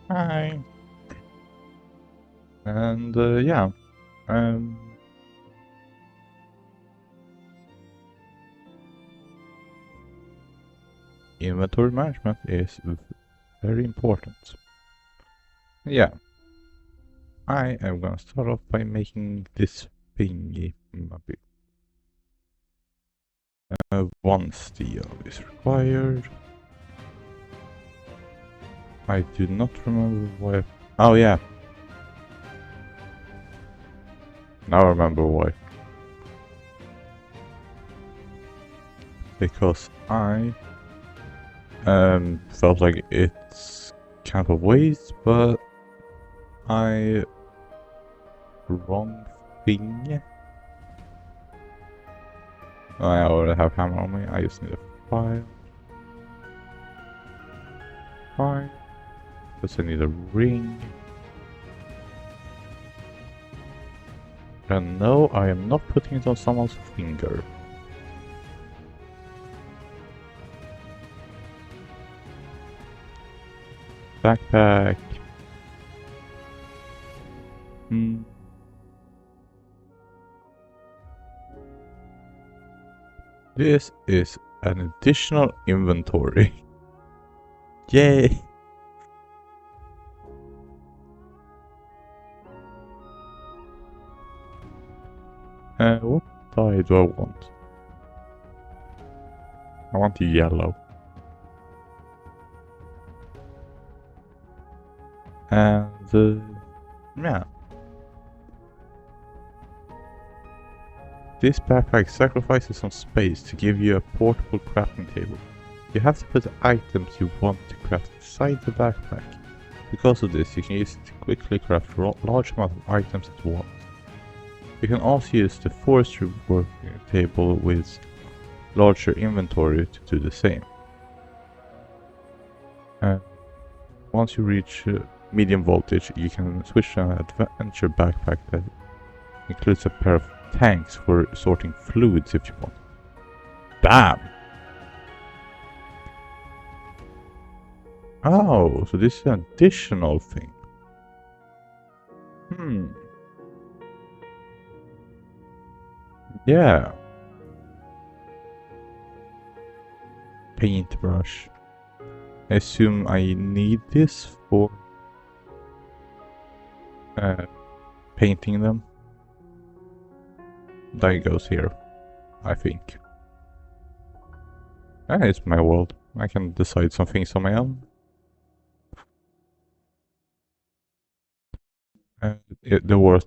Hi. And yeah, um, inventory management is very important. Yeah, I am gonna start off by making this thingy. Maybe. One steel is required. I do not remember why. Oh yeah, now I remember why. Because I felt like it's kind of a waste, but I wrong thing. I already have hammer on me. I just need a file. File. Because I need a ring. And no, I am not putting it on someone's finger. Backpack. Hmm. This is an additional inventory. Yay! What dye do I want? I want the yellow. And yeah. This backpack sacrifices some space to give you a portable crafting table. You have to put the items you want to craft inside the backpack. Because of this, you can use it to quickly craft large amount of items at once. You can also use the forestry working table with larger inventory to do the same. Once you reach medium voltage, you can switch to an adventure backpack that includes a pair of tanks for sorting fluids if you want. Damn! Oh, so this is an additional thing. Yeah. Paintbrush. I assume I need this for painting them. That goes here, I think. It's my world. I can decide some things on my own. There was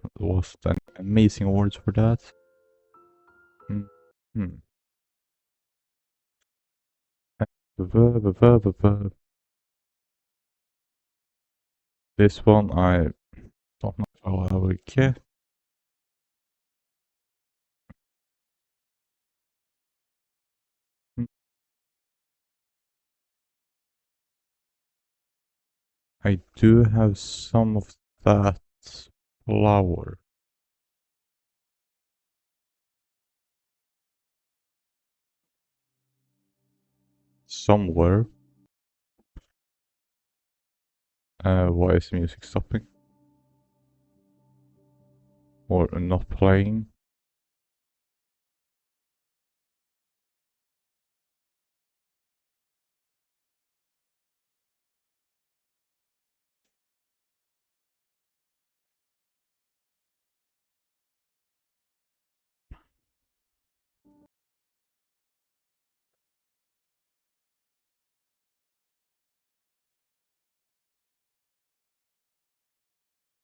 an amazing awards for that. Mm. Hmm. This one I don't know how I will get. Hmm. I do have some of that flower. Somewhere. Why is the music stopping? Or not playing?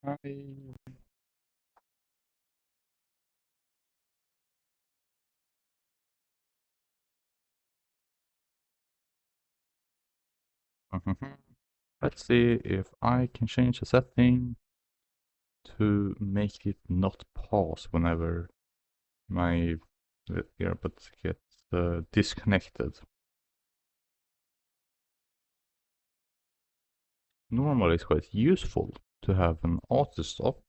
I... Let's see if I can change the setting to make it not pause whenever my earbuds get disconnected. Normally it's quite useful to have an auto stop,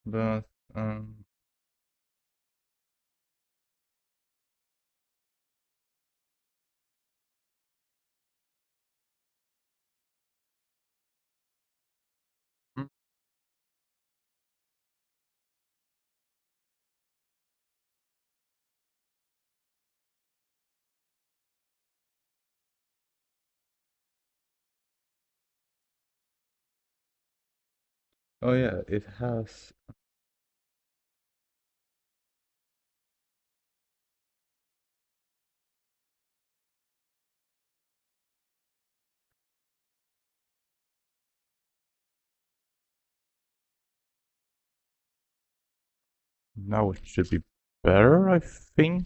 but Oh yeah, it has. Now it should be better, I think.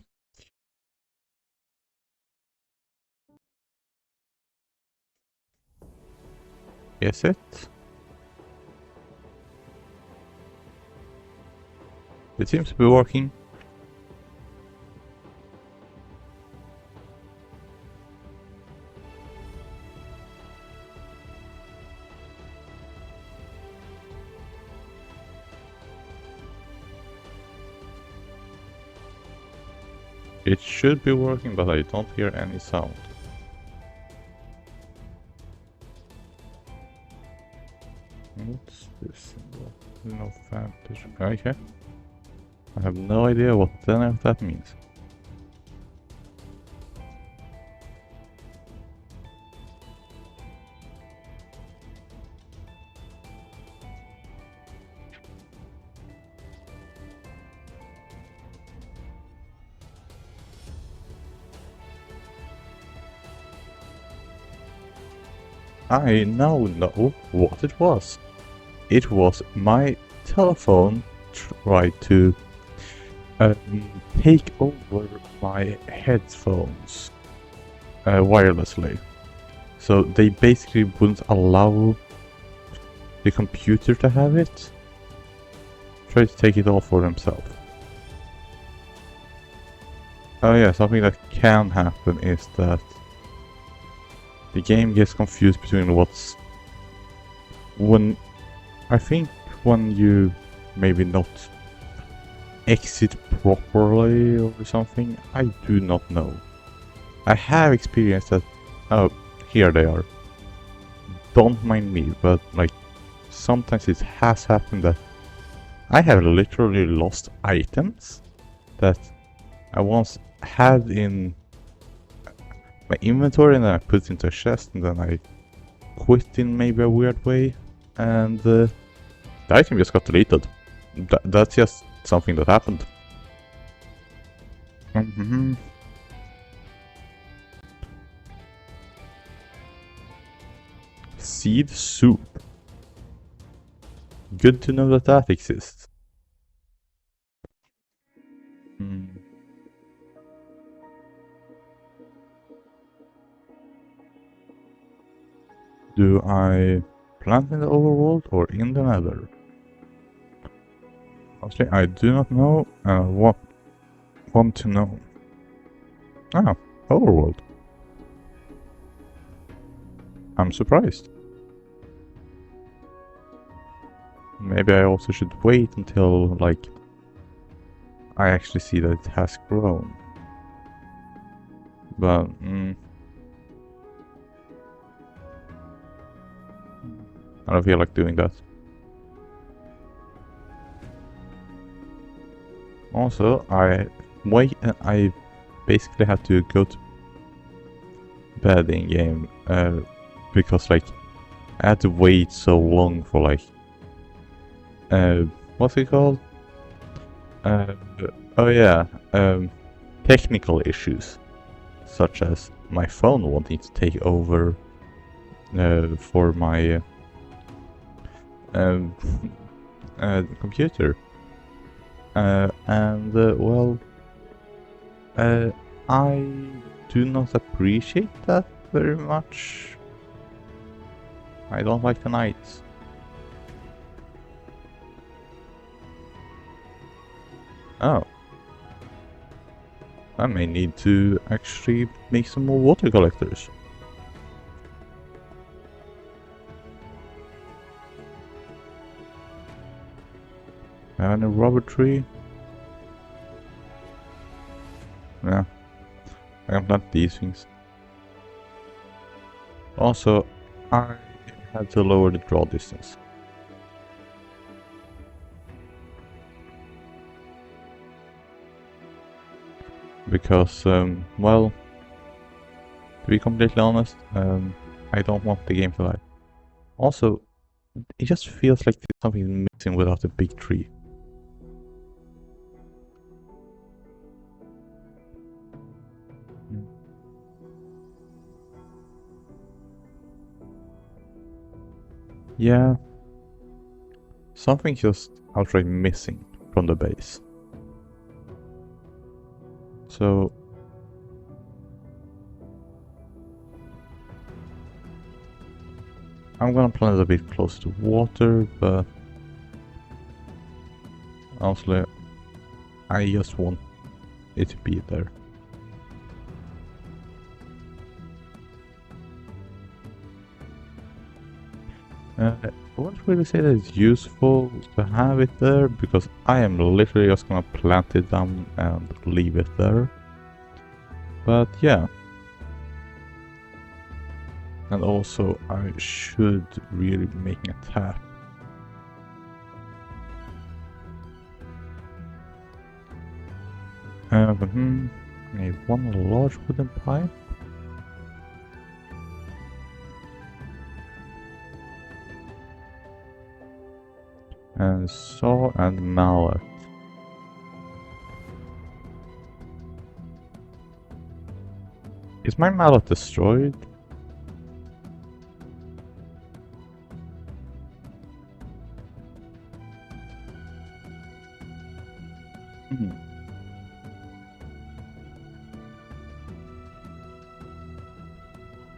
Is it? It seems to be working. It should be working, but I don't hear any sound. What's this symbol? No fantasy. Okay. I have no idea what any of that means. I now know what it was. It was my telephone tried to take over my headphones wirelessly. So they basically wouldn't allow the computer to have it. Try to take it all for themselves. Oh yeah, something that can happen is that the game gets confused between what's when I think when you maybe not exit properly or something. I do not know. I have experienced that. Oh, here they are. Don't mind me, but like sometimes it has happened that I have literally lost items that I once had in my inventory and then I put it into a chest and then I quit in maybe a weird way and the item just got deleted. That's just something that happened. Seed soup. Good to know that that exists. Do I plant in the overworld or in the nether? Honestly, I do not know what want to know. Ah, overworld. I'm surprised. Maybe I also should wait until, like, I actually see that it has grown. But, I don't feel like doing that. Also, I basically had to go to bed in game because, like, I had to wait so long for, like, what's it called? Oh yeah, technical issues, such as my phone wanting to take over for my computer. Well, I do not appreciate that very much. I don't like the nights. Oh. I may need to actually make some more water collectors. And a rubber tree. Yeah. I can plant these things. Also, I had to lower the draw distance. Because, well, to be completely honest, I don't want the game to lag. Also, it just feels like there's something missing without a big tree. Yeah, something just outright missing from the base. So I'm gonna plant it a bit close to water, but honestly, I just want it to be there. I wouldn't really say that it's useful to have it there, because I am literally just gonna plant it down and leave it there. But yeah. And also, I should really be making a tap. I need one large wooden pipe. And saw and mallet. Is my mallet destroyed?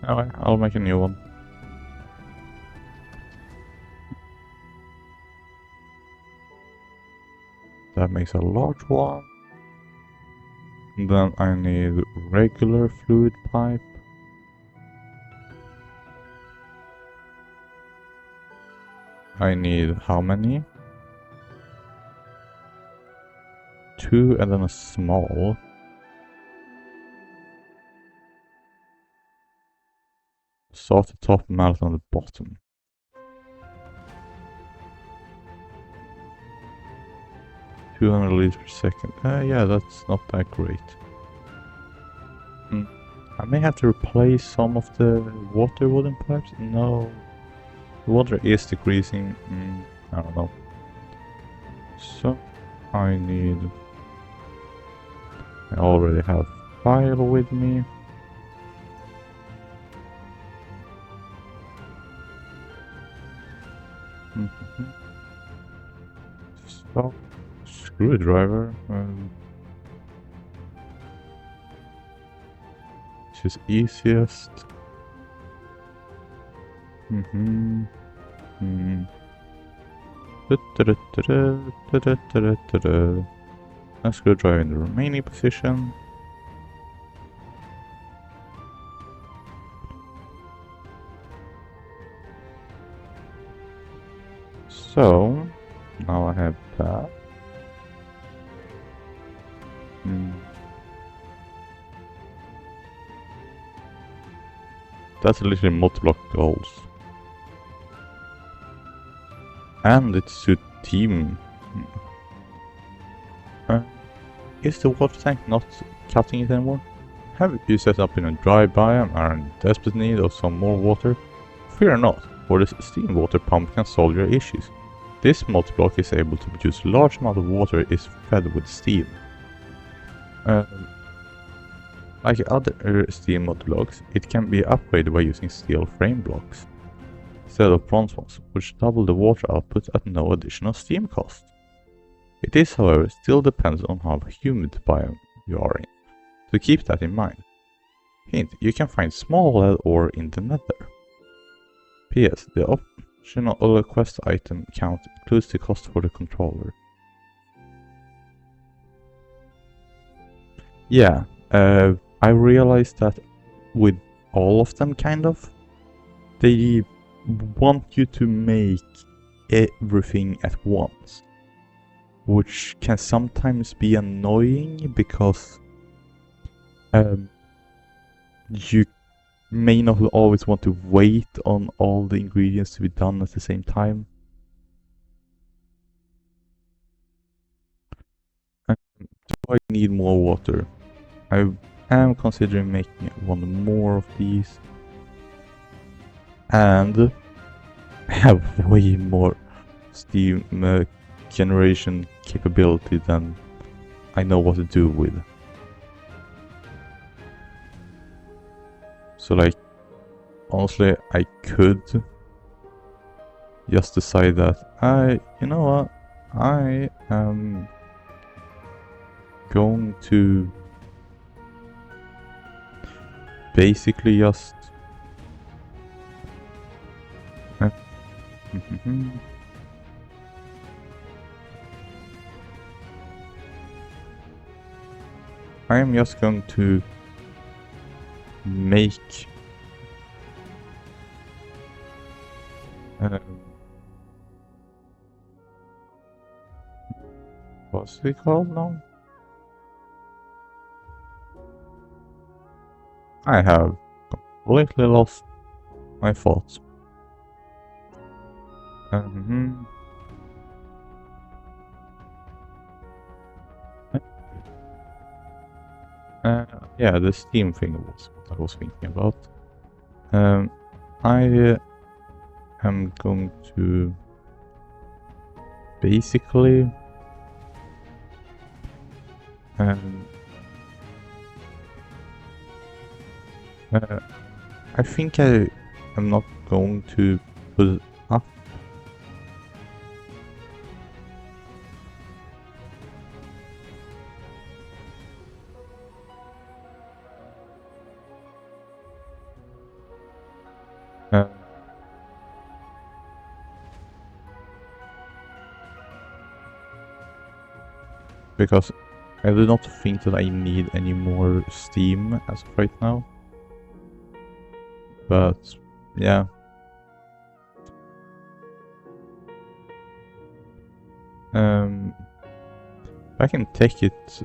Alright, I'll make a new one. That makes a large one. Then I need regular fluid pipe. I need how many? 2 and then a small. Start the top, mallet on the bottom. $200 per second. Yeah, that's not that great. I may have to replace some of the water wooden pipes. No, the water is decreasing. I don't know. So I already have file with me. So screwdriver. Which is easiest. A screwdriver in the remaining position. So now I have that. That's literally multi-block goals. And it's to team. Is the water tank not cutting it anymore? Have you set up in a dry biome and are in desperate need of some more water? Fear not, for this steam water pump can solve your issues. This multi-block is able to produce a large amount of water is fed with steam. Like other steel multi-blocks, it can be upgraded by using steel frame blocks instead of bronze ones, which double the water output at no additional steam cost. It is, however, still depends on how humid the biome you are in, so keep that in mind. Hint, you can find small lead ore in the nether. P.S. The optional quest item count includes the cost for the controller. Yeah, I realized that with all of them, kind of, they want you to make everything at once, which can sometimes be annoying because you may not always want to wait on all the ingredients to be done at the same time. So I need more water. I am considering making one more of these. And have way more Steam generation capability than I know what to do with. So like, honestly, I could just decide that you know what, I am going to basically just I am just going to make what's it called now? I have completely lost my thoughts. Yeah, the Steam thing was what I was thinking about. I am going to basically I think I am not going to put it up. Because I do not think that I need any more Steam as of right now. But yeah. I can take it.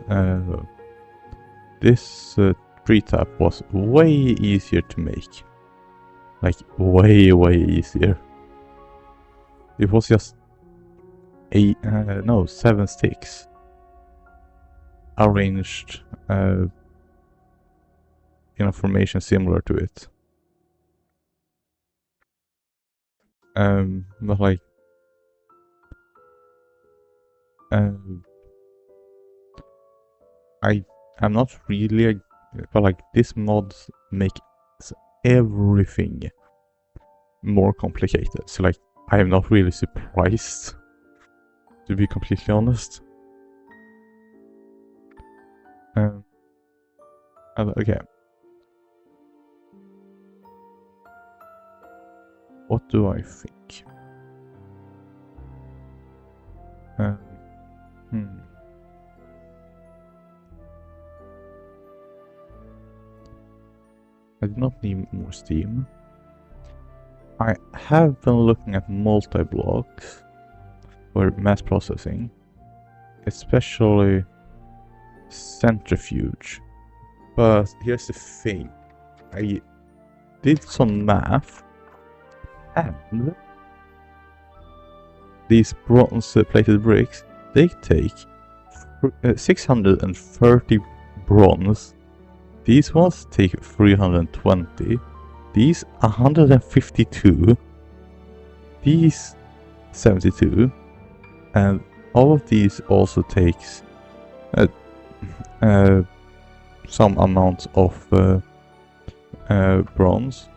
This pre-tap was way easier to make. Like way easier. It was just 7 sticks arranged in a formation similar to it. But like I'm not really, but like this mod makes everything more complicated. So like I am not really surprised, to be completely honest. Okay. What do I think? I do not need more Steam. I have been looking at multi-blocks for mass processing, especially centrifuge. But here's the thing, I did some math, and these bronze plated bricks, they take 630 bronze. These ones take 320. These 152. These 72. And all of these also takes some amount of bronze,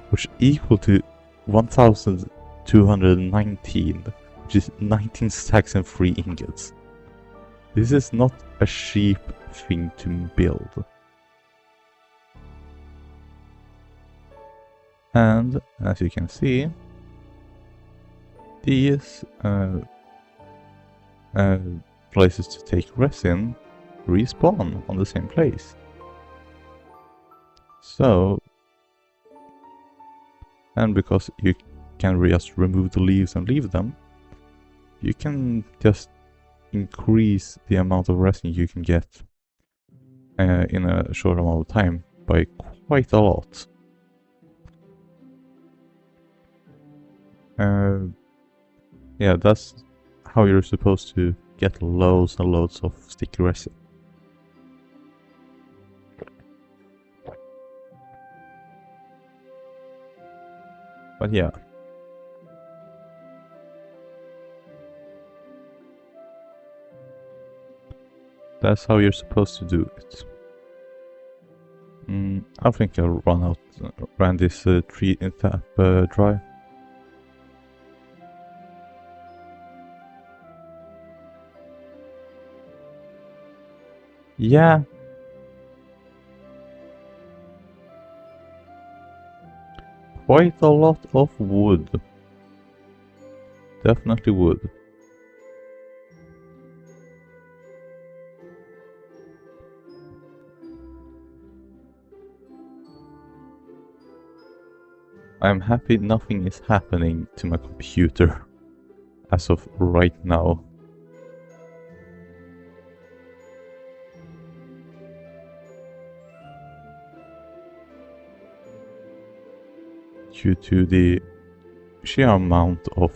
which equal to 1219, which is 19 stacks and 3 ingots. This is not a cheap thing to build. And as you can see, these places to take resin respawn on the same place. So, and because you can just remove the leaves and leave them, you can just increase the amount of resin you can get in a short amount of time by quite a lot. Yeah, that's how you're supposed to get loads and loads of sticky resin. But yeah, That's how you're supposed to do it. I think I'll run this tree in tap dry. Yeah. Quite a lot of wood. Definitely wood. I'm happy nothing is happening to my computer as of right now. Due to the sheer amount of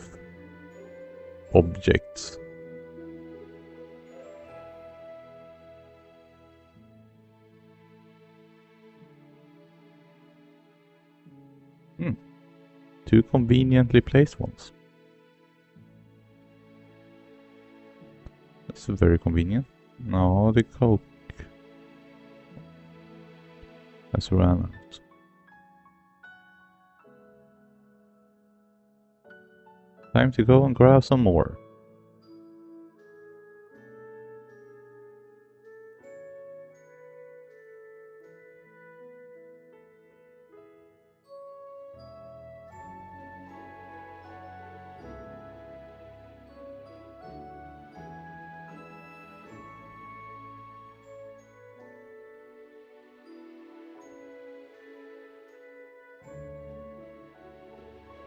objects. Two conveniently placed ones. That's very convenient. No, the coke has run out. Time to go and grab some more.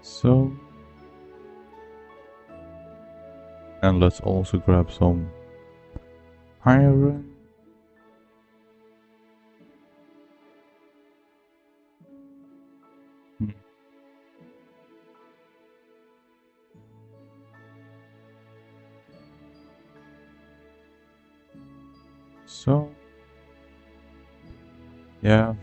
So, and let's also grab some iron. So, yeah.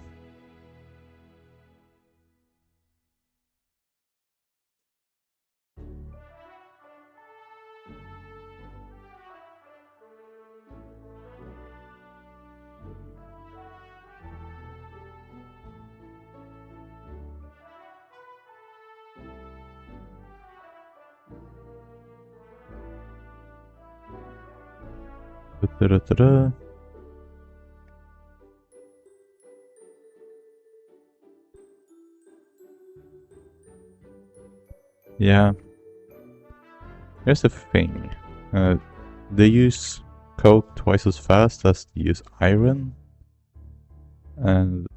Da-da-da-da. Yeah. Here's the thing. They use coke twice as fast as they use iron. And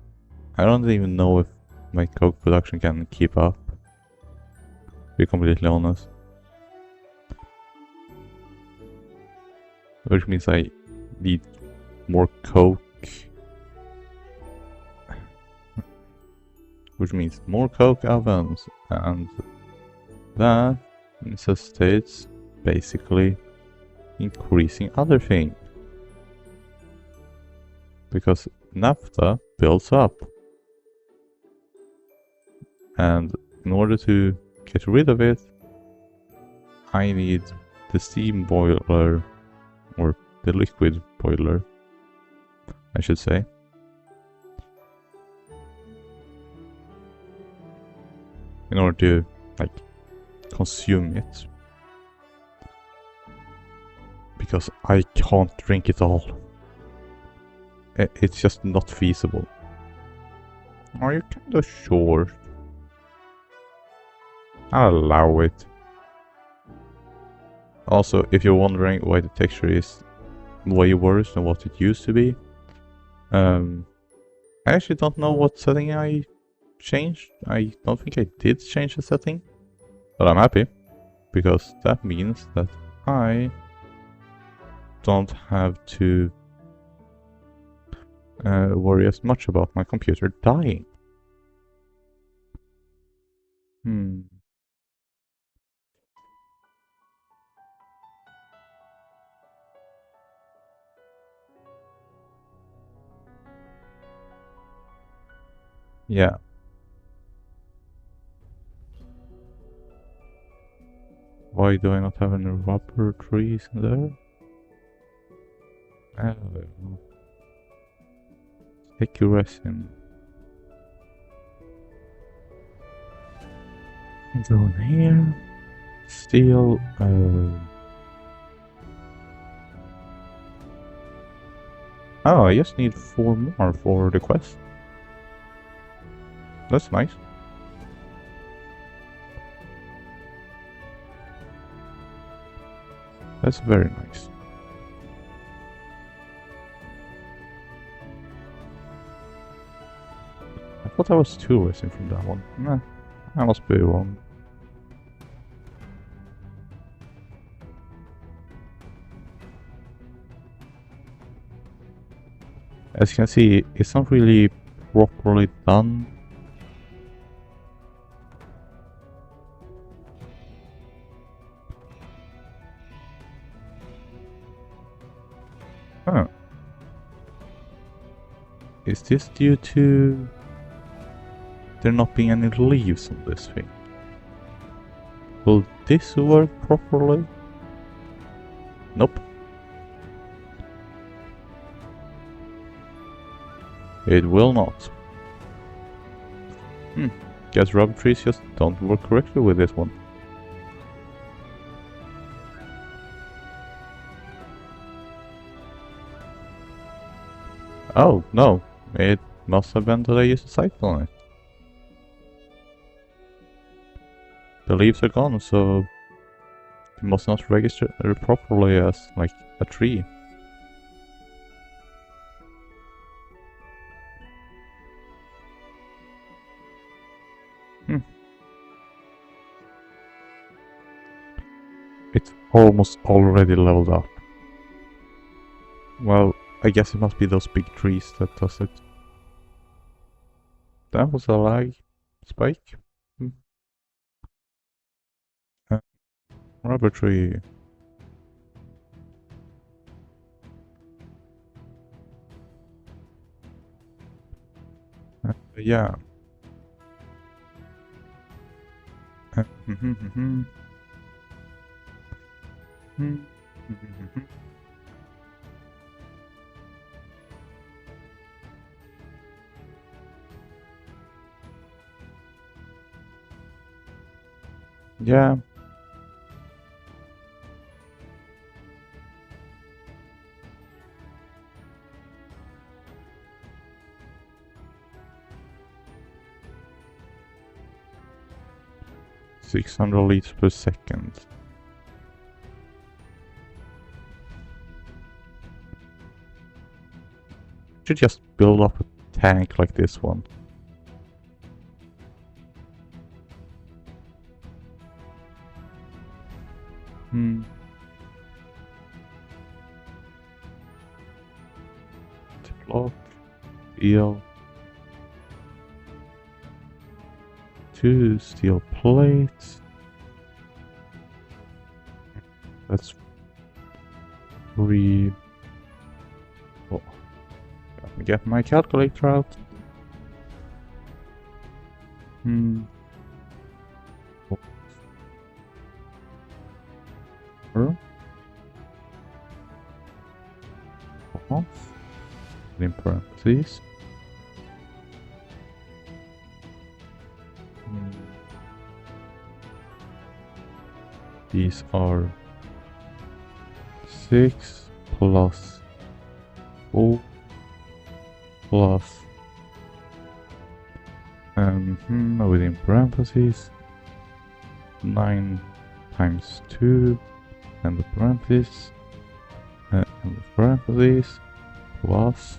I don't even know if my coke production can keep up. To be completely honest. Which means I need more coke. Which means more coke ovens, and that necessitates basically increasing other things. Because naphtha builds up. And in order to get rid of it, I need the steam boiler, or the liquid boiler, I should say. In order to, like, consume it. Because I can't drink it all. It's just not feasible. Are you kinda sure? I'll allow it. Also, if you're wondering why the texture is way worse than what it used to be, I actually don't know what setting I changed. I don't think I did change the setting, but I'm happy, because that means that I don't have to worry as much about my computer dying. Yeah. Why do I not have any rubber trees in there? Take your resin. And go in here. Steel. Oh, I just need 4 more for the quest. That's nice. That's very nice. I thought I was 2 resin from that one. Nah, I must be wrong. As you can see, it's not really properly done. Huh. Is this due to there not being any leaves on this thing? Will this work properly? Nope. It will not. Guess rubber trees just don't work correctly with this one. Oh, no. It must have been that I used a sight on it. The leaves are gone, so it must not register properly as, like, a tree. It's almost already leveled up. Well, I guess it must be those big trees that does it. That was a lag spike. Rubber tree. Yeah. Yeah. $600 per second. Should just build up a tank like this one. Block, steel, 2 steel plates. That's 3. Oh, let me get my calculator out. In parentheses. These are 6 plus 4 plus within parentheses 9 times 2 and the parentheses plus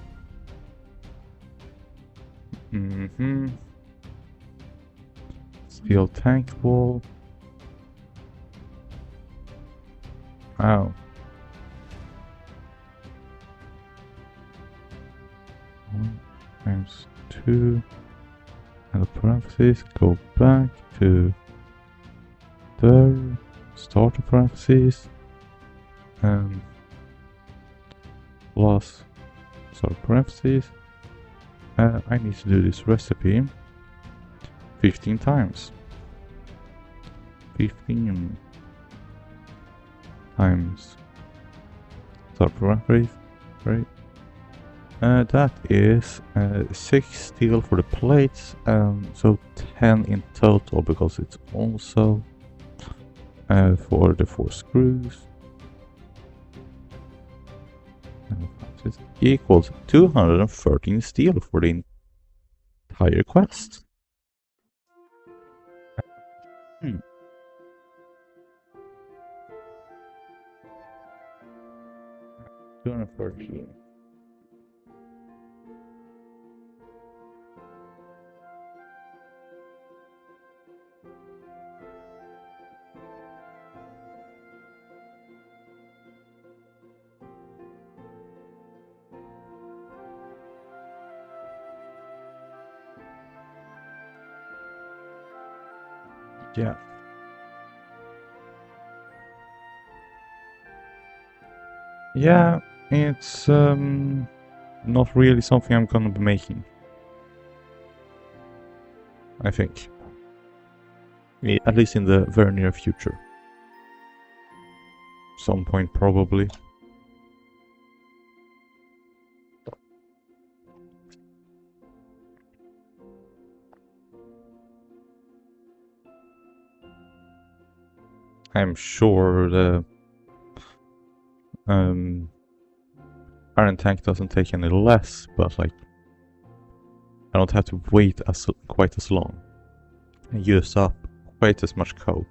steel tank wall. Ow. 1 times 2 and the parentheses, go back to there, start the parentheses, and plus start parentheses. I need to do this recipe 15 times. 15 times start parentheses Right. That is 6 steel for the plates, so 10 in total because it's also for the 4 screws. It equals 213 steel for the entire quest. Hmm. 213. Yeah. Yeah, it's not really something I'm gonna be making. I think. At least in the very near future. Some point probably. I'm sure the iron tank doesn't take any less, but like I don't have to wait quite as long and use up quite as much coke.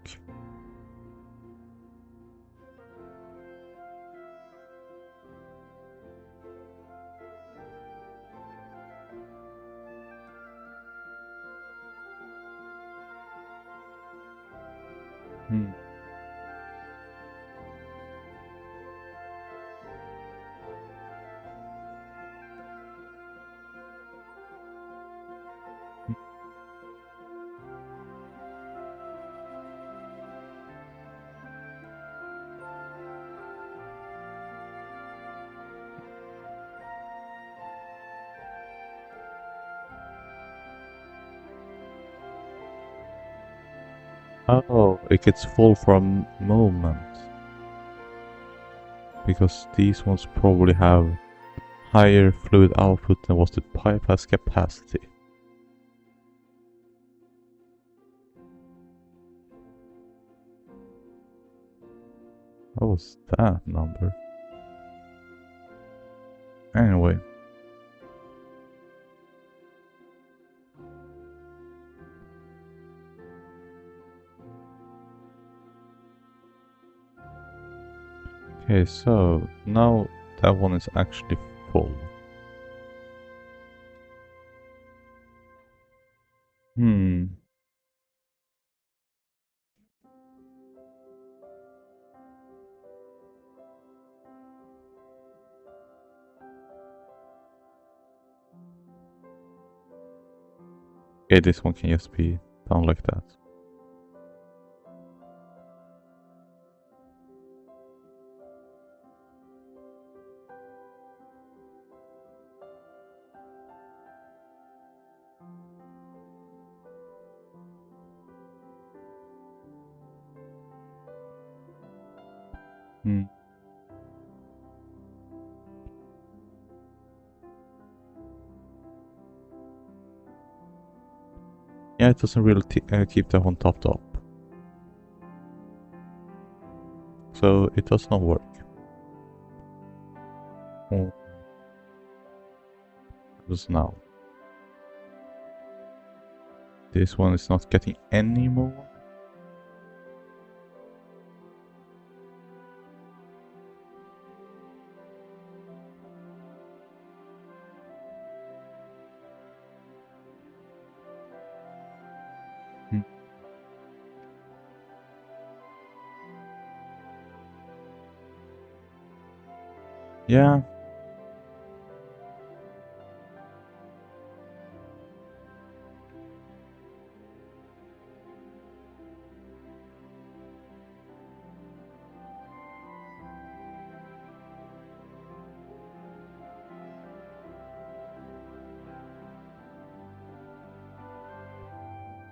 Hmm. Oh, it gets full for a moment. Because these ones probably have higher fluid output than what the pipe has capacity. What was that number? Anyway. Okay, so now that one is actually full. Hmm. Okay, this one can just be done like that. Hmm. Yeah, it doesn't really keep that one topped up. So it does not work. Oh. Because now. This one is not getting any more. Hmm. Yeah.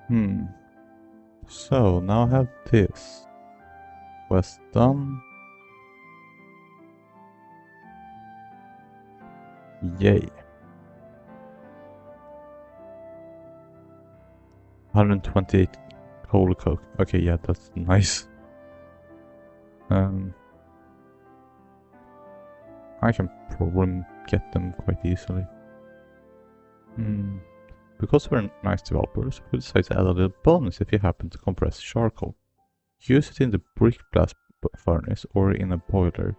Hmm. So now I have this. Quest done. Yay. 128 coal coke. Okay, yeah, that's nice. I can probably get them quite easily. Because we're nice developers, we decided to add a little bonus if you happen to compress charcoal. Use it in the brick blast furnace or in a boiler.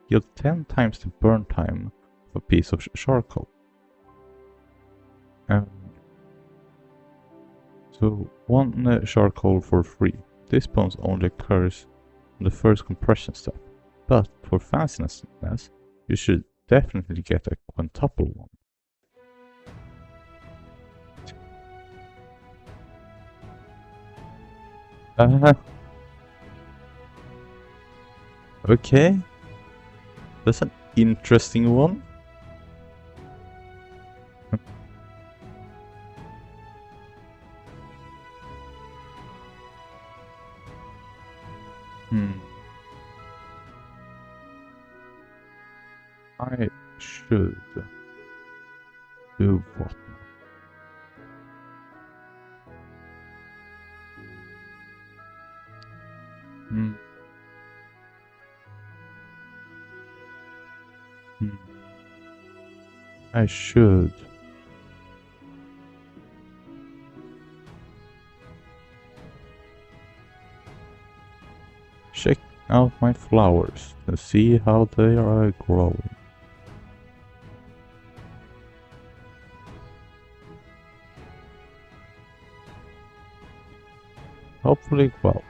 Yield 10 times the burn time of a piece of charcoal. So 1 charcoal for free. This bonus only occurs on the first compression step, but for fanciness, you should definitely get a quintuple one. Okay. That's an interesting one. I should do what now? I should. Check out my flowers and see how they are growing. Hopefully, well.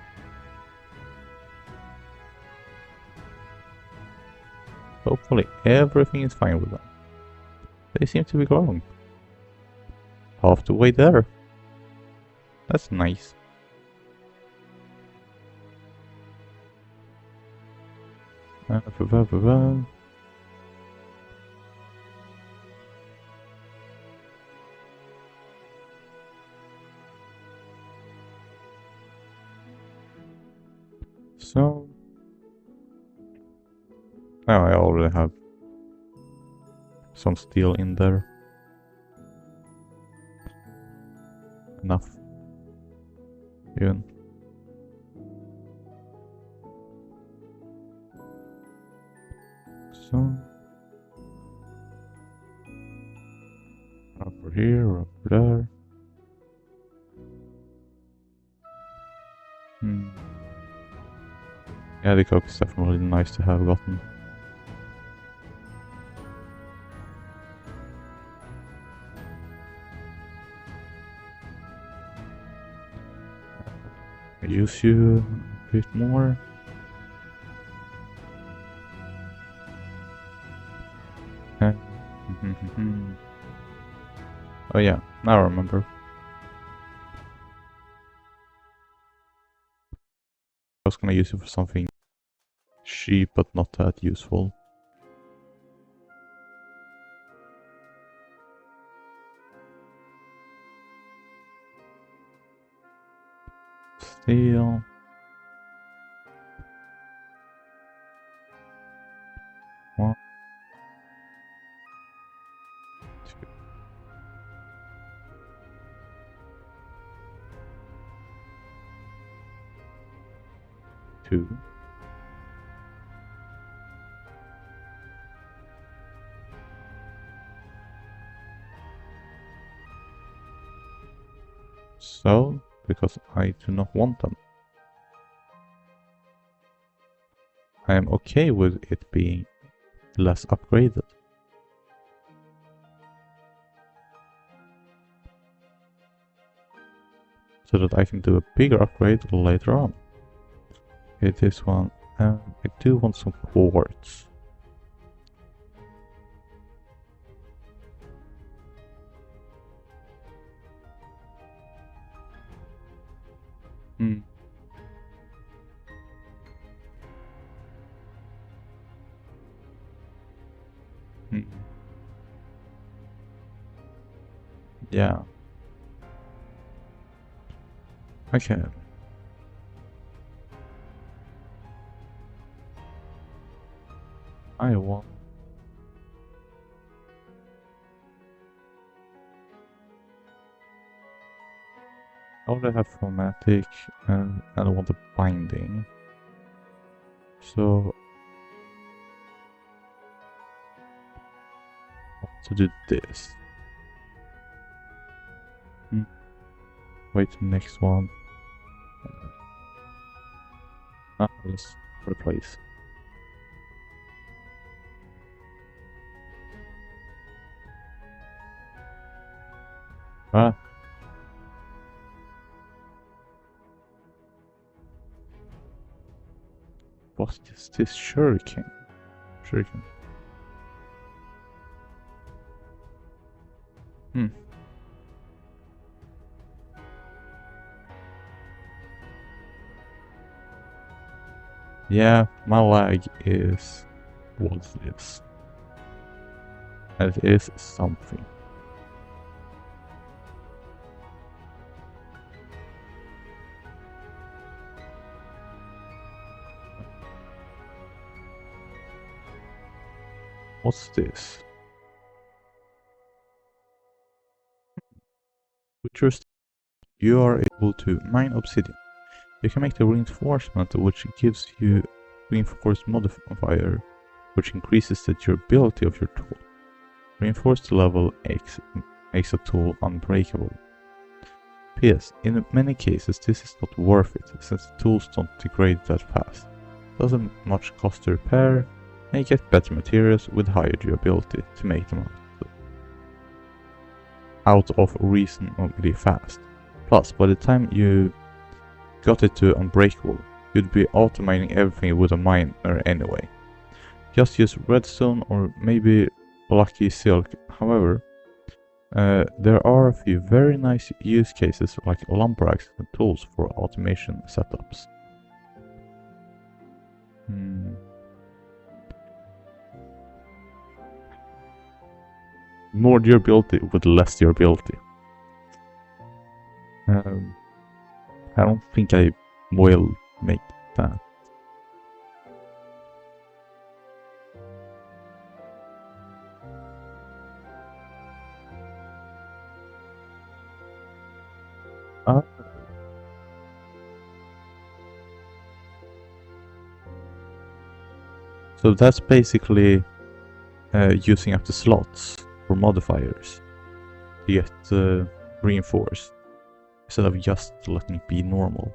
Hopefully everything is fine with them. They seem to be growing. Half the way there. That's nice. So now I already have some steel in there. Enough. Even. So over here, up there. Yeah, the coke is definitely nice to have gotten. I use you a bit more. Oh yeah, now I remember. I was gonna use it for something cheap but not that useful. Steel. One. Two. So, because I do not want them. I am okay with it being less upgraded. So that I can do a bigger upgrade later on. Okay, this one. I do want some quartz. Yeah. Okay. I want I already have chromatic and I want a binding. So to do this. Wait, next one. Let's replace. What is this shuriken? Shuriken. Yeah, my lag is what it is. And it is something. What's this? With your you are able to mine obsidian. You can make the reinforcement, which gives you reinforced modifier, which increases the durability of your tool. Reinforced level X makes a tool unbreakable. P.S. In many cases this is not worth it, since the tools don't degrade that fast. Doesn't much cost to repair, and you get better materials with higher durability to make them out of reasonably fast. Plus, by the time you got it to unbreakable, you'd be auto-mining everything with a miner anyway. Just use redstone or maybe lucky silk. However, there are a few very nice use cases like lumberjacks and tools for automation setups. More durability with less durability. I don't think I will make that. So that's basically using up the slots for modifiers to get reinforced instead of just letting it be normal.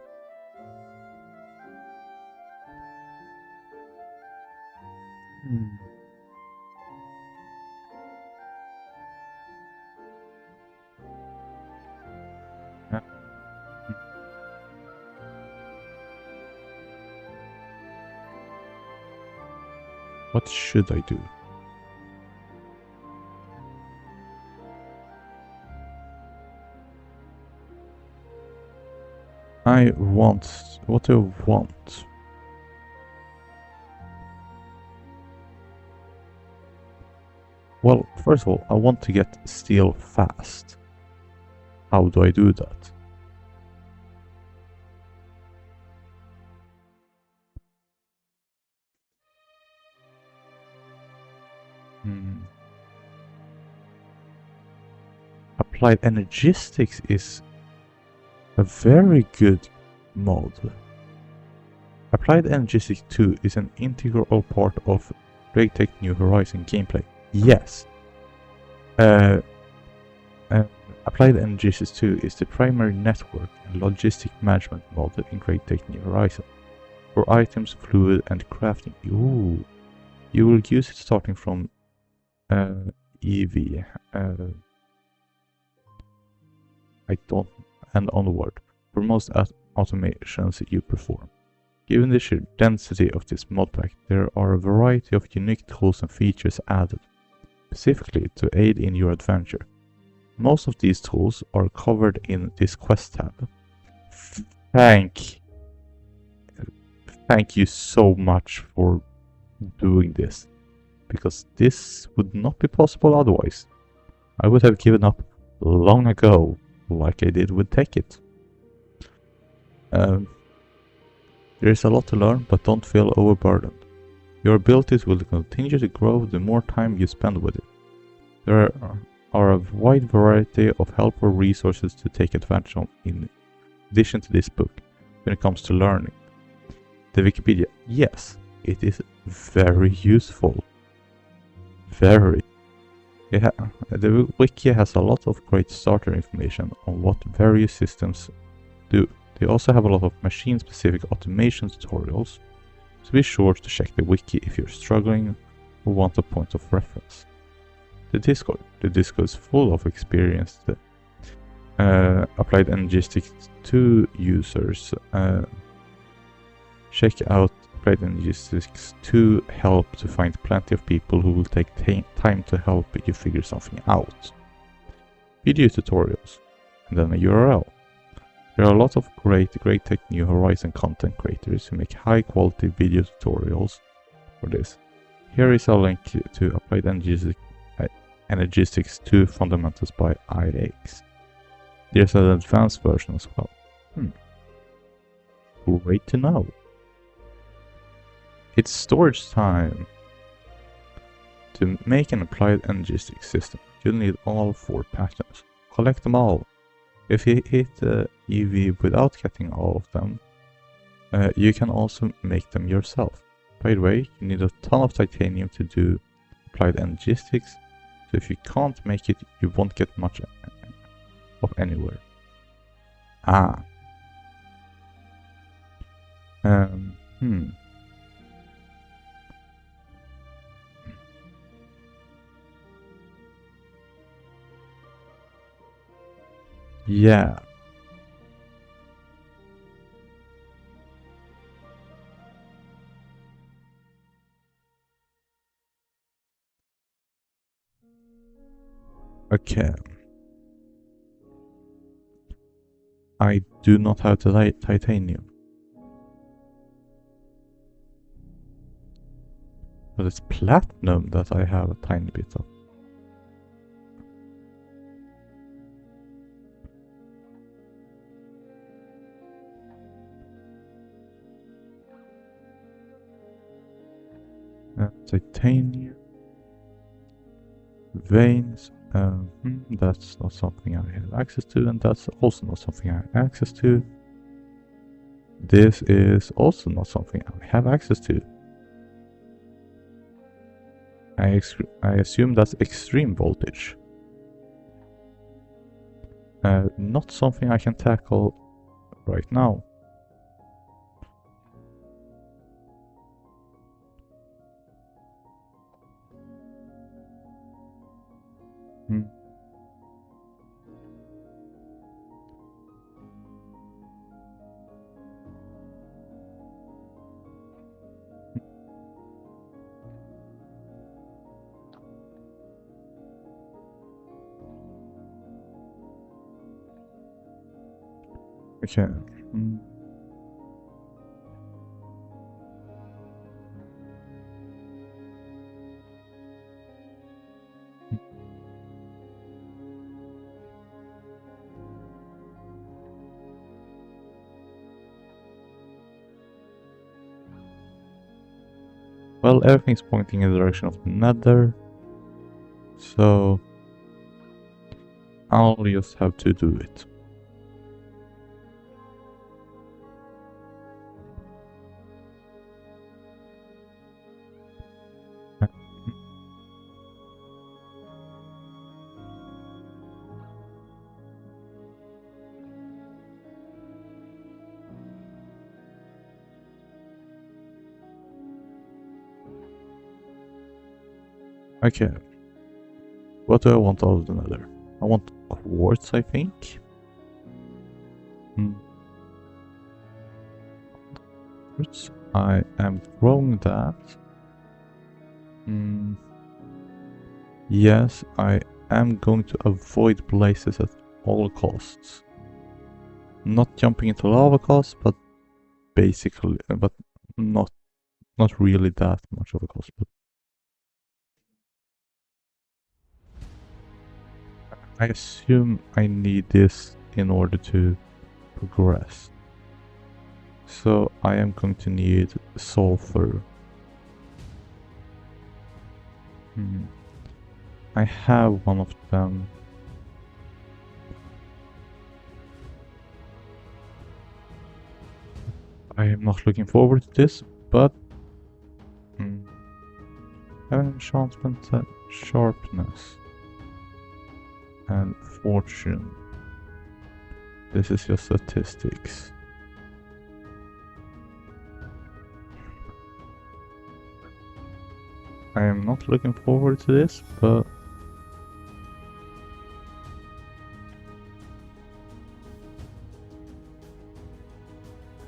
What should I do? What do I want? Well, first of all, I want to get steel fast. How do I do that? Applied Energistics is a very good mod. Applied Energistics 2 is an integral part of Breaktech New Horizon gameplay. Yes. Applied Energistics 2 is the primary network and logistic management mod in Breaktech New Horizon for items, fluid, and crafting. Ooh. You will use it starting from EV. And onward for most automations you perform. Given the sheer density of this mod pack, there are a variety of unique tools and features added, specifically to aid in your adventure. Most of these tools are covered in this quest tab. Thank you so much for doing this, because this would not be possible otherwise. I would have given up long ago, like I did with Techit. There is a lot to learn, but don't feel overburdened. Your abilities will continue to grow the more time you spend with it. There are a wide variety of helpful resources to take advantage of in addition to this book when it comes to learning. The Wikipedia, yes, it is very useful. Very. The wiki has a lot of great starter information on what various systems do. They also have a lot of machine-specific automation tutorials, so be sure to check the wiki if you're struggling or want a point of reference. The Discord is full of experienced Applied Energistics 2 users. Check out Applied Energistics 2 help to find plenty of people who will take time to help you figure something out. Video tutorials, and then a URL. There are a lot of great Tech New Horizon content creators who make high quality video tutorials for this. Here is a link to Applied Energistics 2 Fundamentals by IX. There's an advanced version as well. Great to know. It's storage time. To make an Applied Energistics system, you'll need all 4 patterns. Collect them all. If you hit EV without getting all of them, you can also make them yourself. By the way, you need a ton of titanium to do Applied Energistics, so if you can't make it, you won't get much of anywhere. Yeah. Okay. I do not have the titanium. But it's platinum that I have a tiny bit of. Titanium. Veins. That's not something I have access to, and that's also not something I have access to. This is also not something I have access to. I assume that's extreme voltage. Not something I can tackle right now. Okay. Well, everything's pointing in the direction of the Nether, so I'll just have to do it. Okay. What do I want out of the Nether? I want quartz, I think. Quartz. I am growing that. Yes, I am going to avoid blazes at all costs. Not jumping into lava costs, but basically, but not really that much of a cost. But I assume I need this in order to progress. So I am going to need sulfur. I have one of them. I am not looking forward to this, but have an enchantment at sharpness and fortune. This is your statistics. I am not looking forward to this, but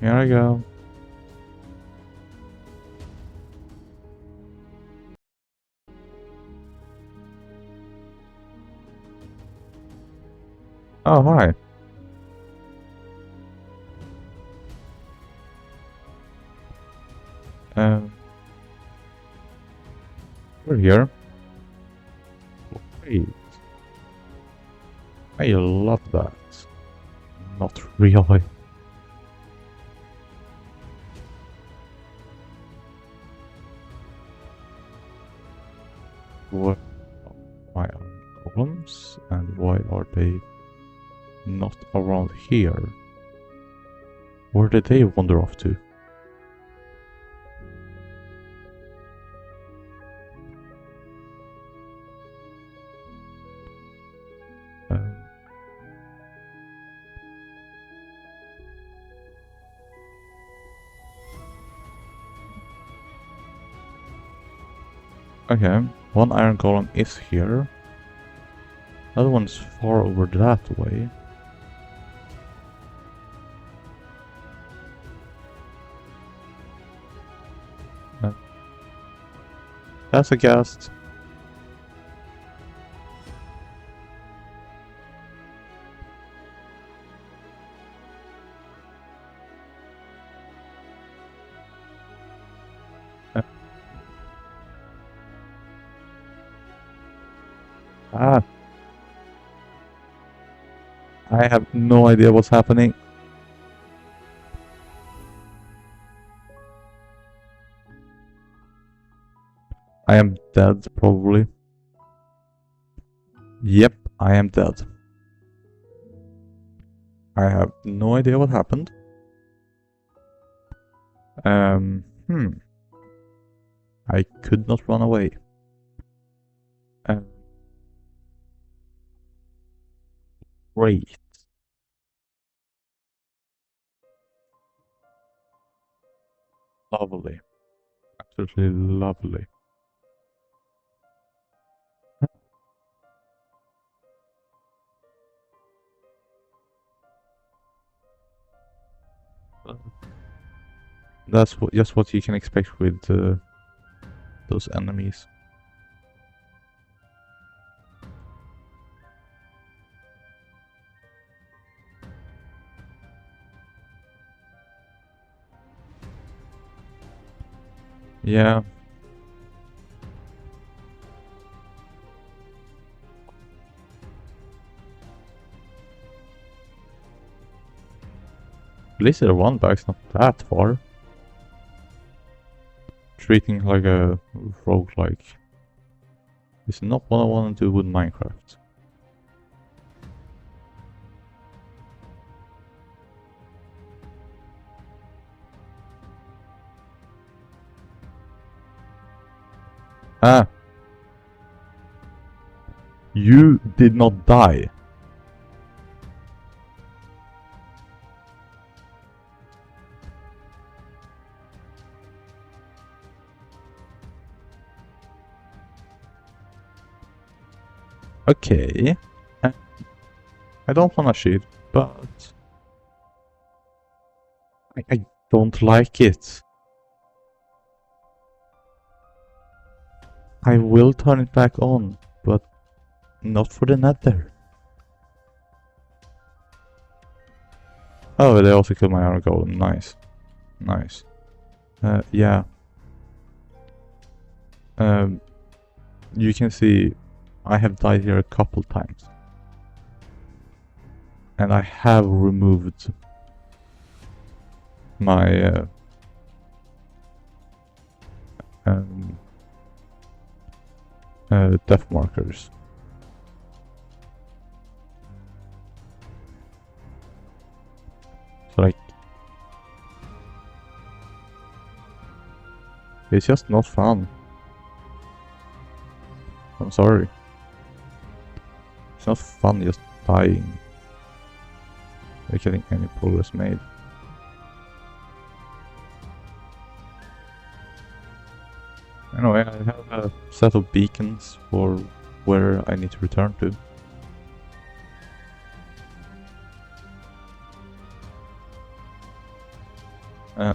here I go. Oh, hi. We're here. Great. I love that. Not really. What? Why are golems and why are they not around here? Where did they wander off to? Okay, one iron golem is here. Other one's far over that way. That's a ghast. I have no idea what's happening. I am dead, probably. Yep, I am dead. I have no idea what happened. I could not run away. Great. Lovely. Absolutely lovely. That's just what you can expect with those enemies. Yeah. Blizzard 1 back's not that far. Treating like a roguelike is not what I want to do with Minecraft. Ah! You did not die. Okay. I don't wanna shoot, but I don't like it. I will turn it back on, but not for the nether. Oh, they also killed my iron golem. Nice. Nice. Yeah. You can see I have died here a couple times. And I have removed my death markers. So like It's just not fun. I'm sorry. It's not fun just dying. Not getting any progress made. Anyway, I have a set of beacons for where I need to return to.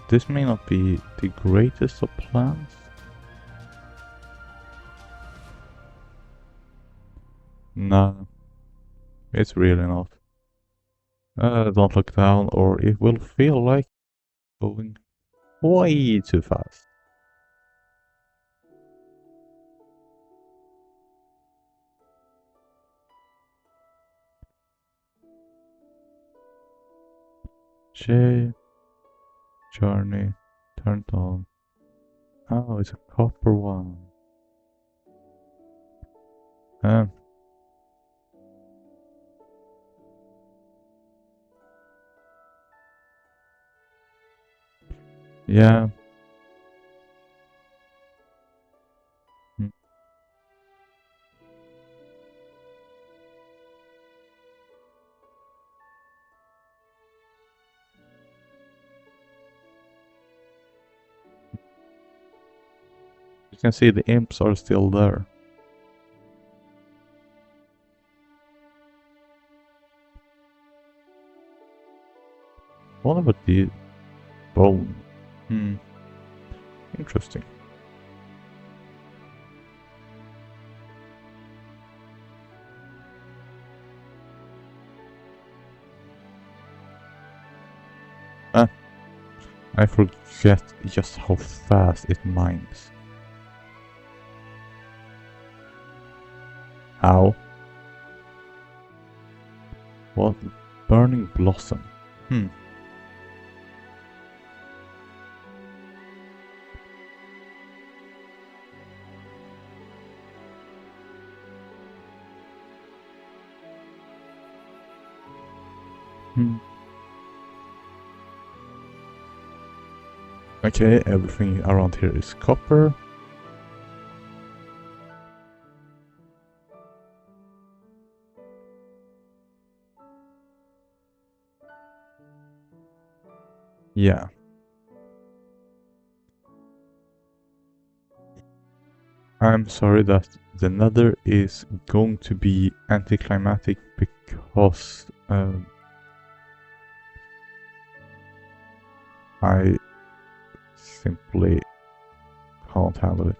This may not be the greatest of plans. No, it's really not. Don't look down or it will feel like going way too fast. Journey turned on. Oh, it's a copper one. Yeah. Mm. You can see the imps are still there. What about the bone? Interesting. I forget just how fast it mines. How? What? Burning blossom. Okay, everything around here is copper. Yeah. I'm sorry that the Nether is going to be anticlimactic because I simply can't handle it.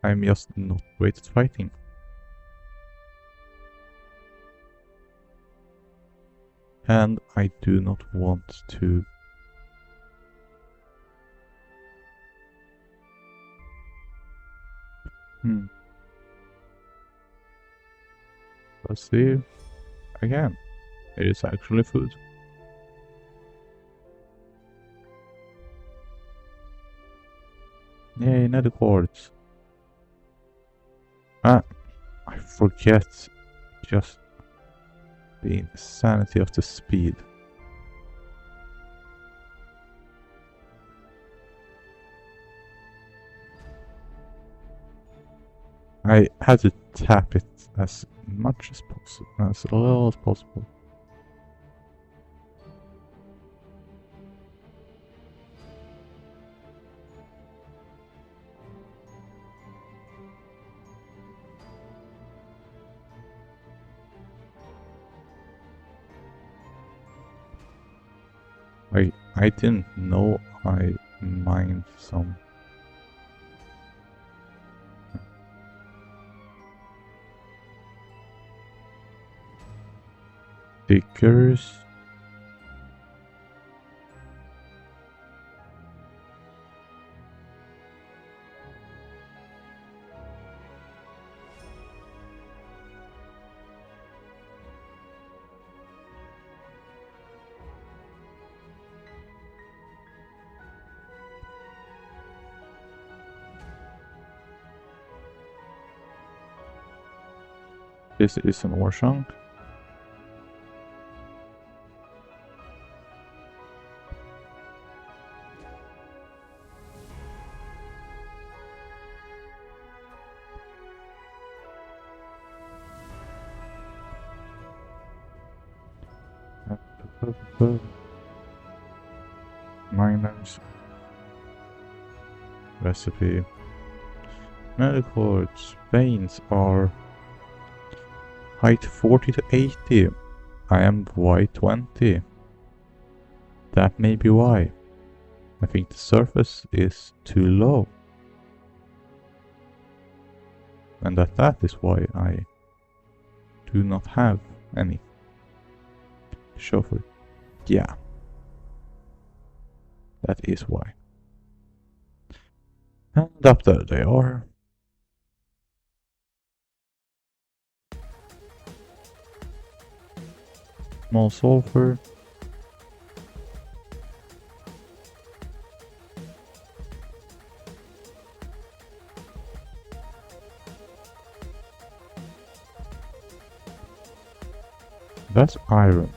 I'm just not great at fighting. And I do not want to. Let's see. Again, it is actually food. Yay, nether quartz. I forget just the insanity of the speed. I had to tap it as much as possible, as little as possible. I didn't know I mined some. Stickers. This is an ore chunk. Miners. Recipe. Metal quartz. Veins are height 40 to 80. I am Y20. That may be why. I think the surface is too low. And that is why I do not have any to show for it. Yeah. That is why. And up there they are. Small sulfur. That's iron.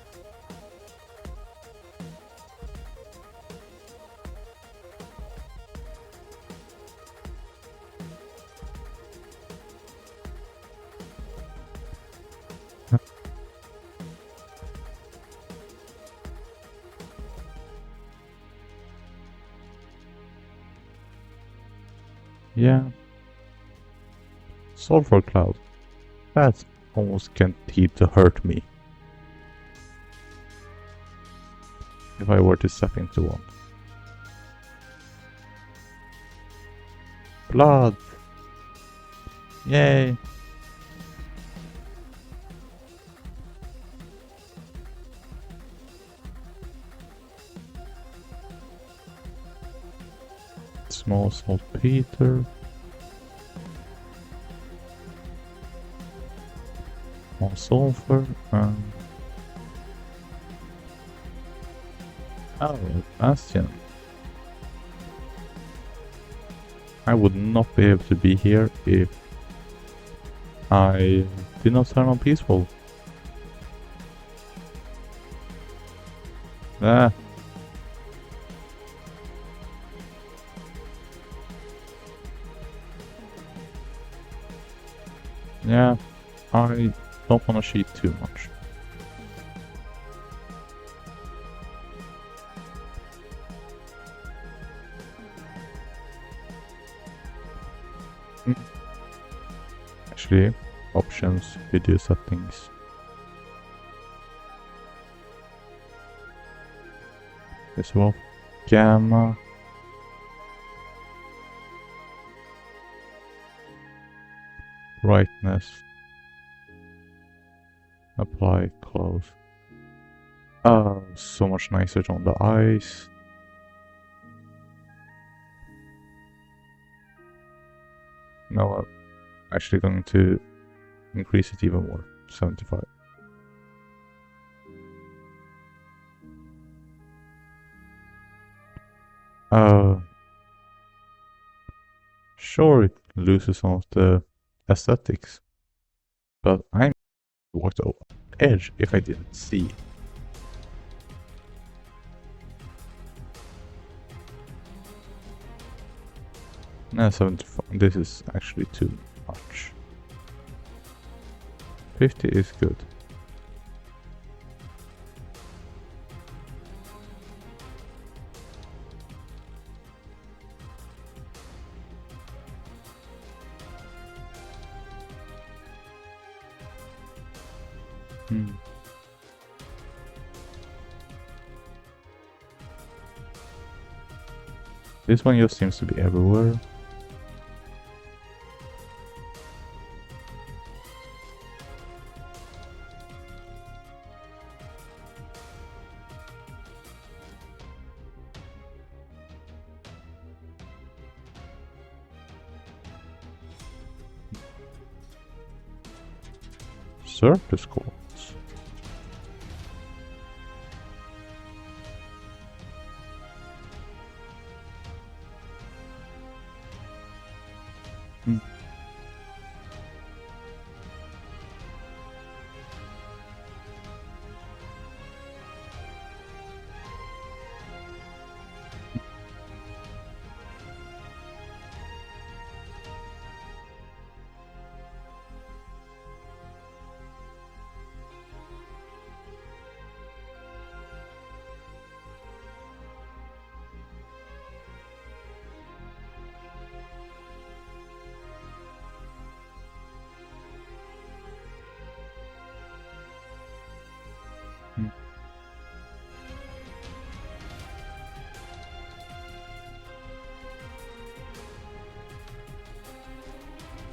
Yeah. Sulfur cloud. That's almost guaranteed to hurt me. If I were to step into one. Blood! Yay! Small saltpeter. More sulfur. Oh, Bastion. I would not be able to be here if I did not turn on peaceful. Ah. Yeah, I don't want to cheat too much. Actually, options, video settings. As well, gamma. Brightness. Apply, close. Oh, so much nicer on the eyes. No, I'm actually going to increase it even more. 75. Sure, it loses some of the aesthetics, but I'm walked over the edge if I didn't see. No, 75. This is actually too much. 50 is good. This one just seems to be everywhere. Surface quartz.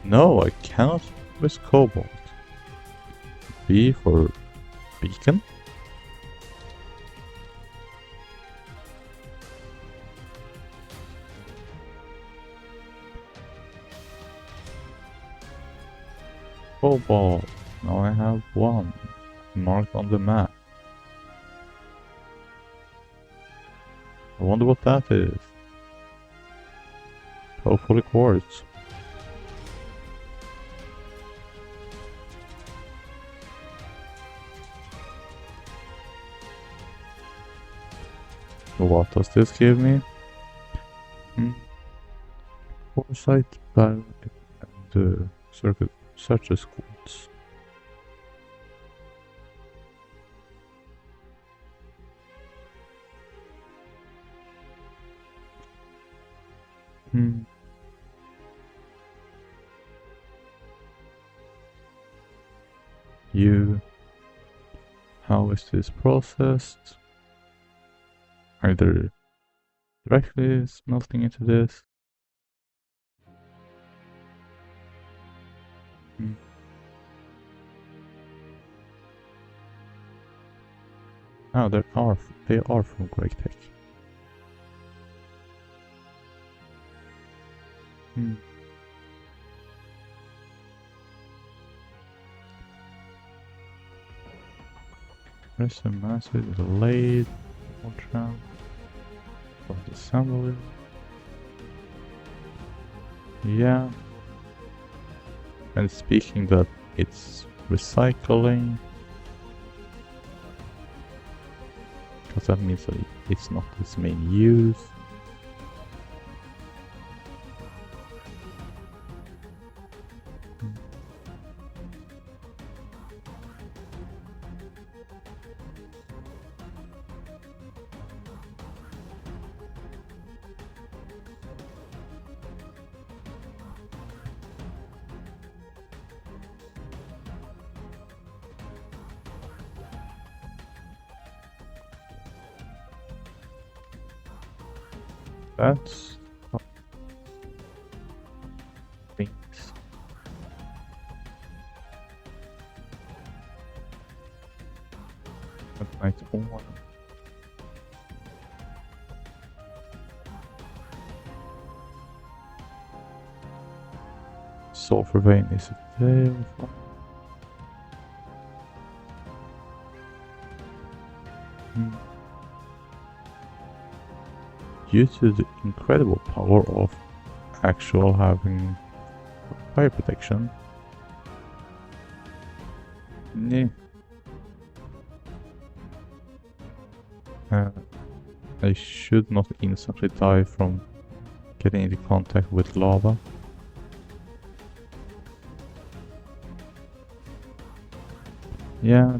No, I cannot with cobalt. B for beacon. Cobalt. Now I have one marked on the map. I wonder what that is. Hopefully quartz. What does this give me? Foresight, battle, and circuit such as quartz. How is this processed? Either directly smelting into this. Oh, they are from Great Tech. There's a massive delayed ultra for the assembly. Yeah. And speaking that it's recycling, because that means that it's not its main use. That's things. That's nice one. Sulfur vein is available. Due to the incredible power of actual having fire protection. I should not instantly die from getting into contact with lava. Yeah.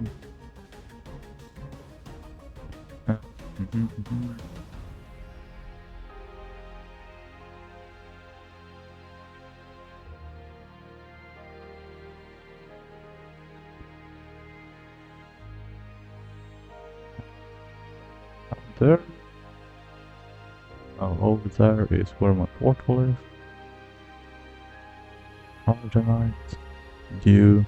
There. Now over there is where my portal is. Argonite. Dew.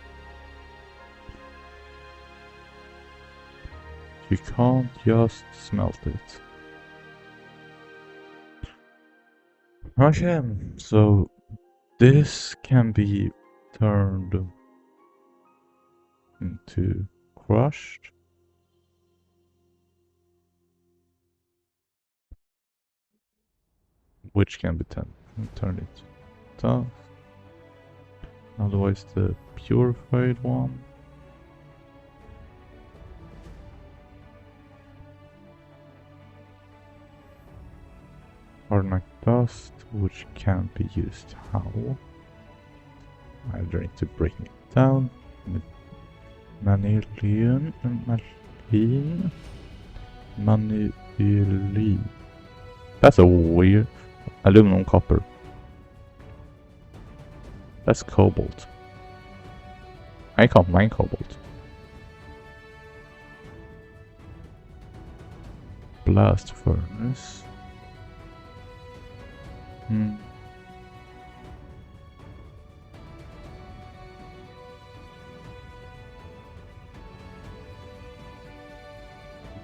You can't just smelt it. Okay, so this can be turned into crushed. Which can be turned into dust. Otherwise the purified one. Hard dust, which can be used how? I need to break it down. Manilium. That's a weird aluminum copper. That's cobalt. I can't mine cobalt. Blast furnace.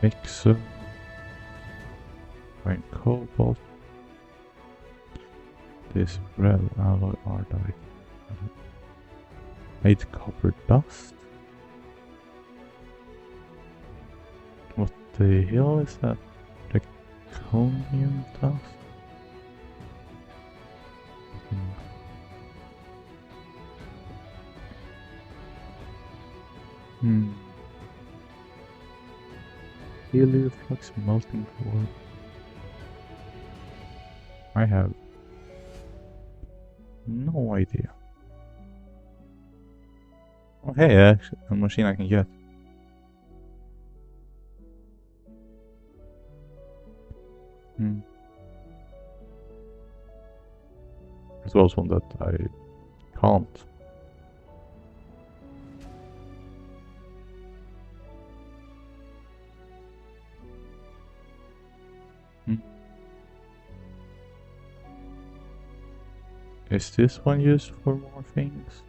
Mixer. Fine cobalt. This red alloy ardite. Made copper dust. What the hell is that? Draconium dust? Helioflux melting core. I have no idea. Oh hey, actually, a machine I can get. There's also one that I can't. Is this one used for more things?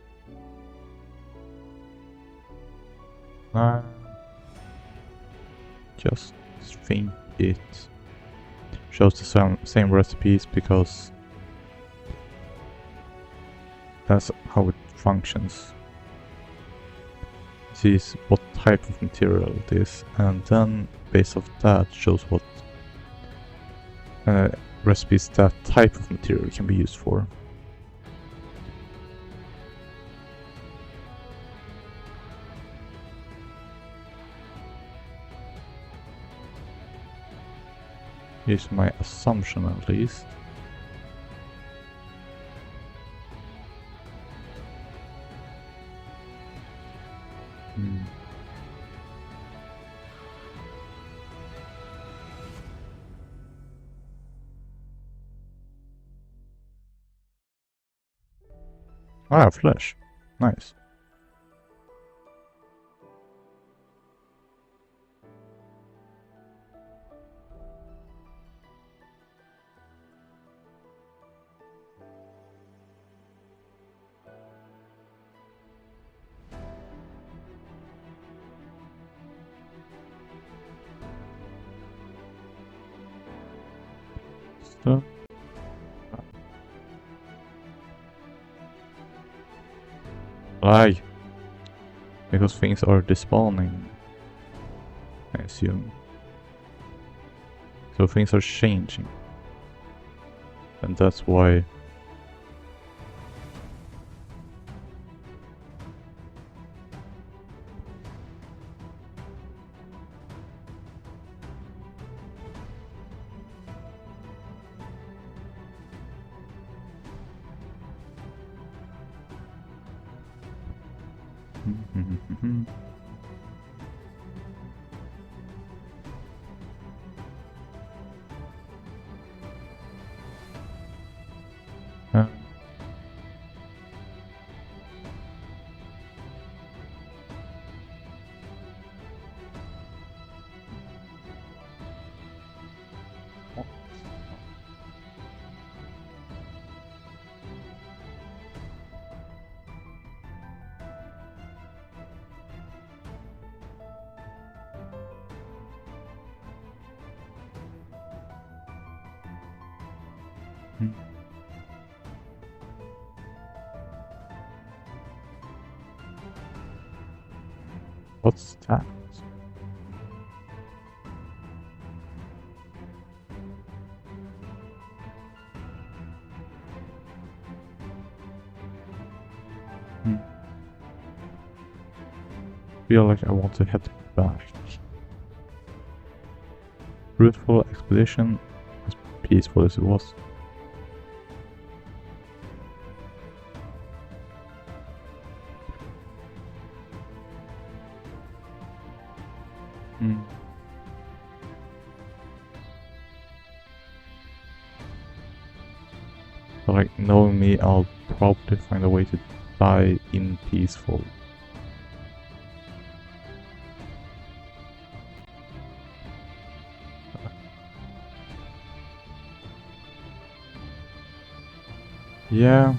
Just think it shows the same recipes because that's how it functions. It sees what type of material it is, and then based off that shows what recipes that type of material can be used for. Here's my assumption at least. Ah, flesh. Nice. Stuff. Lag. Because things are despawning, I assume. So things are changing. And that's why... What's that? Feel like I want to head back. Fruitful expedition, as peaceful as it was. But like, knowing me, I'll probably find a way to die in peaceful. Yeah.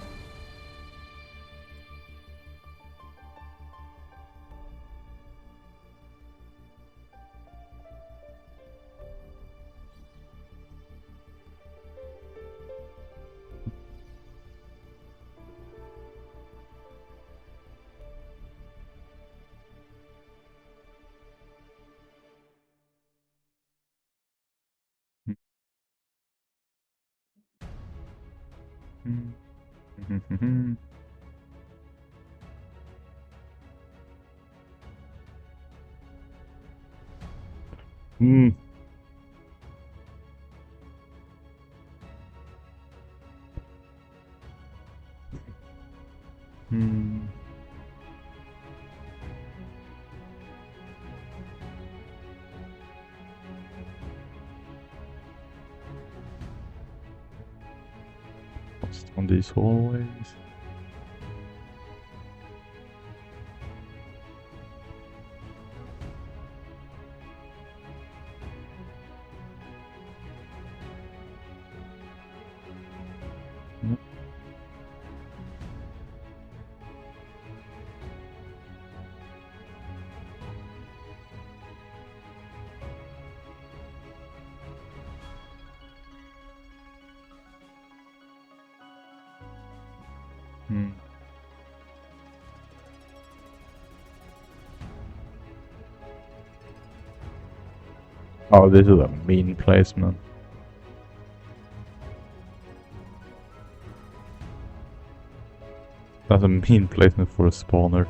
Hmm. Hmm. Hmm. Lost on these hallways. Yep. Hmm. Oh, this is a mean placement. That's a mean placement for a spawner.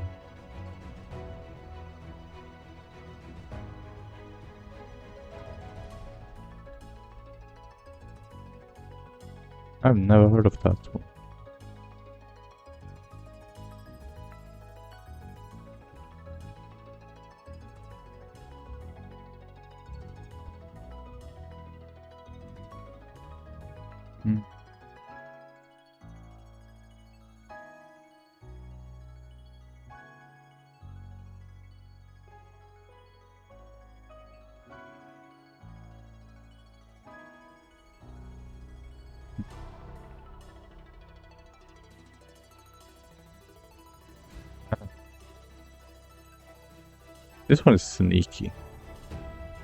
I've never heard of that one. Hmm. This one is sneaky.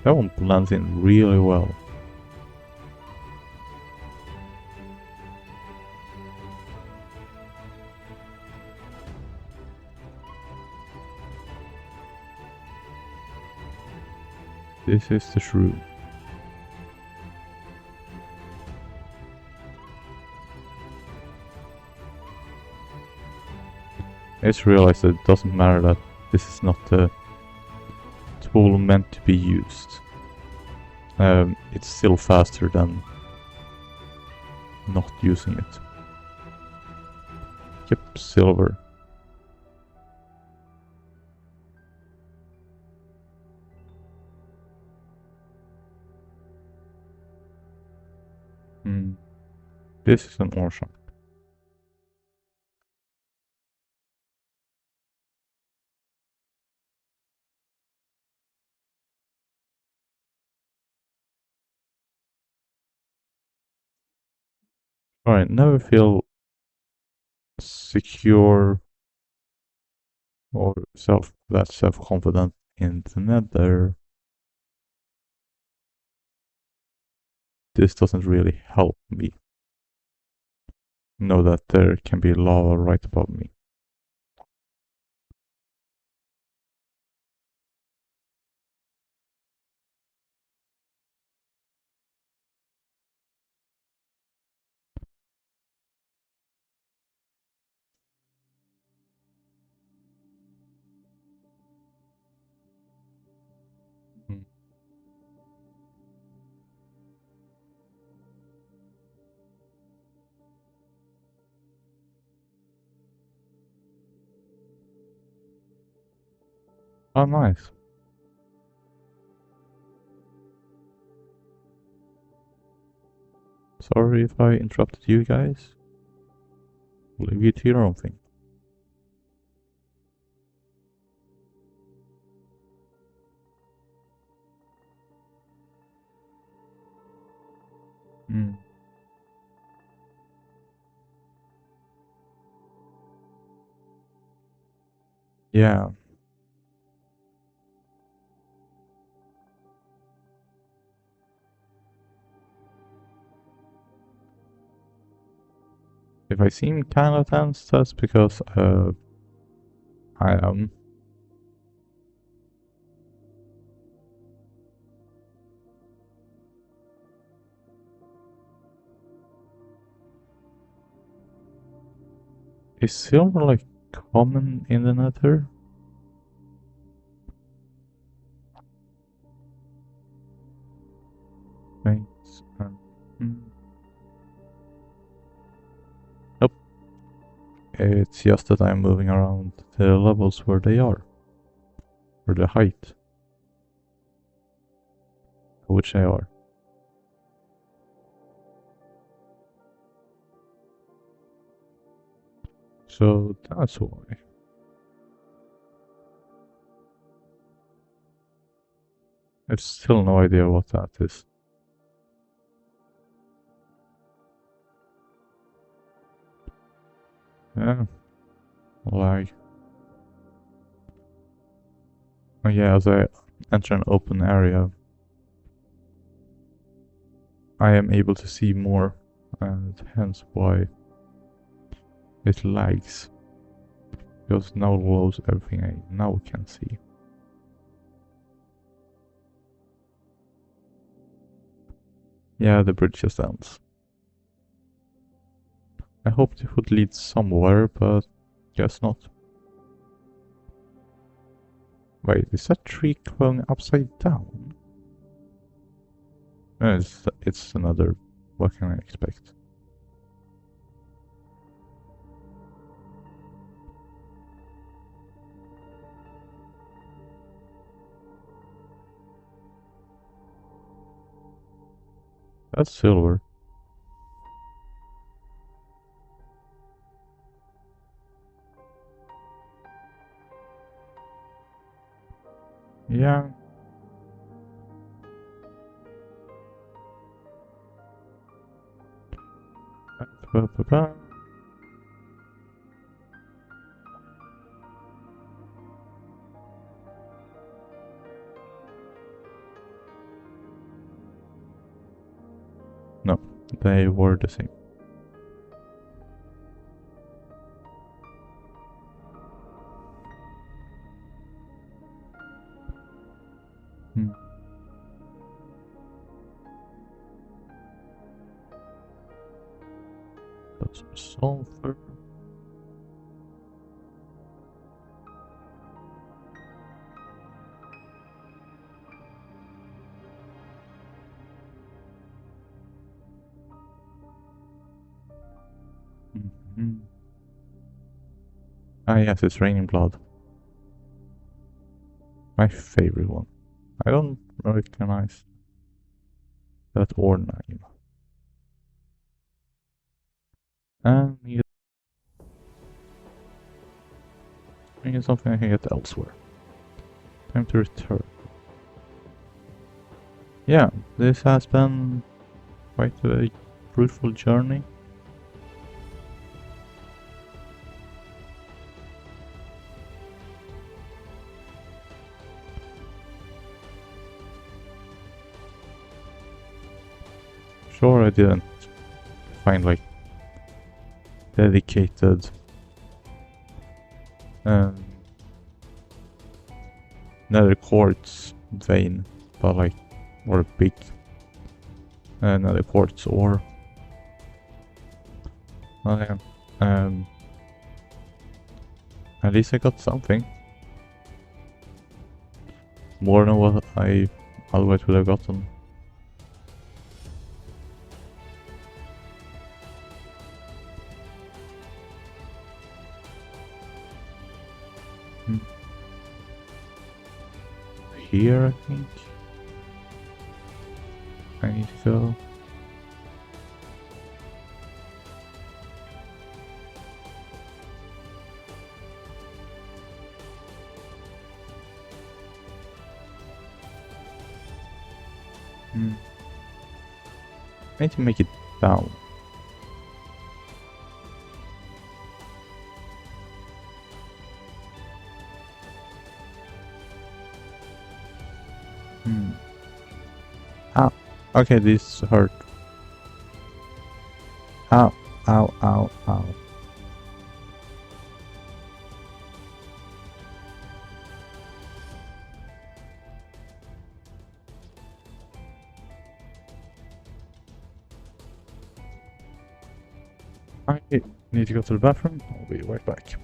That one blends in really well. This is the shrew. I just realized that it doesn't matter that this is not the tool meant to be used. It's still faster than not using it. Yep, silver. Hmm. This is an ore shaft. Alright, never feel secure or self-confident in the nether. This doesn't really help me know that there can be lava right above me. Hmm. Oh, nice. Sorry if I interrupted you guys. Leave you to your own thing. Hmm. Yeah. If I seem kind of tense, that's because I am. Is silver like common in the Nether? Wait, hmm. Nope. It's just that I'm moving around the levels where they are. Or the height. Which they are. So that's why. I have still no idea what that is. Yeah. Lag. Oh yeah, as I enter an open area, I am able to see more, and hence why it lags. Because now it loads everything I now can see. Yeah, the bridge just ends. I hoped it would lead somewhere, but guess not. Wait, is that tree going upside down? No, it's another. What can I expect? That's silver. Yeah. Ba-ba-ba. No, they were the same. Hmm. Got some sulfur. Mm-hmm. Ah yes, it's raining blood. My favorite one. I don't recognize that ore name. And get something I can get elsewhere. Time to return. Yeah, this has been quite a fruitful journey. Sure, I didn't find like dedicated um, nether quartz vein, but like, or a big nether quartz ore. Oh yeah. At least I got something. More than what I otherwise would have gotten. Hmm. Here, I think. I need to go. Hmm. I need to make it down. Hmm. Ah, okay, this hurt. Ow, ow, ow, ow. I Need to go to the bathroom. I'll be right back.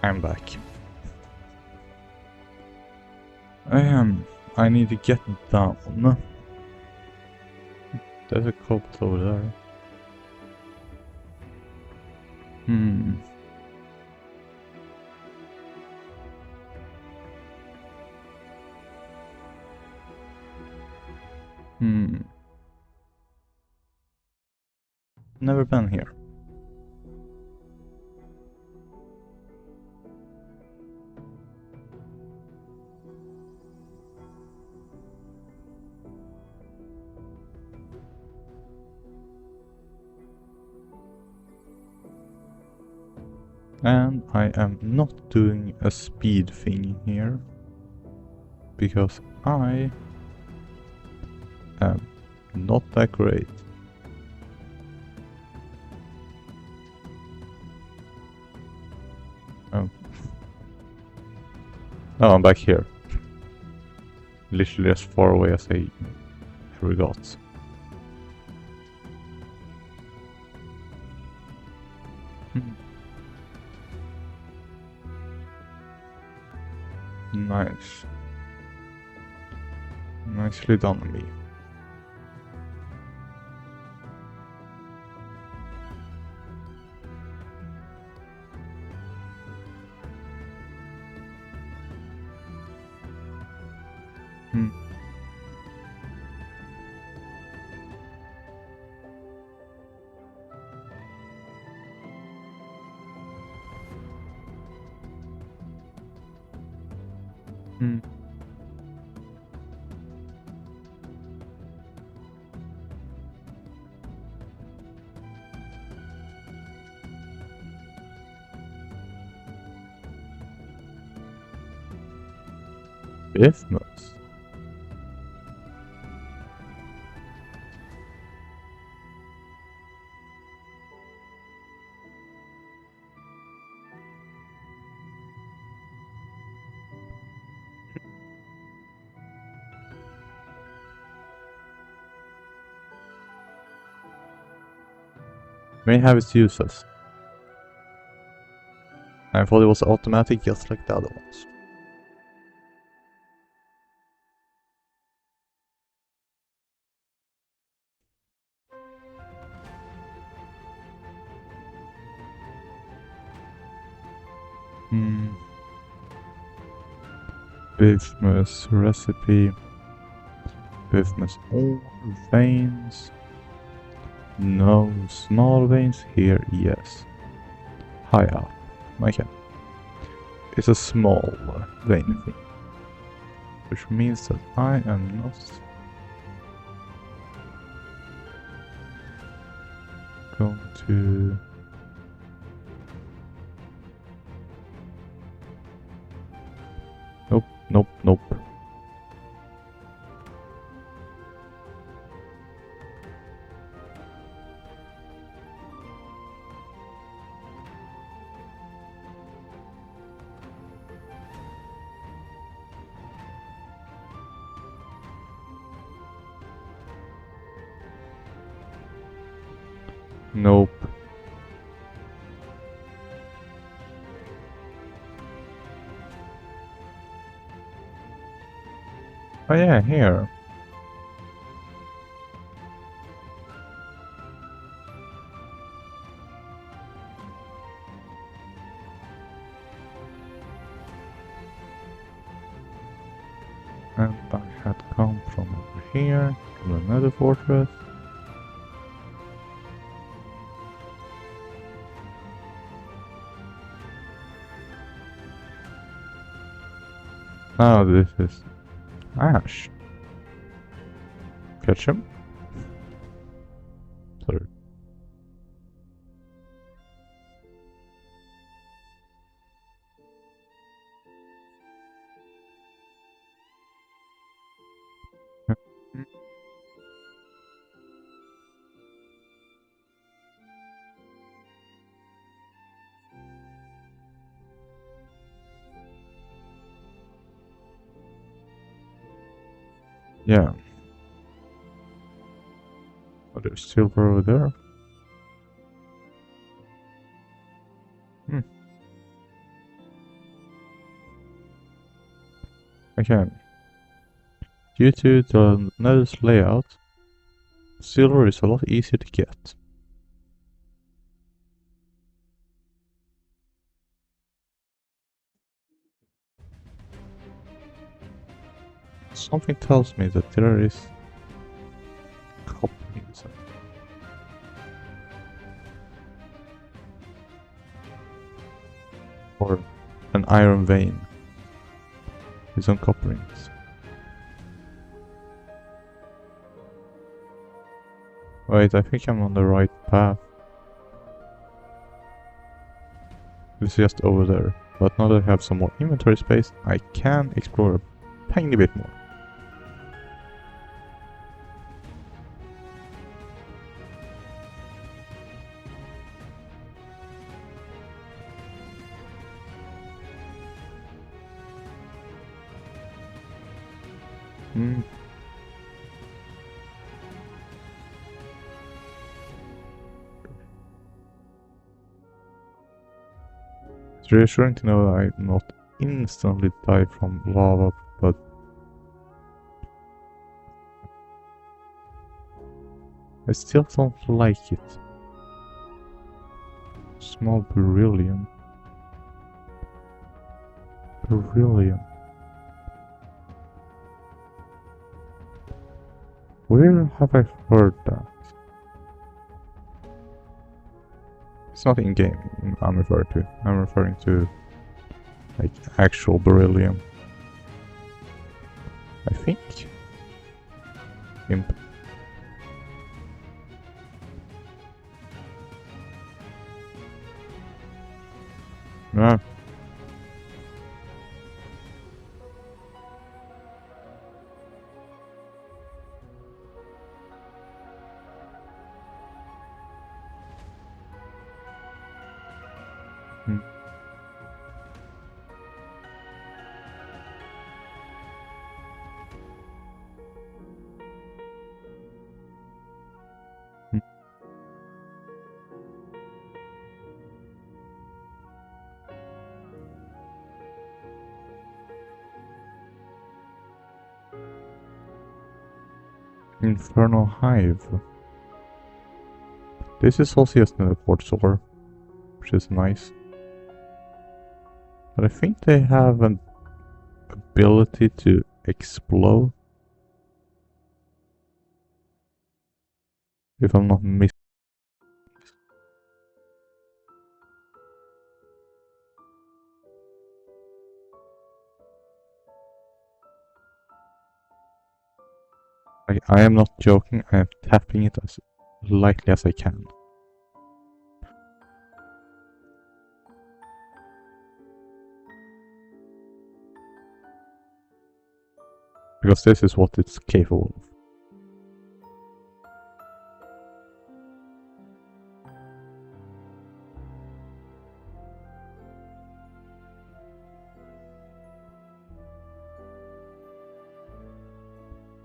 I'm back. I need to get down. There's a cobalt over there. Hmm. Never been here. And I am not doing a speed thing here, because I am not that great. Oh. Oh, I'm back here. Literally as far away as I ever got. Nice. Nicely done, me. Business. May have its uses. I thought it was automatic just like the other ones. Business recipe. Pavements all veins. No small veins here, yes. High up. Okay. It's a small vein thing. Which means that I am not going to... Nope, nope, nope. Nope. Oh yeah, here. And I had come from over here, from another fortress. Now this is Ash. Catch him? Sorry. Yeah. Oh, there's silver over there. Okay. Due to the nether's layout, silver is a lot easier to get. Something tells me that there is copper inside. Or an iron vein with some copper rings. Wait, I think I'm on the right path. It's just over there. But now that I have some more inventory space, I can explore a tiny bit more. It's reassuring to know that I not instantly die from lava, but I still don't like it. Small beryllium. Beryllium. Where have I heard that? It's not in game I'm referring to. I'm referring to like actual beryllium. I think. Imp. No. Infernal Hive. This is also just another quartz ore, which is nice. But I think they have an ability to explode. If I'm not missing. I am not joking, I am tapping it as lightly as I can. Because this is what it's capable of.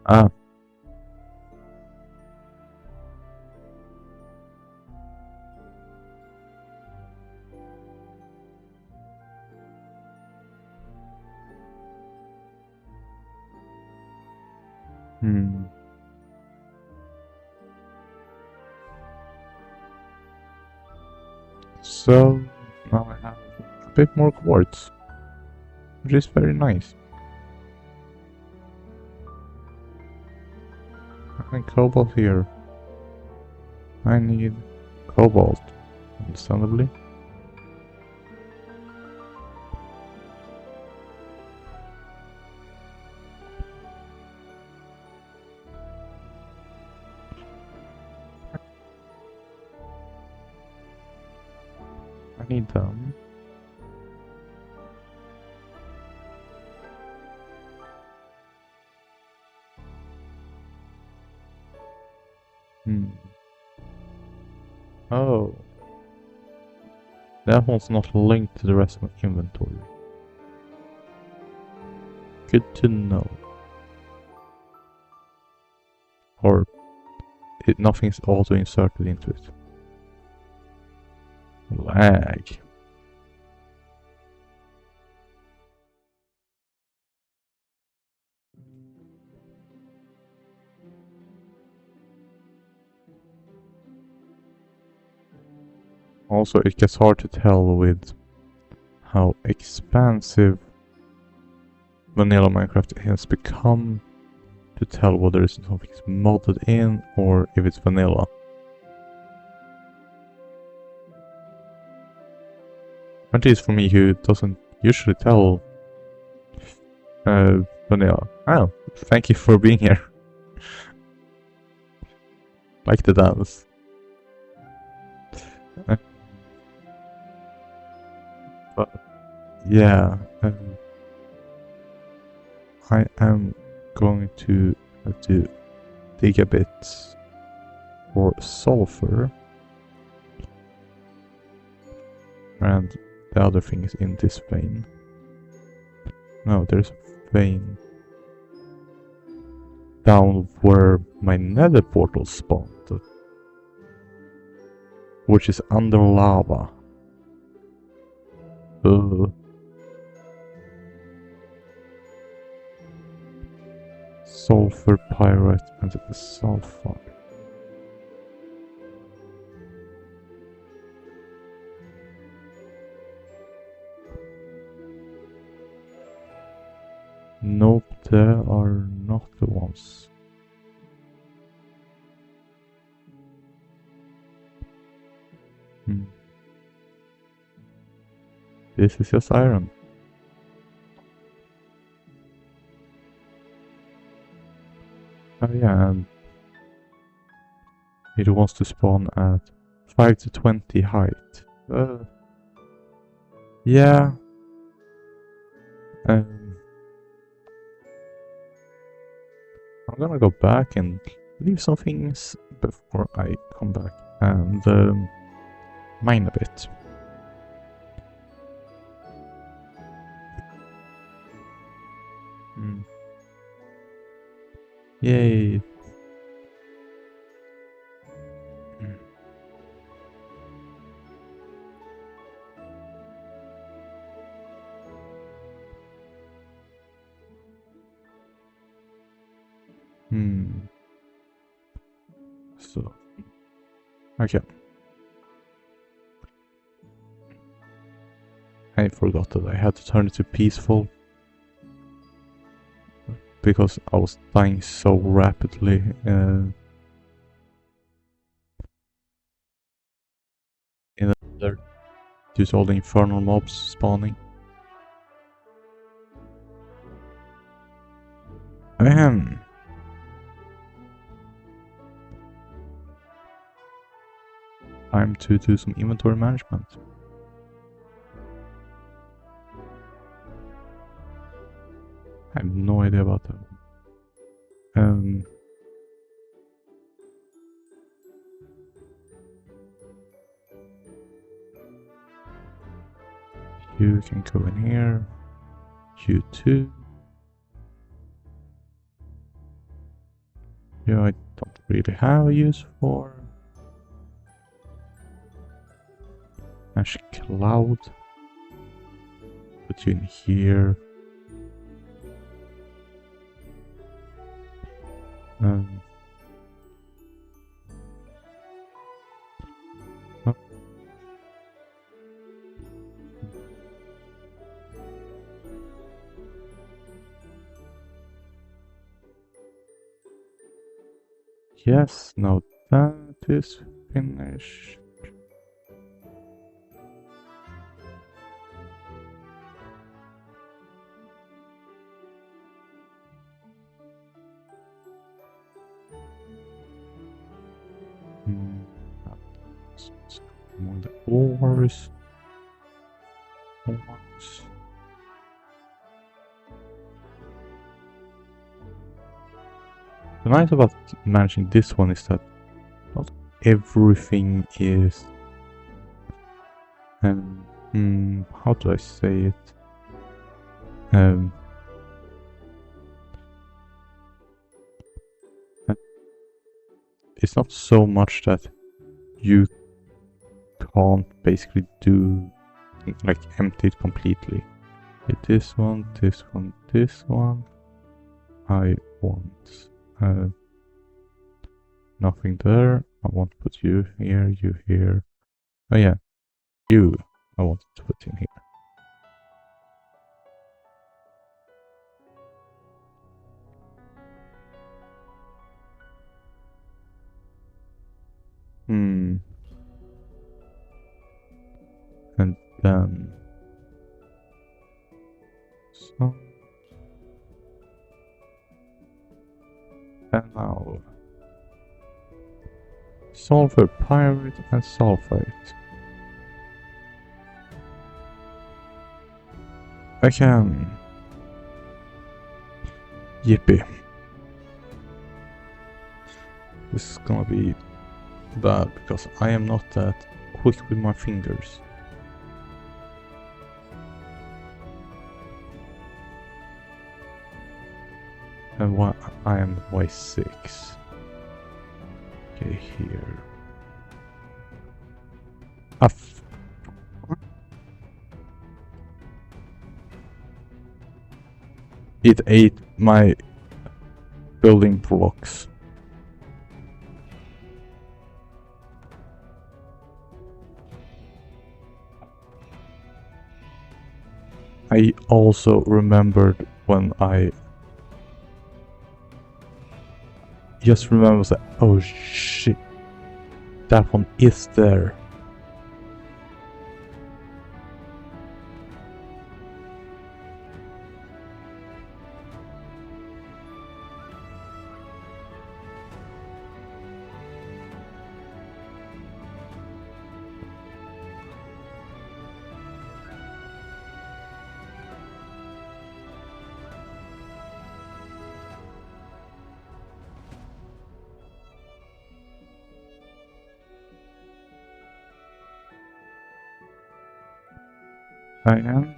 Ah. So now I have a bit more quartz, which is very nice. And cobalt here. I need cobalt, understandably. I need them. Oh. That one's not linked to the rest of my inventory. Good to know. Or nothing's auto-inserted into it. Lag. Also, it gets hard to tell with how expansive vanilla Minecraft has become to tell whether something's modded in or if it's vanilla. At least for me, who doesn't usually tell vanilla. Oh, thank you for being here. Like the dance. But yeah, I am going to have to dig a bit for sulfur, and the other thing is in this vein. No, there's a vein down where my nether portal spawned, which is under lava. Sulfur, pyrite, and sulfide. Nope, there are not the ones. This is just iron. Oh yeah, and it wants to spawn at 5 to 20 height. Yeah. I'm gonna go back and leave some things before I come back and mine a bit. Yay! So, okay. I forgot that I had to turn it to peaceful because I was dying so rapidly. in the nether due to all the infernal mobs spawning. Ahem. Time to do some inventory management. I have no idea about that. You can go in here. You too. Yeah, I don't really have a use for. Ash Cloud. Put you in here. Oh. Yes, now that is finished. More the ores. The nice about managing this one is that not everything is how do I say it? It's not so much that you can't basically do like empty it completely. This one, this one, this one. I want nothing there. I want to put you here. Oh yeah, you I want to put in here. And then so and now sulfur, pyrite and sulfite. I can. Yippee. This is gonna be bad because I am not that quick with my fingers. And why I am Y6. Okay, here. It ate my building blocks. I also remembered when I just remember that, oh shit, that one is there. I am.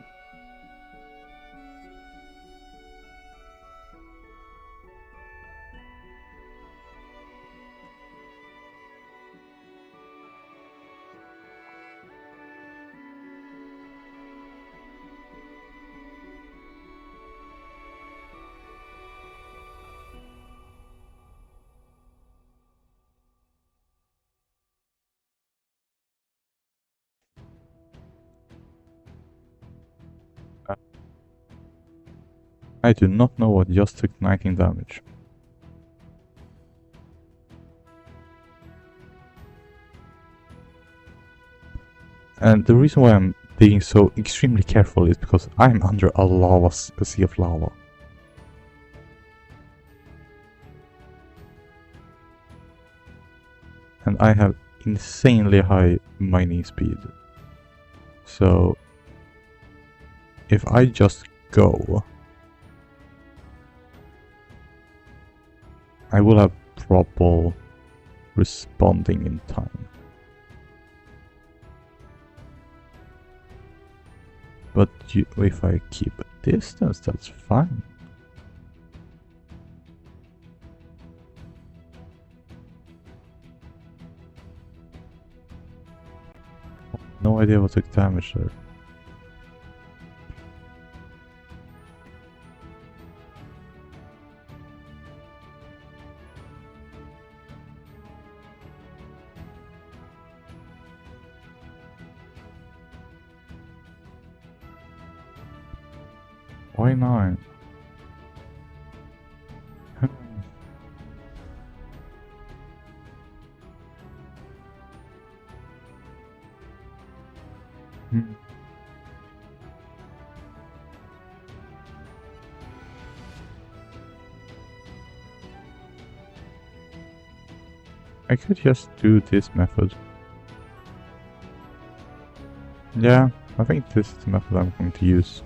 I do not know what just took 19 damage. And the reason why I'm being so extremely careful is because I'm under a sea of lava. And I have insanely high mining speed. So if I just go, I will have trouble responding in time. But if I keep a distance, that's fine. No idea what took damage there. Why not? I could just do this method. Yeah, I think this is the method I'm going to use.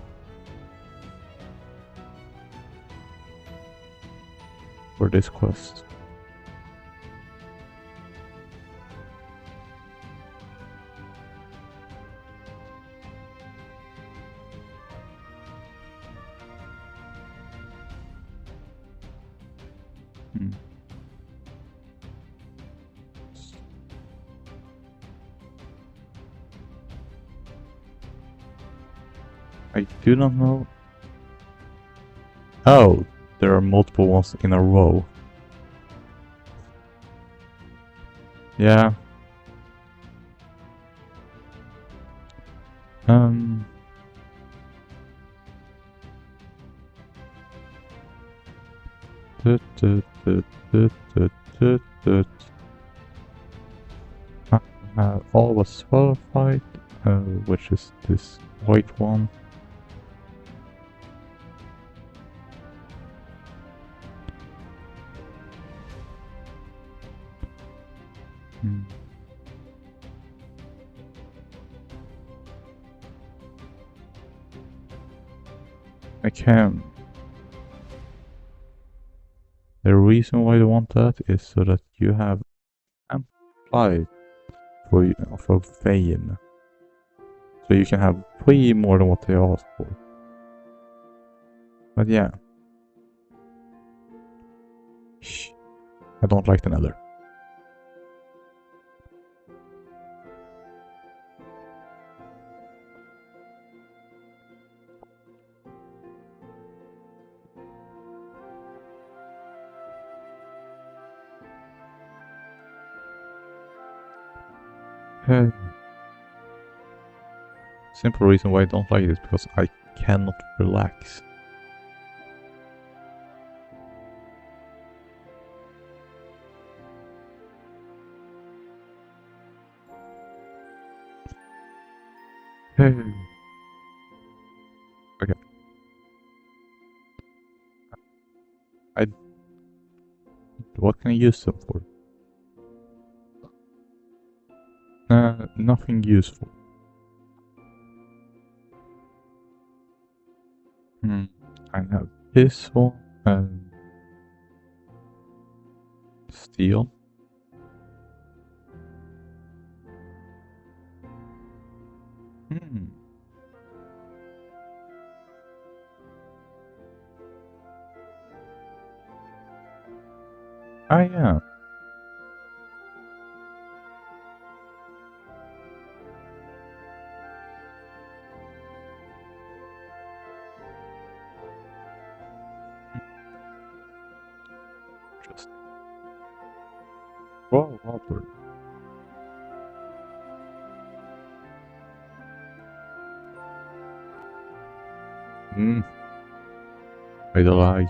For this quest. I do not know. Oh, there are multiple ones in a row. Yeah. All was qualified, which is this white one. I can. The reason why I want that is so that you have amplified for fame. So you can have way more than what they asked for. But yeah. Shh. I don't like the nether. Simple reason why I don't like it is because I cannot relax. Okay. What can I use them for? Nothing useful. I have this one and steel. Ah, yeah. Interesting. Wow, water. I don't lie.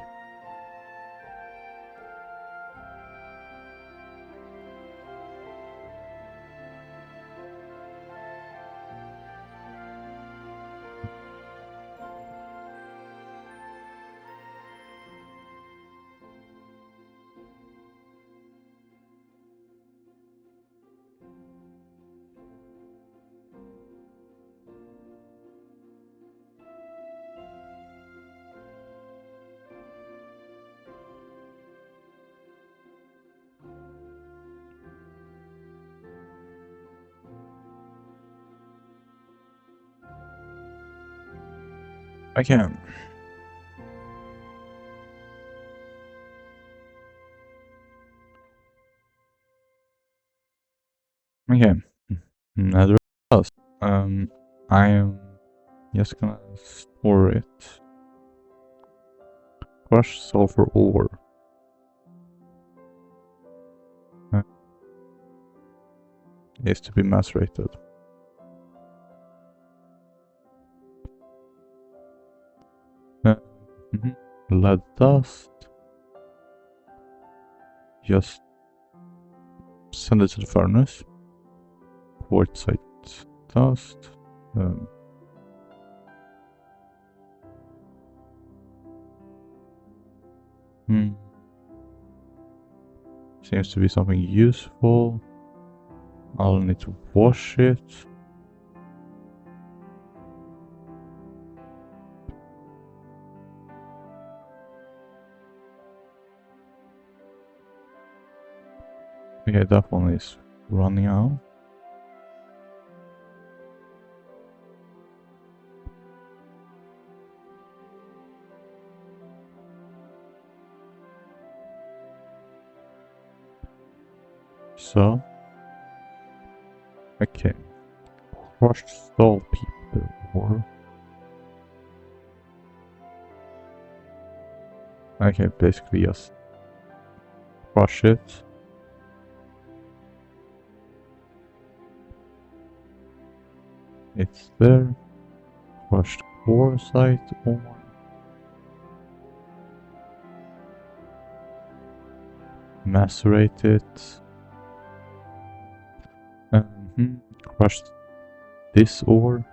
Again. Okay. Another house. I am just gonna store it. Crush sulfur ore. Is to be macerated. Lead dust. Just send it to the furnace. Quartzite dust. Seems to be something useful. I'll need to wash it. Okay, that one is running out. So, okay, crushed saltpeter ore. Okay, basically just crush it. It's there. Crushed quartzite ore. Macerate it. Crushed this ore.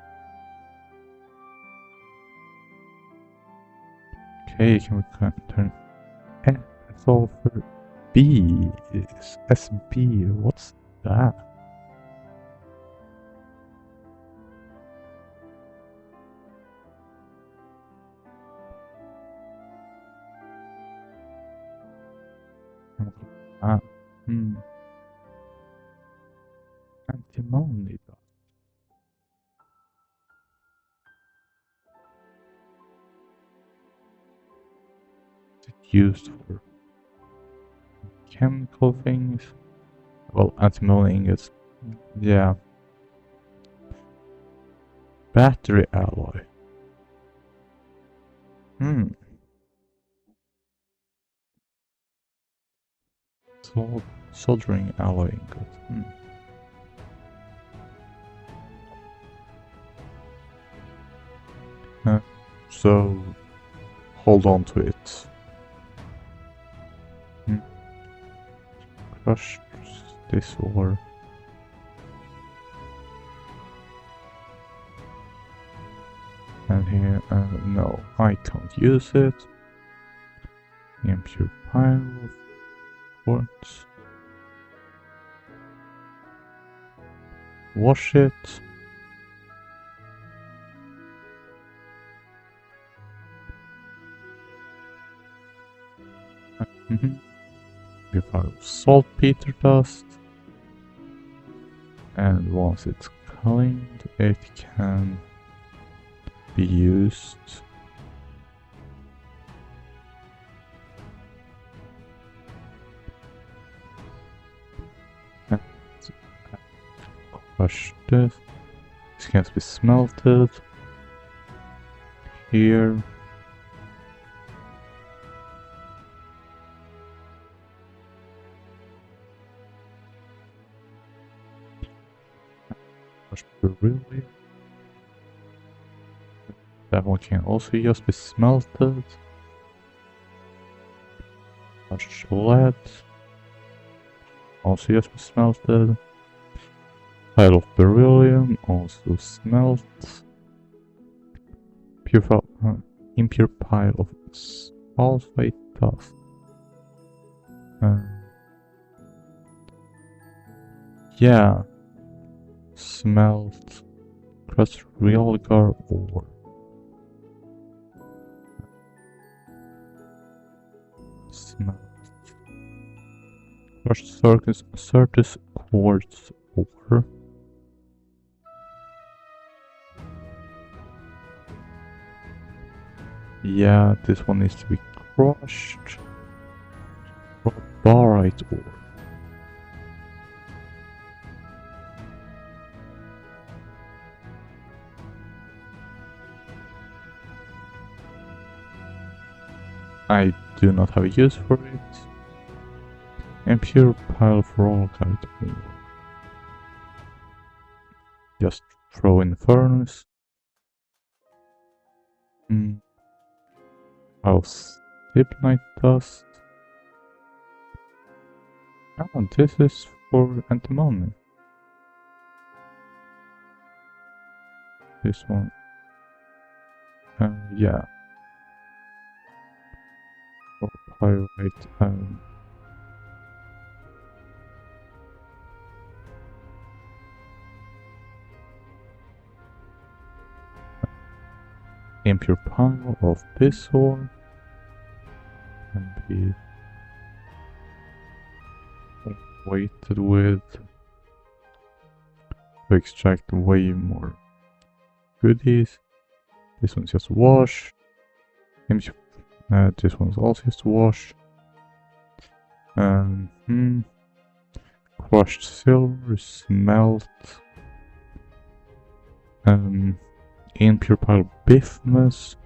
Okay, can we turn sulfur B is SB? What's that? Antimony dust. It's used for chemical things. Well, antimony ingots. Yeah. Battery alloy. Soldering alloy ingot. So, hold on to it. Crush this ore. And here, no, I can't use it. Impure pile of quartz. Wash it. Be part of saltpeter dust. And once it's cleaned, it can be used. And crush this. This can be smelted. Here. Beryllium. That one can also just be smelted. Crushed lead. Also just be smelted. Pile of beryllium, also smelt. Impure pile of sulfate dust. Yeah. Smelt. Crushed realgar ore. Smelt. Crushed Certus quartz ore. Yeah, this one needs to be crushed. Barite ore. I do not have a use for it. Impure pile for all kind of ore. Just throw in the furnace. How's Stibnite dust? Oh, this is for antimony. This one. Yeah. Oh, pyrite. Impure pile of this ore. Can be weighted with to extract way more goodies. This one's just wash. This one's also just wash. Crushed silver, smelt. Impure pile bismuth.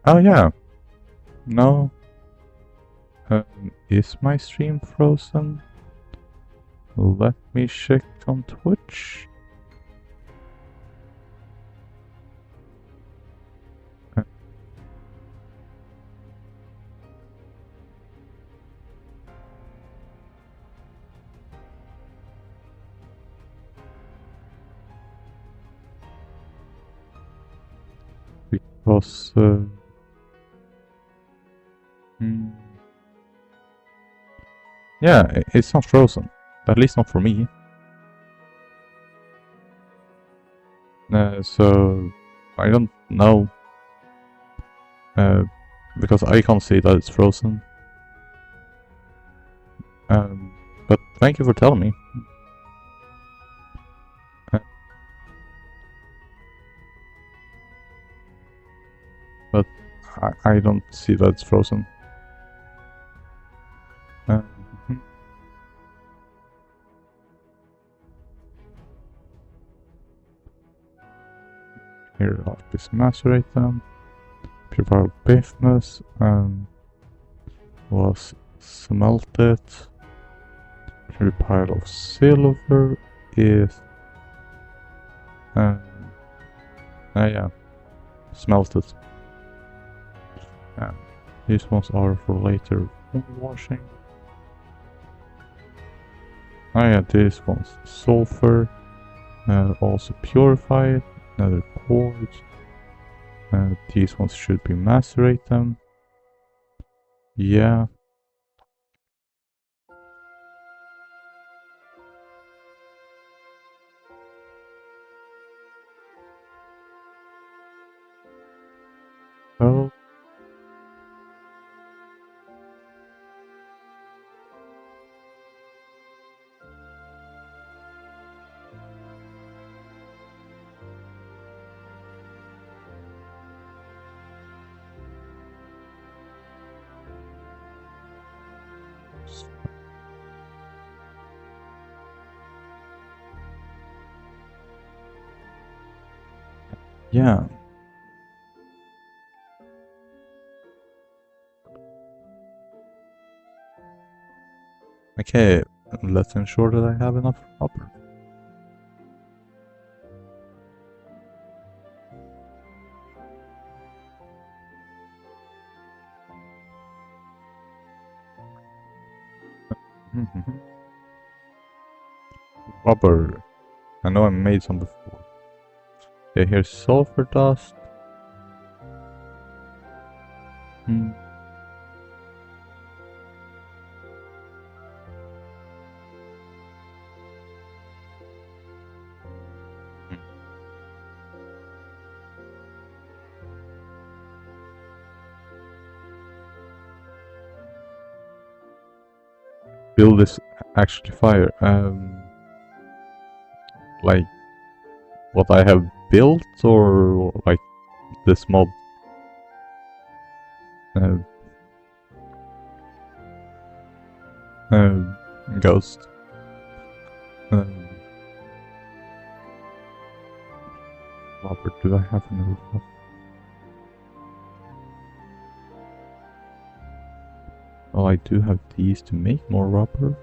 Oh yeah. No. Is my stream frozen? Let me check on Twitch. Because yeah, it's not frozen. At least not for me. So I don't know. Because I can't see that it's frozen. But thank you for telling me. But I don't see that it's frozen. Here, I'll just macerate them. Pure bismuth was smelted. Pure pile of silver is yeah, smelted. These ones are for later washing. Oh yeah, this one's sulfur. Also purify it. Another quartz. These ones should be macerate them. Yeah. Oh. Yeah. Okay, let's ensure that I have enough copper. Rubber. I know I made some before. Okay, here's sulfur dust. Will this actually fire? Like what I have built, or like this mob. Ghost. Robert, do I have another one? Oh, I do have these to make more rubber.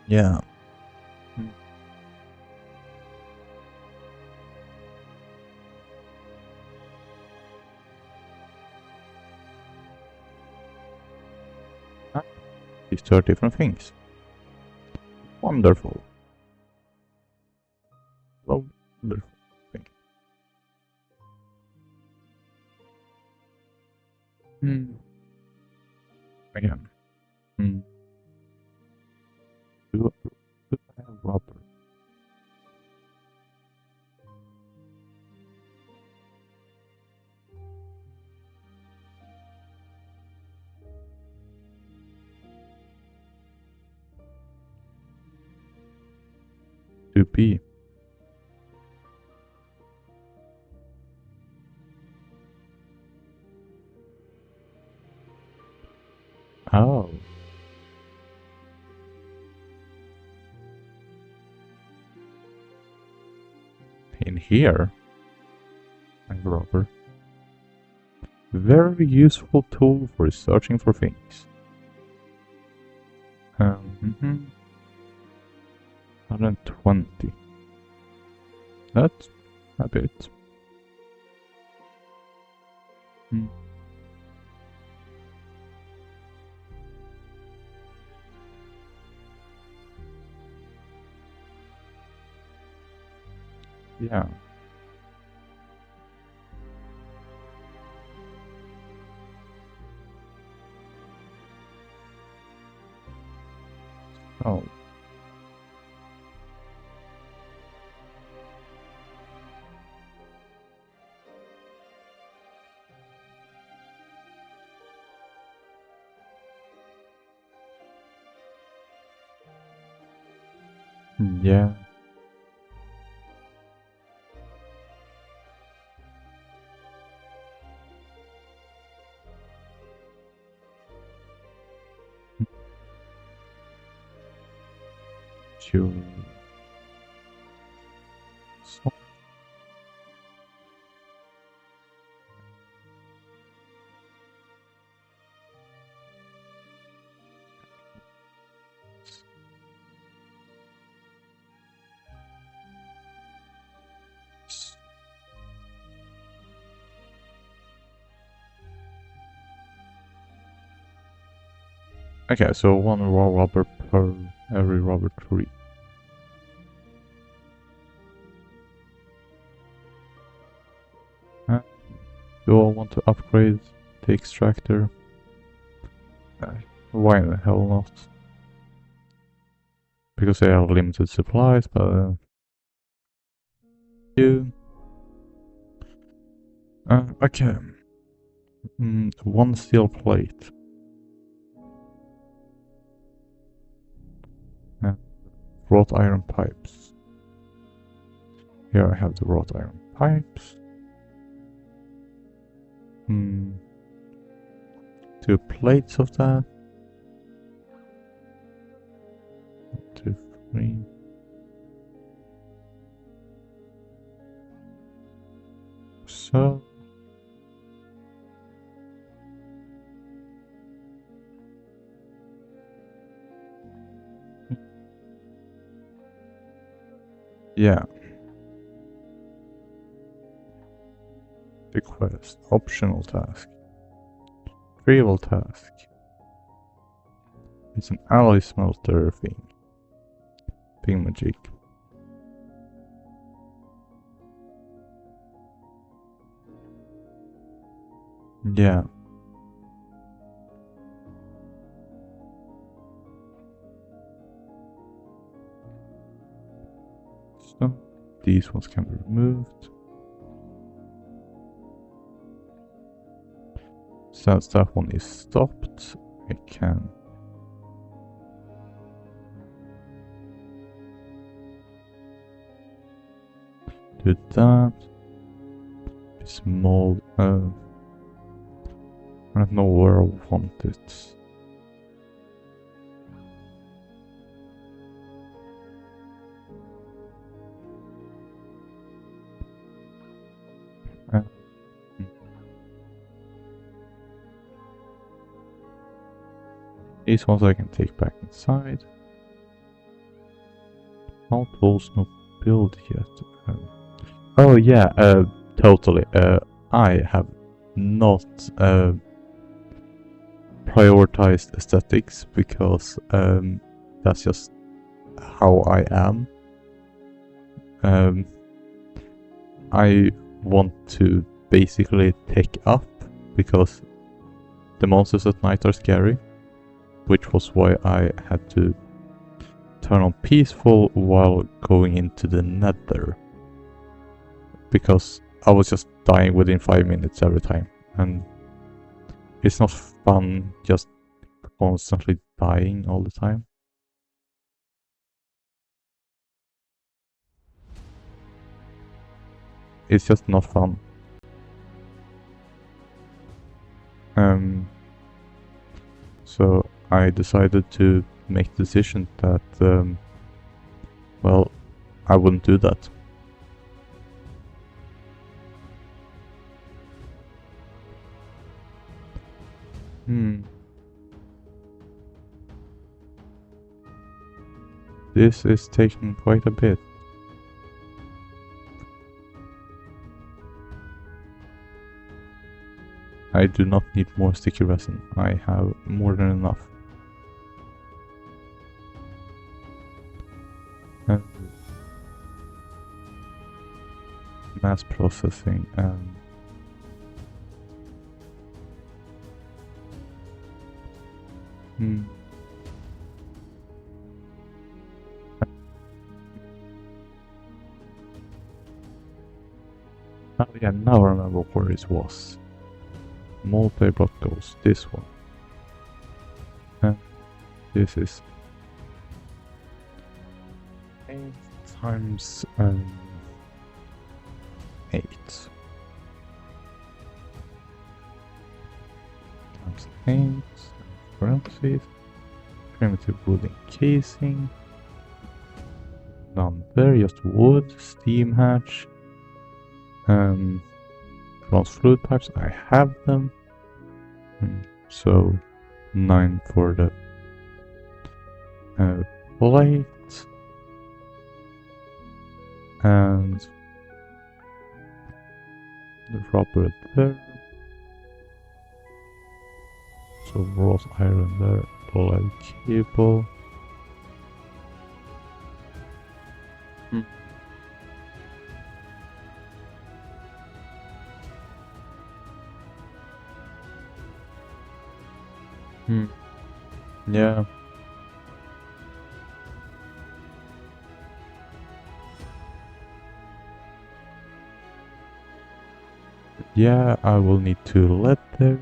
Yeah. These two are different things. Wonderful. Wonderful thing. Again. Do I have rubber? To be. Oh. In here, I have rubber. Very useful tool for searching for things. 120. That's a bit. Yeah. Oh. Yeah. Sure. So. Okay, so one raw rubber per every rubber tree. Do I want to upgrade the extractor? Why the hell not? Because they have limited supplies, but okay. One steel plate. Wrought iron pipes. Here I have the wrought iron pipes. 2 plates of that. 1, 2, 3. So. Yeah. Request. Optional task. Trivial task. It's an alloy smelter thing. Big magic. Yeah. So these ones can be removed. Since that one is stopped, I can do that. Small. I don't know where I want it. Uh, these ones I can take back inside. Outpost not built yet. Oh yeah, totally. I have not prioritized aesthetics because that's just how I am. I want to basically take up because the monsters at night are scary, which was why I had to turn on peaceful while going into the nether. Because I was just dying within 5 minutes every time, and it's not fun just constantly dying all the time. It's just not fun. So I decided to make the decision that, well, I wouldn't do that. This is taking quite a bit. I do not need more sticky resin. I have more than enough. Mass processing and oh yeah, now I remember where it was. Multi-block goes this one. And this is 8 times 8 times 8 parentheses, primitive wooden casing, none there, just wood, steam hatch, bronze fluid pipes, I have them, so 9 for the plate, and the rubber there, so wrought iron there, lead cable. Yeah. Yeah, I will need to let there.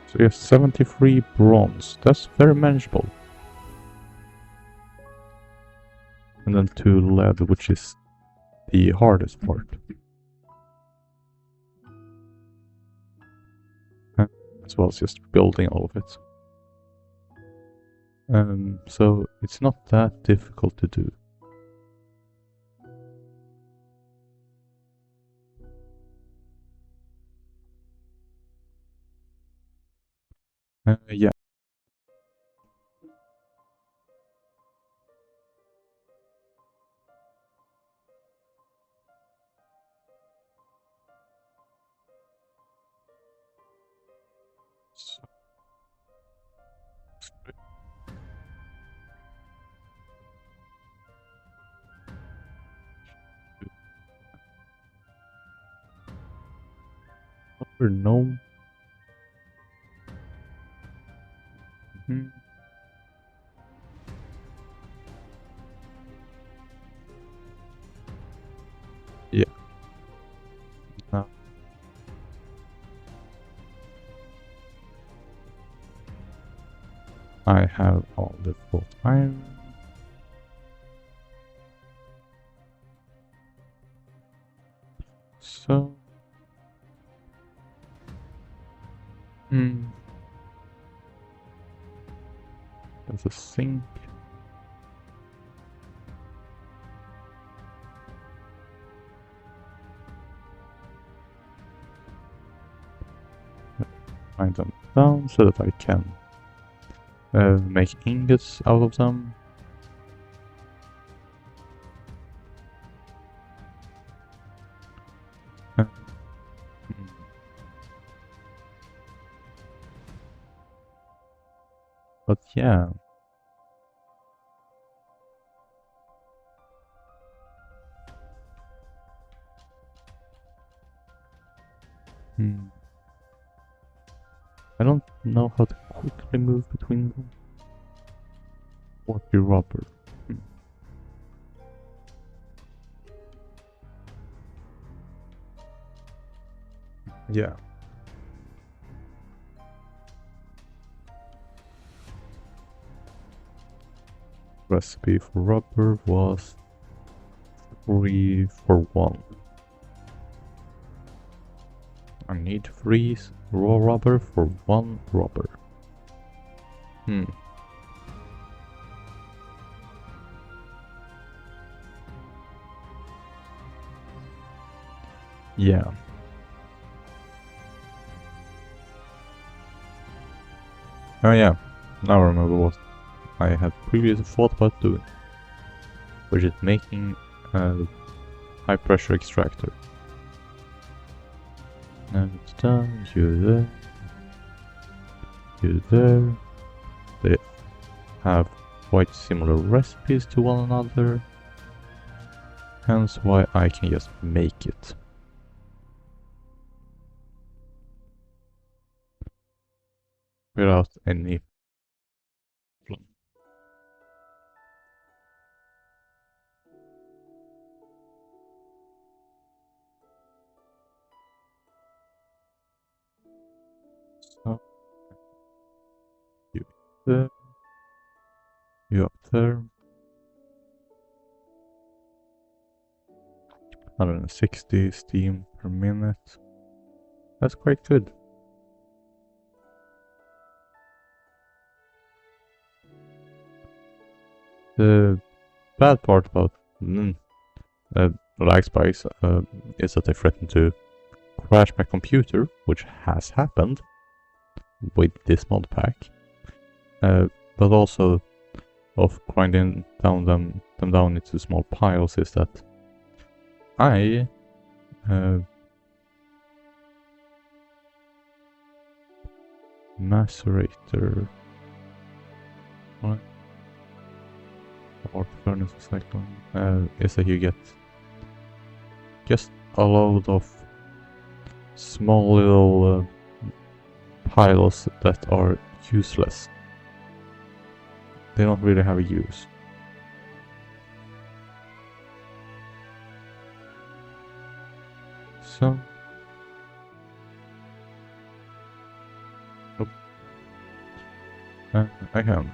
So you have 73 bronze. That's very manageable. And then 2 lead, which is the hardest part. As well as just building all of it. So it's not that difficult to do. Yeah. Or gnome. Yeah. Now I have all the full iron. So there's a sink. Grind them down so that I can make ingots out of them. But yeah. I don't know how to quickly move between them. 40 rubber. Yeah. Recipe for rubber was 3 for 1. I need 3 raw rubber for 1 rubber. Yeah. Oh yeah, now I remember what I had previously thought about doing, which is making a high pressure extractor. And it's done, you there. They have quite similar recipes to one another, hence why I can just make it. Without any problem. So, you there, you up there. 160 steam per minute. That's quite good. The bad part about lag spikes is that they threaten to crash my computer, which has happened with this mod pack, but also of grinding them down into small piles is that I macerator or furnace cycle is that you get just a load of small little piles that are useless. They don't really have a use. So I can.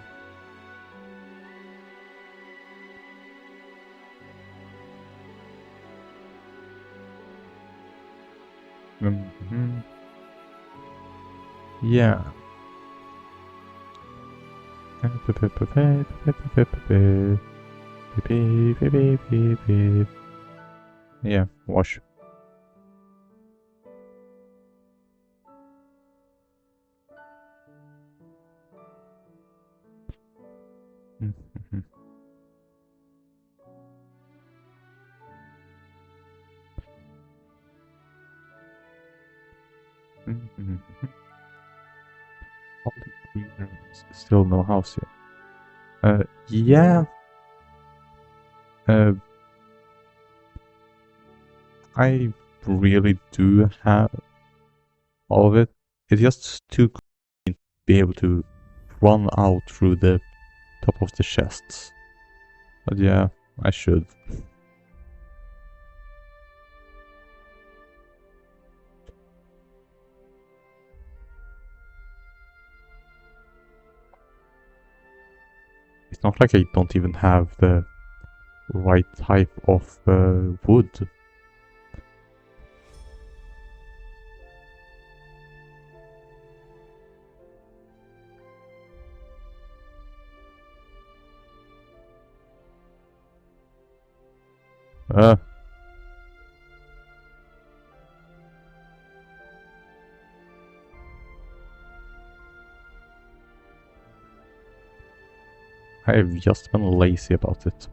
Yeah. Yeah, wash. All the greeners, still no house yet. Yeah. I really do have all of it. It's just too convenient to be able to run out through the top of the chests. But yeah, I should. It's not like I don't even have the right type of wood. I've just been lazy about it.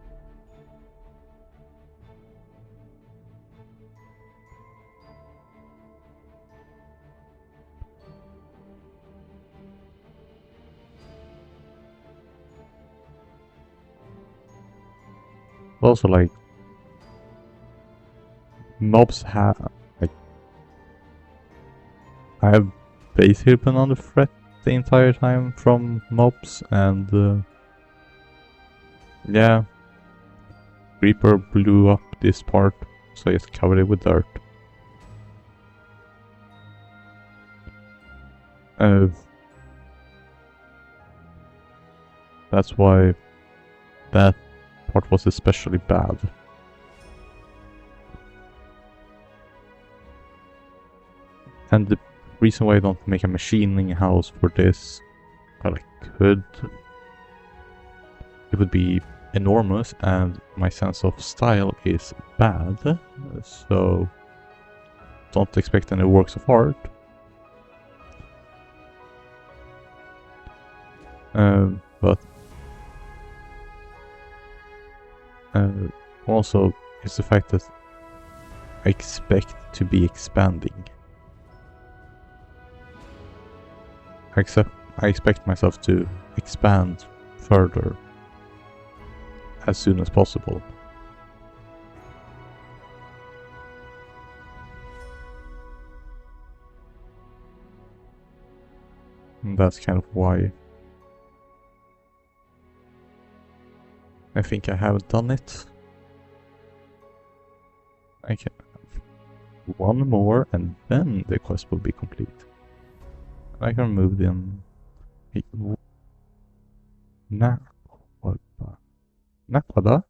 Also, like, mobs have, like, I have basically been on the threat the entire time from mobs, and yeah, Creeper blew up this part, so I just covered it with dirt. That's why that part was especially bad. And the reason why I don't make a machining house for this, but I could, it would be enormous, and my sense of style is bad, so don't expect any works of art. But also it's the fact that I expect to be expanding. I expect myself to expand further as soon as possible. And that's kind of why I think I have done it. I can have one more and then the quest will be complete. I can remove them. Nakwada?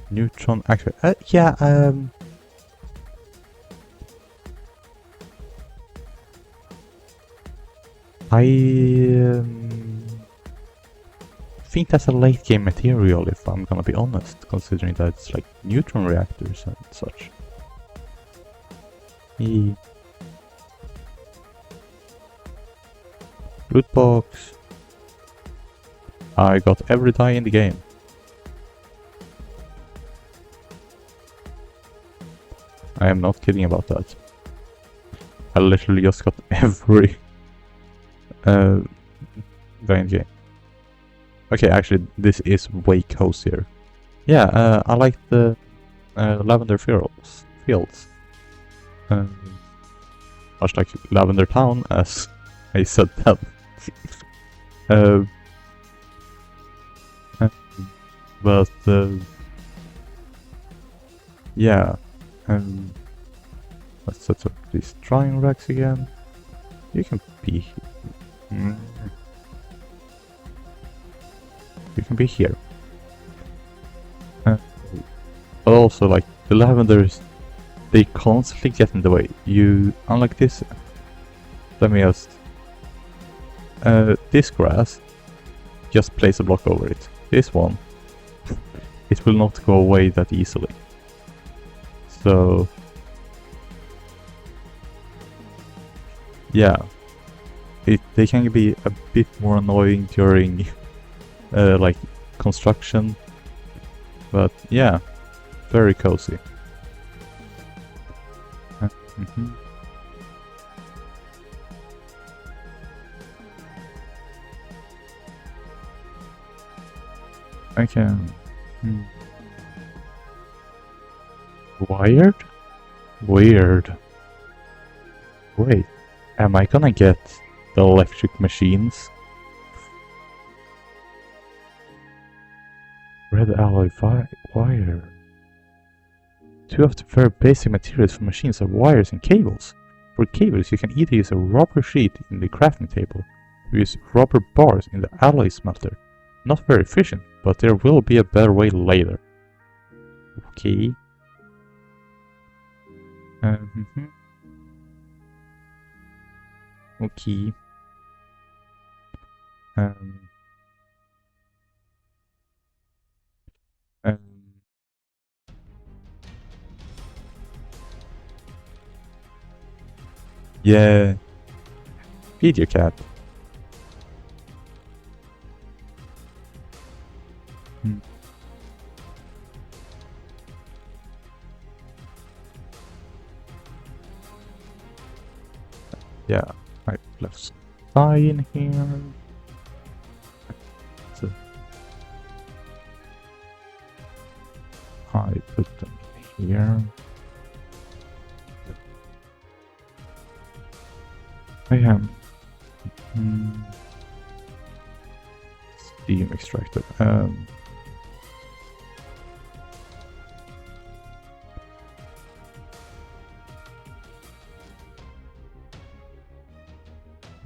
Neutron actually. Yeah, I think that's a late game material, if I'm gonna be honest, considering that it's like neutron reactors and such. Loot box. I got every die in the game. I am not kidding about that. I literally just got every die in the game. Okay, actually, this is way cozier. Yeah, I like the lavender fields. Much like Lavender Town, as I said that. But yeah, let's set up these drying racks again. You can be you can be here. But also, like, the lavenders, they constantly get in the way. Unlike this, let me just, this grass, just place a block over it. This one, it will not go away that easily. So, yeah, they can be a bit more annoying during like construction, but yeah, very cozy. Okay. Wired? Weird. Wait, am I gonna get the electric machines? Red alloy wire. Two of the very basic materials for machines are wires and cables. For cables, you can either use a rubber sheet in the crafting table, or use rubber bars in the alloy smelter. Not very efficient, but there will be a better way later. Okay. Okay. Yeah. Feed your cat. Yeah, I left some in here. So I put them here. I am steam extractor.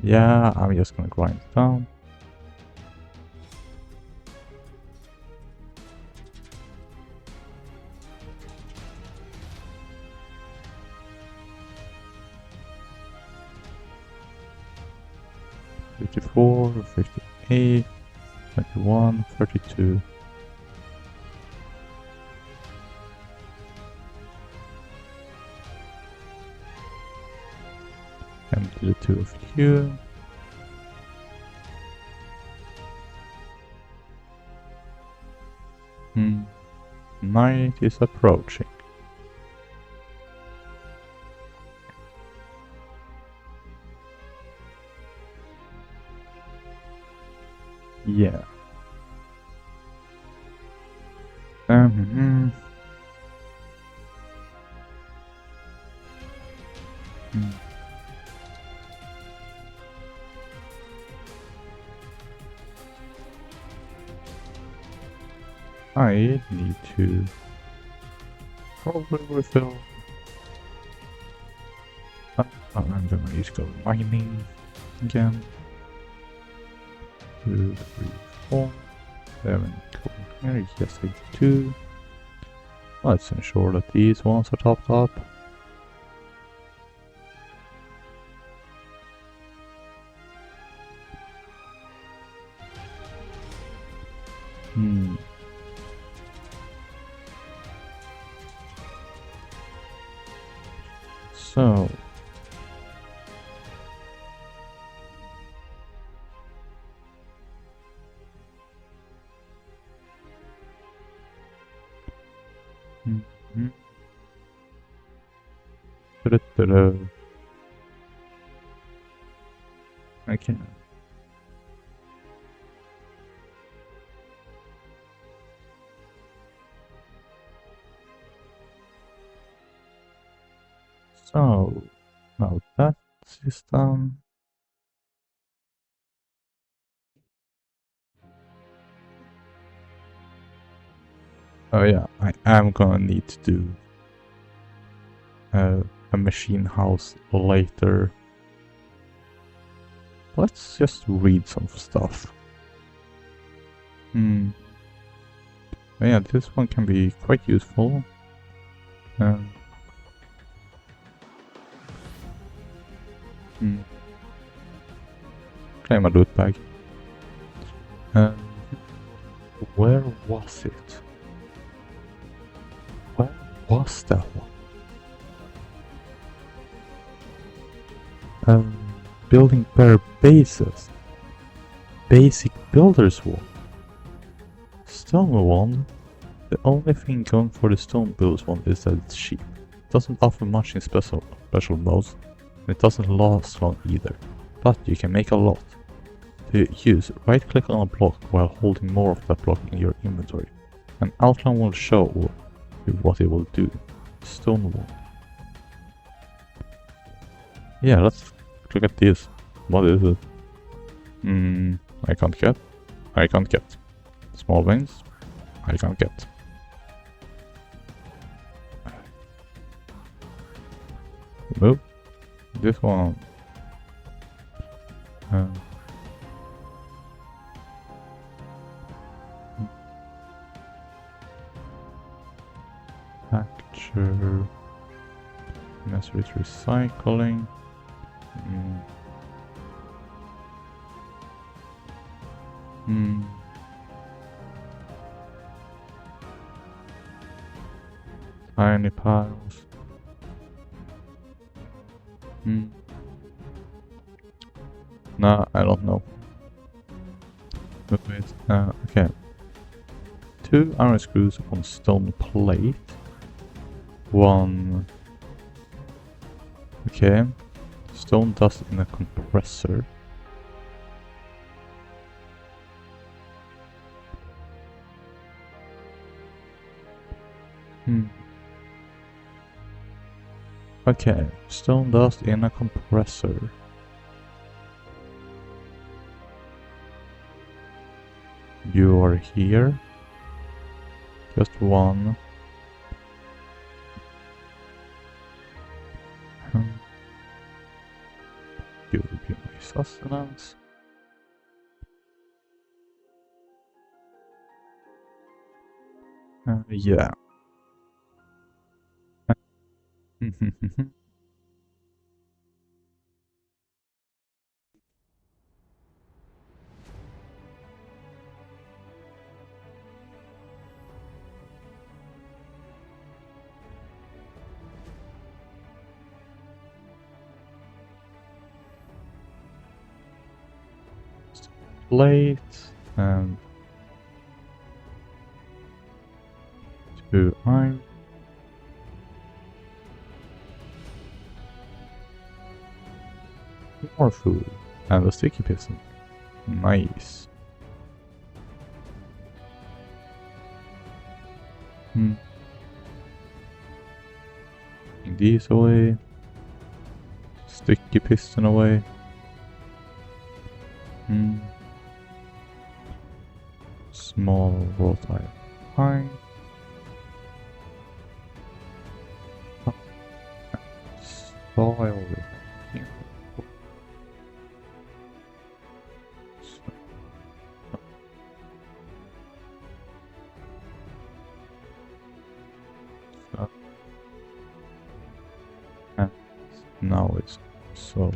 Yeah, I'm just gonna grind it down. $54, $58, $21, $32. And the two of you. Night is approaching. Yeah. I need to probably refill. I'm gonna need to go mining again. 2, 3, 4, 7, cool. Here, yes, I do. Let's ensure that these ones are topped up. So okay. So now that is done. Oh yeah, I am gonna need to do a machine house later. Let's just read some stuff. Yeah, this one can be quite useful. Claim a loot bag. Where was it? Where was that one? Building better bases. Basic builder's wall. Stone wand. The only thing going for the stone builder's wand is that it's cheap. It doesn't offer much in special modes, and it doesn't last long either. But you can make a lot. To use, right click on a block while holding more of that block in your inventory. An outline will show you what it will do. Stone wall. Yeah, let's look at this. What is it? I can't get. I can't get. Small wings. I can't get. Move. This one. Factor. Mess with recycling. Tiny piles. No, I don't know. Wait, okay. 2 iron screws on stone plate. 1. Okay. Stone dust in a compressor. Okay, stone dust in a compressor. You are here. Just 1. You will be my sustenance. Yeah. Plate and 2 iron. More food and a sticky piston. Nice. These away. Sticky piston away. Small wrought iron pine. Soil. And now it's so.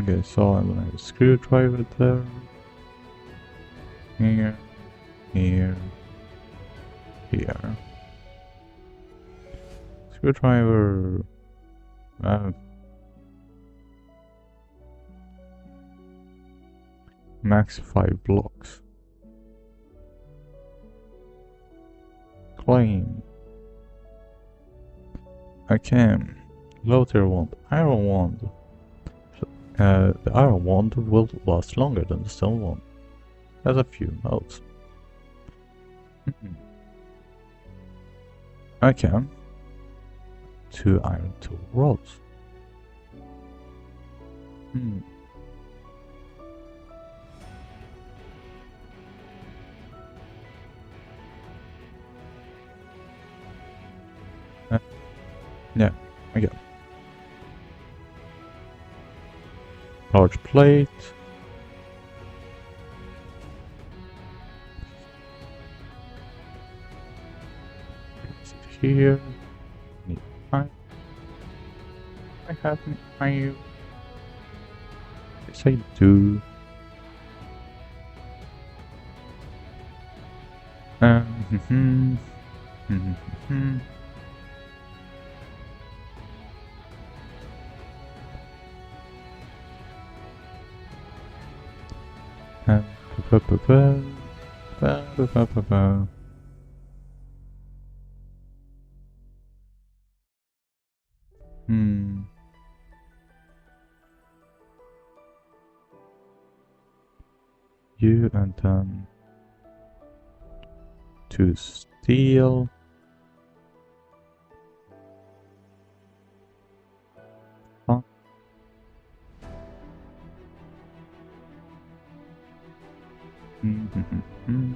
Okay, so I'm gonna have a screwdriver there. Here. Screwdriver. Max 5 blocks. Claim. Okay. Low tier wand. Iron wand. The iron wand will last longer than the stone wand. Has a few modes. Okay. 2 iron tool rods. Yeah, okay. Large plate. Place it here. Need iron. I have an iron. Yes, I do. You and then 2 steel. Huh? Mm-hmm.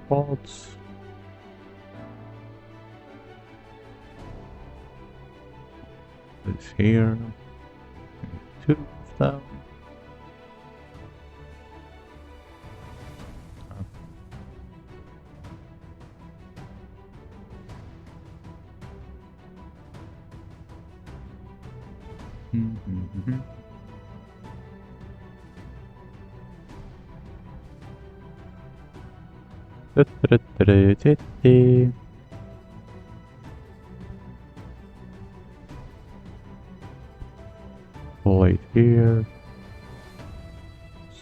Pods. This here. 2 of them. Mm-hmm. Plate here.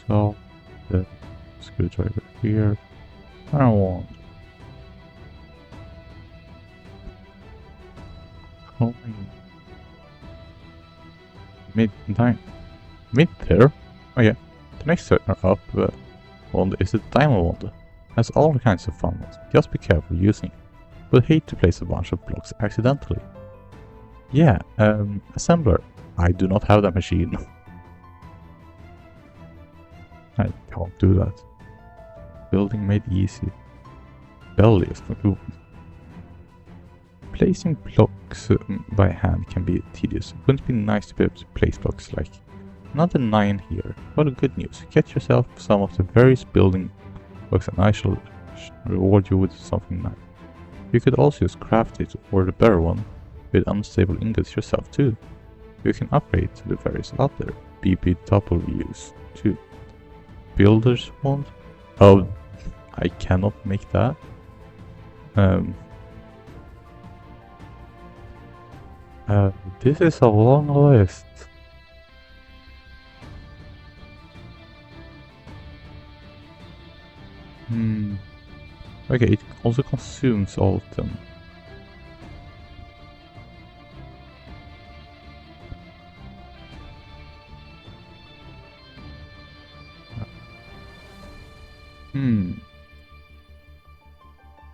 So the screwdriver here. I don't want coin. Mid there. Oh yeah. The next up one is the diamond one. Has all kinds of fun ones. Just be careful using it. Would hate to place a bunch of blocks accidentally. Yeah, assembler. I do not have that machine. I can't do that. Building made easy. Belly is cool. Placing blocks by hand can be tedious. Wouldn't it be nice to be able to place blocks like another 9 here? What a good news. Get yourself some of the various building blocks and I shall reward you with something nice. You could also use craft it or the better one with unstable ingots yourself too. You can upgrade to the various other BBWs too. Builder's wand? Oh, I cannot make that. This is a long list. Okay, it also consumes all of them.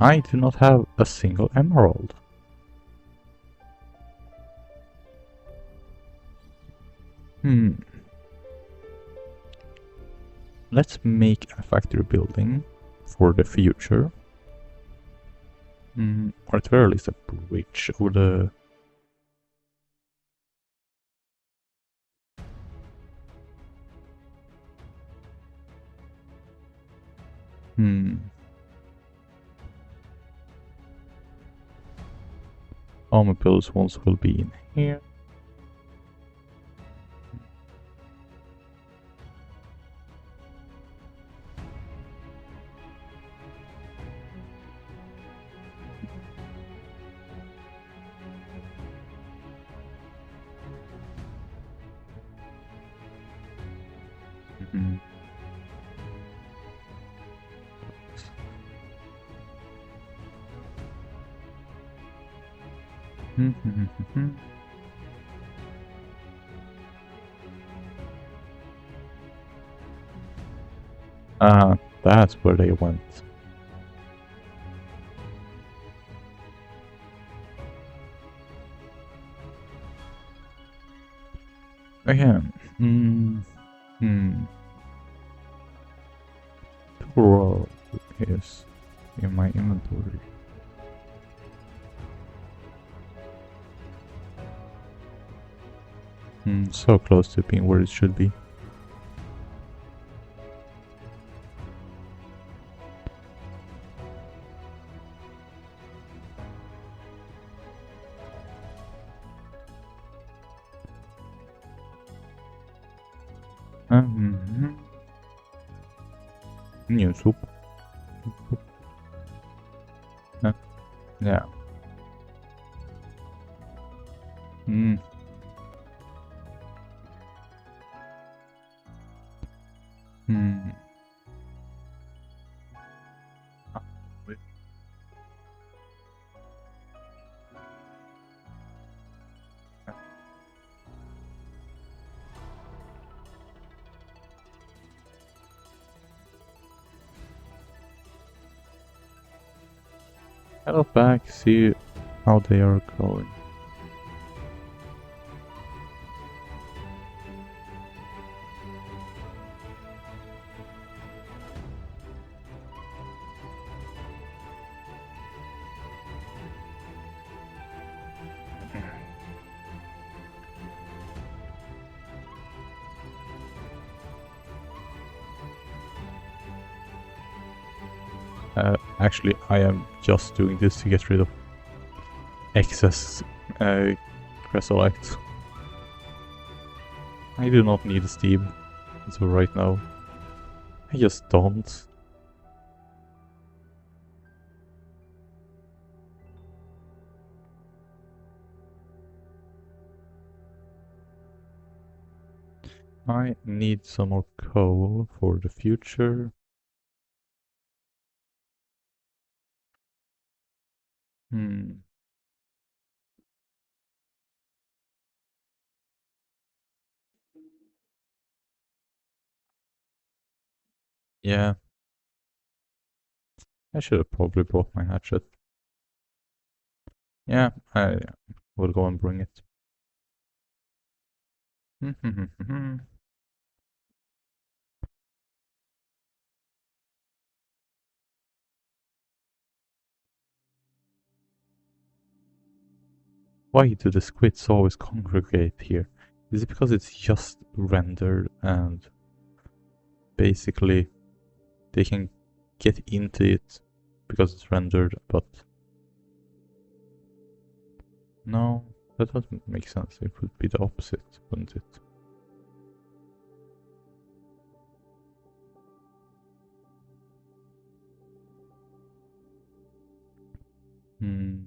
I do not have a single emerald. Let's make a factory building for the future. Or at the very least a bridge over the... Armor pillars ones will be in here. That's where they went. Again, Toro is in my inventory. So close to being where it should be. New soup. Yeah. Hello back, see how they are going. Actually, I am just doing this to get rid of excess chrysolite. I do not need a steam, so right now I just don't. I need some more coal for the future. Hmm. Yeah, I should have probably brought my hatchet. Yeah, I will go and bring it. Why do the squids always congregate here? Is it because it's just rendered and basically they can get into it because it's rendered, but no, that doesn't make sense. It would be the opposite, wouldn't it? Hmm.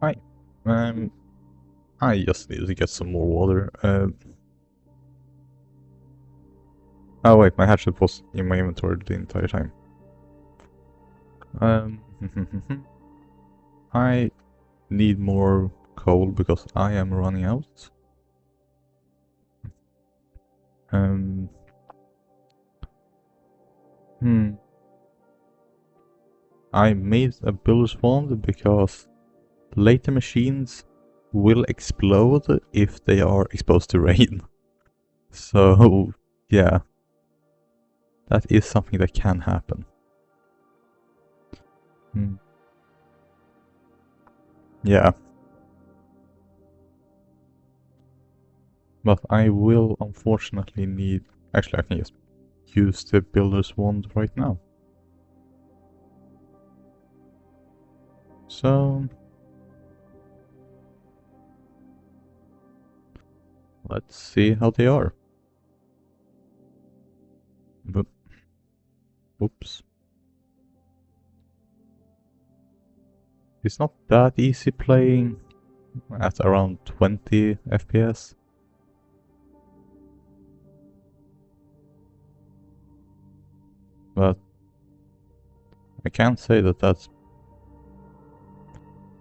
Hi. Um, I just need to get some more water. Oh wait, my hatchet was in my inventory the entire time. Um, I need more coal because I am running out. Um, hmm. I made a builder's wand because later machines will explode if they are exposed to rain. So, yeah, that is something that can happen. Hmm. Yeah. But I will unfortunately need... Actually, I can just use the builder's wand right now. So... let's see how they are. But... oops. It's not that easy playing at around 20 FPS. But I can't say that that's...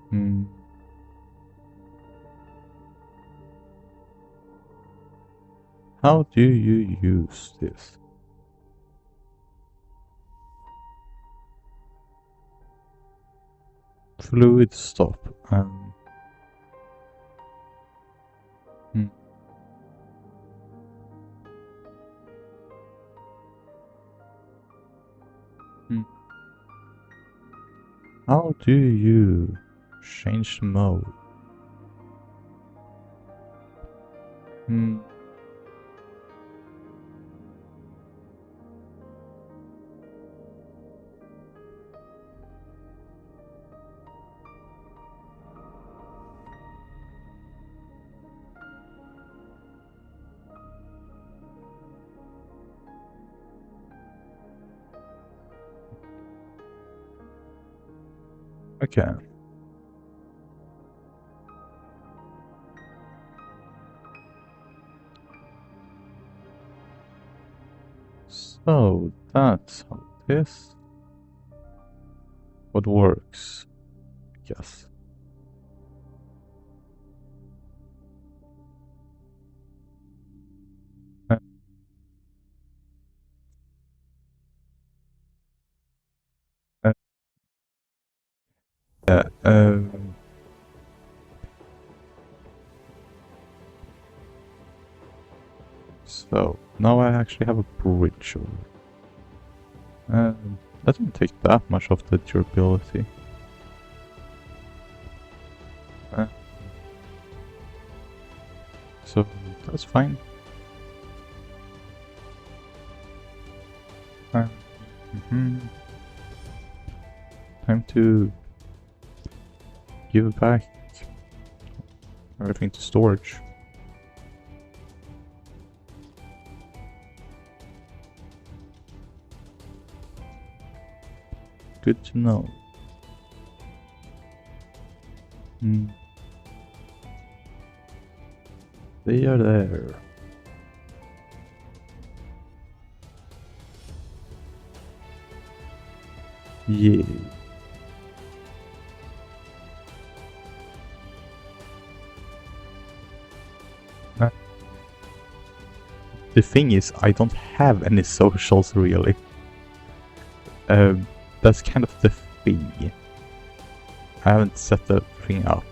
Hmm. How do you use this? Fluid stop. Hmm. Hmm. How do you change mode? Hmm. Okay. So that's how it is. What works? Yes. Uh, yeah. So now I actually have a bridge over. That didn't take that much of the durability. So that's fine. Time to give back everything to storage. Good to know. They are there. Yeah. The thing is, I don't have any socials really. That's kind of the thing. I haven't set the thing up.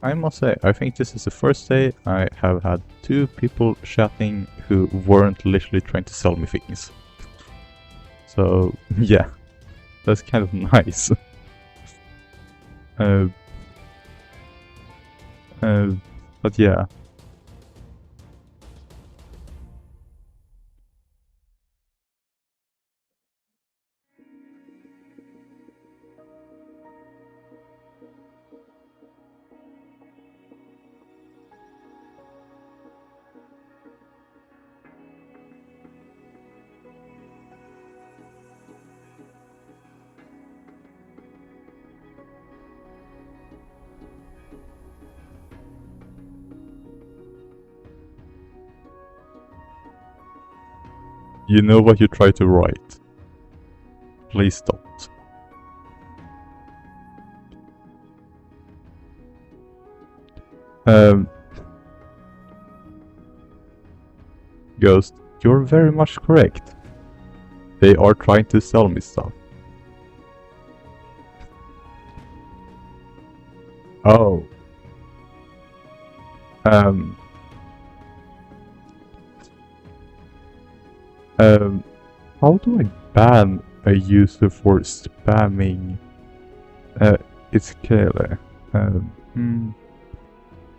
I must say, I think this is the first day I have had 2 people chatting who weren't literally trying to sell me things. So, yeah, that's kind of nice. But yeah. You know what you try to write. Please don't. Ghost, you're very much correct. They are trying to sell me stuff. Oh. How do I ban a user for spamming? It's clear.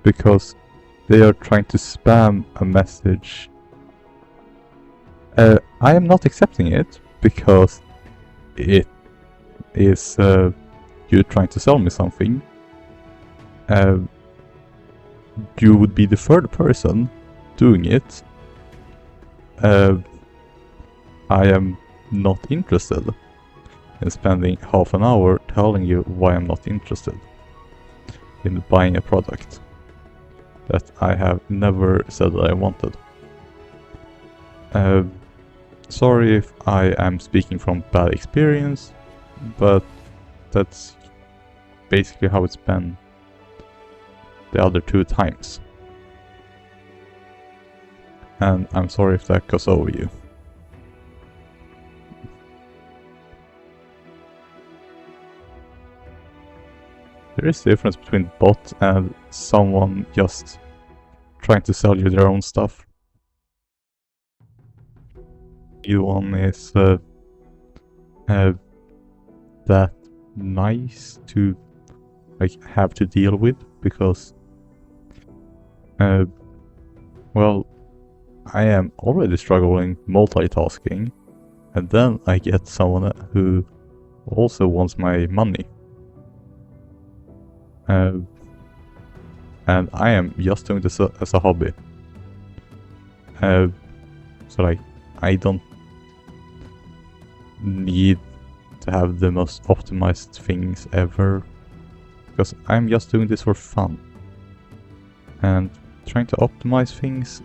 Because they are trying to spam a message. I am not accepting it because it is you trying to sell me something. You would be the third person doing it. I am not interested in spending half an hour telling you why I'm not interested in buying a product that I have never said that I wanted. Sorry if I am speaking from bad experience, but that's basically how it's been the other 2 times. And I'm sorry if that goes over you. There is a difference between bot and someone just trying to sell you their own stuff. Either one is that nice to like have to deal with, because well, I am already struggling multitasking, and then I get someone who also wants my money. And I am just doing this as a hobby. So like, I don't need to have the most optimized things ever, because I'm just doing this for fun. And trying to optimize things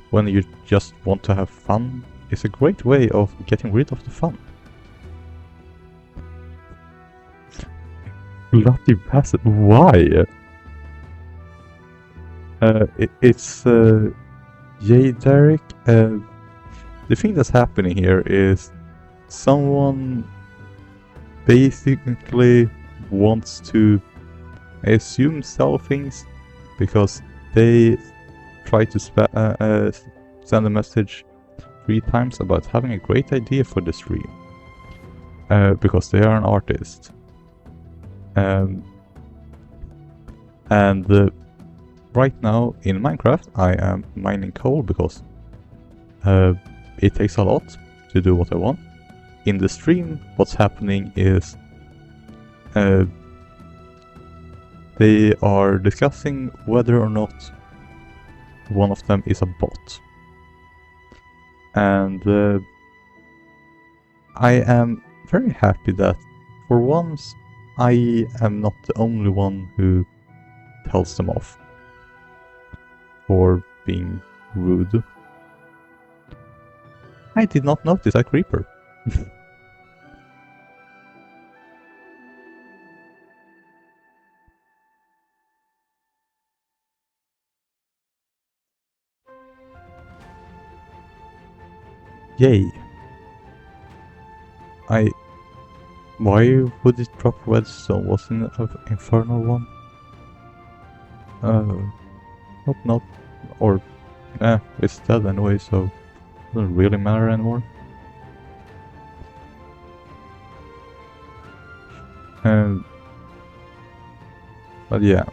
when you just want to have fun is a great way of getting rid of the fun. Bloody bastard, why? It's Jay Derek. The thing that's happening here is someone basically wants to, I assume, sell things, because they try to send a message 3 times about having a great idea for the stream, because they are an artist. And right now in Minecraft I am mining coal, because it takes a lot to do what I want. In the stream, what's happening is they are discussing whether or not one of them is a bot. And I am very happy that for once I am not the only one who tells them off for being rude. I did not notice a creeper. Yay. Why would it drop redstone? Wasn't it an infernal one? Hope not. Or, it's dead anyway, so it doesn't really matter anymore. But yeah.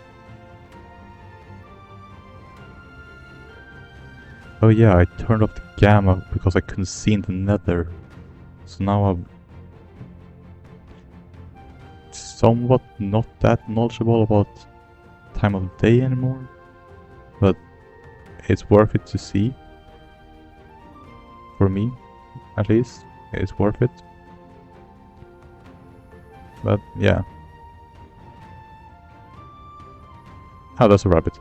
Oh yeah, I turned off the gamma because I couldn't see in the nether. So now I'm somewhat not that knowledgeable about time of day anymore, but it's worth it to see. For me, at least, it's worth it. But yeah. Oh, that's a rabbit.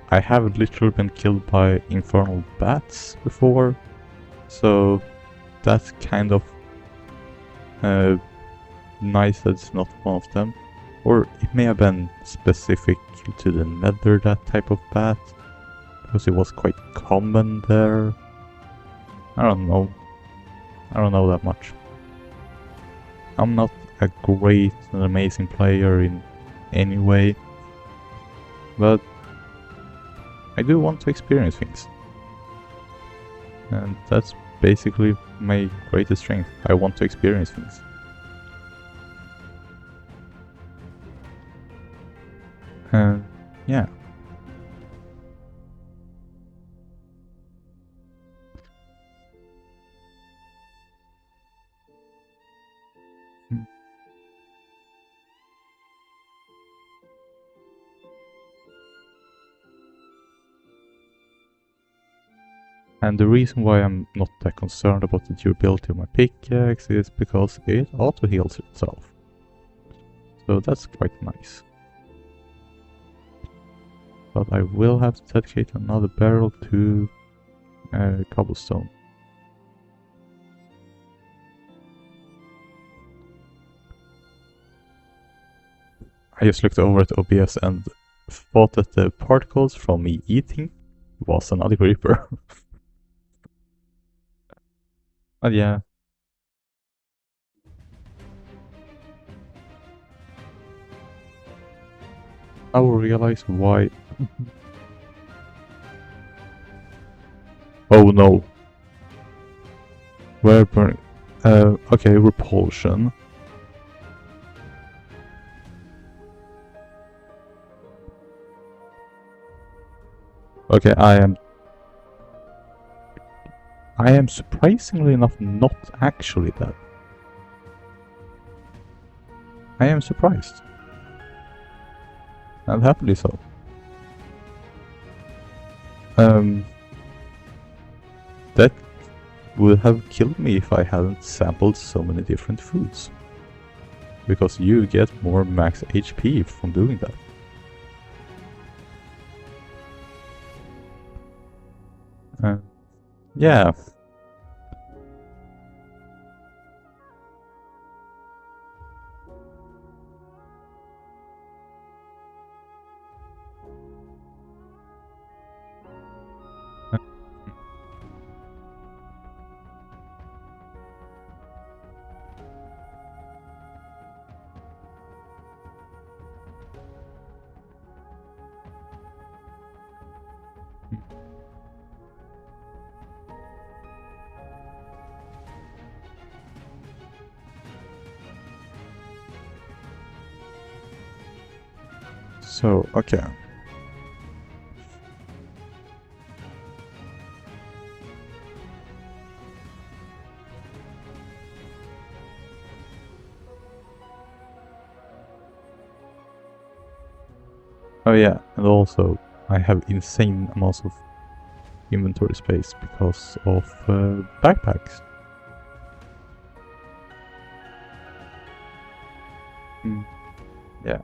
I have literally been killed by infernal bats before, so that's kind of nice that it's not one of them. Or it may have been specific to the nether, that type of bat, because it was quite common there. I don't know. I don't know that much. I'm not a great and amazing player in any way, but I do want to experience things. And that's basically my greatest strength. I want to experience things. Yeah. And the reason why I'm not that concerned about the durability of my pickaxe is because it auto-heals itself. So that's quite nice. But I will have to dedicate another barrel to cobblestone. I just looked over at OBS and thought that the particles from me eating was another creeper. But yeah. I will realize why. Oh no. We're burning. Okay, repulsion. Okay, I am surprisingly enough not actually dead. I am surprised. And happily so. That would have killed me if I hadn't sampled so many different foods. Because you get more max HP from doing that. Yeah. So, okay. Oh yeah, and also I have insane amounts of inventory space because of backpacks. Yeah.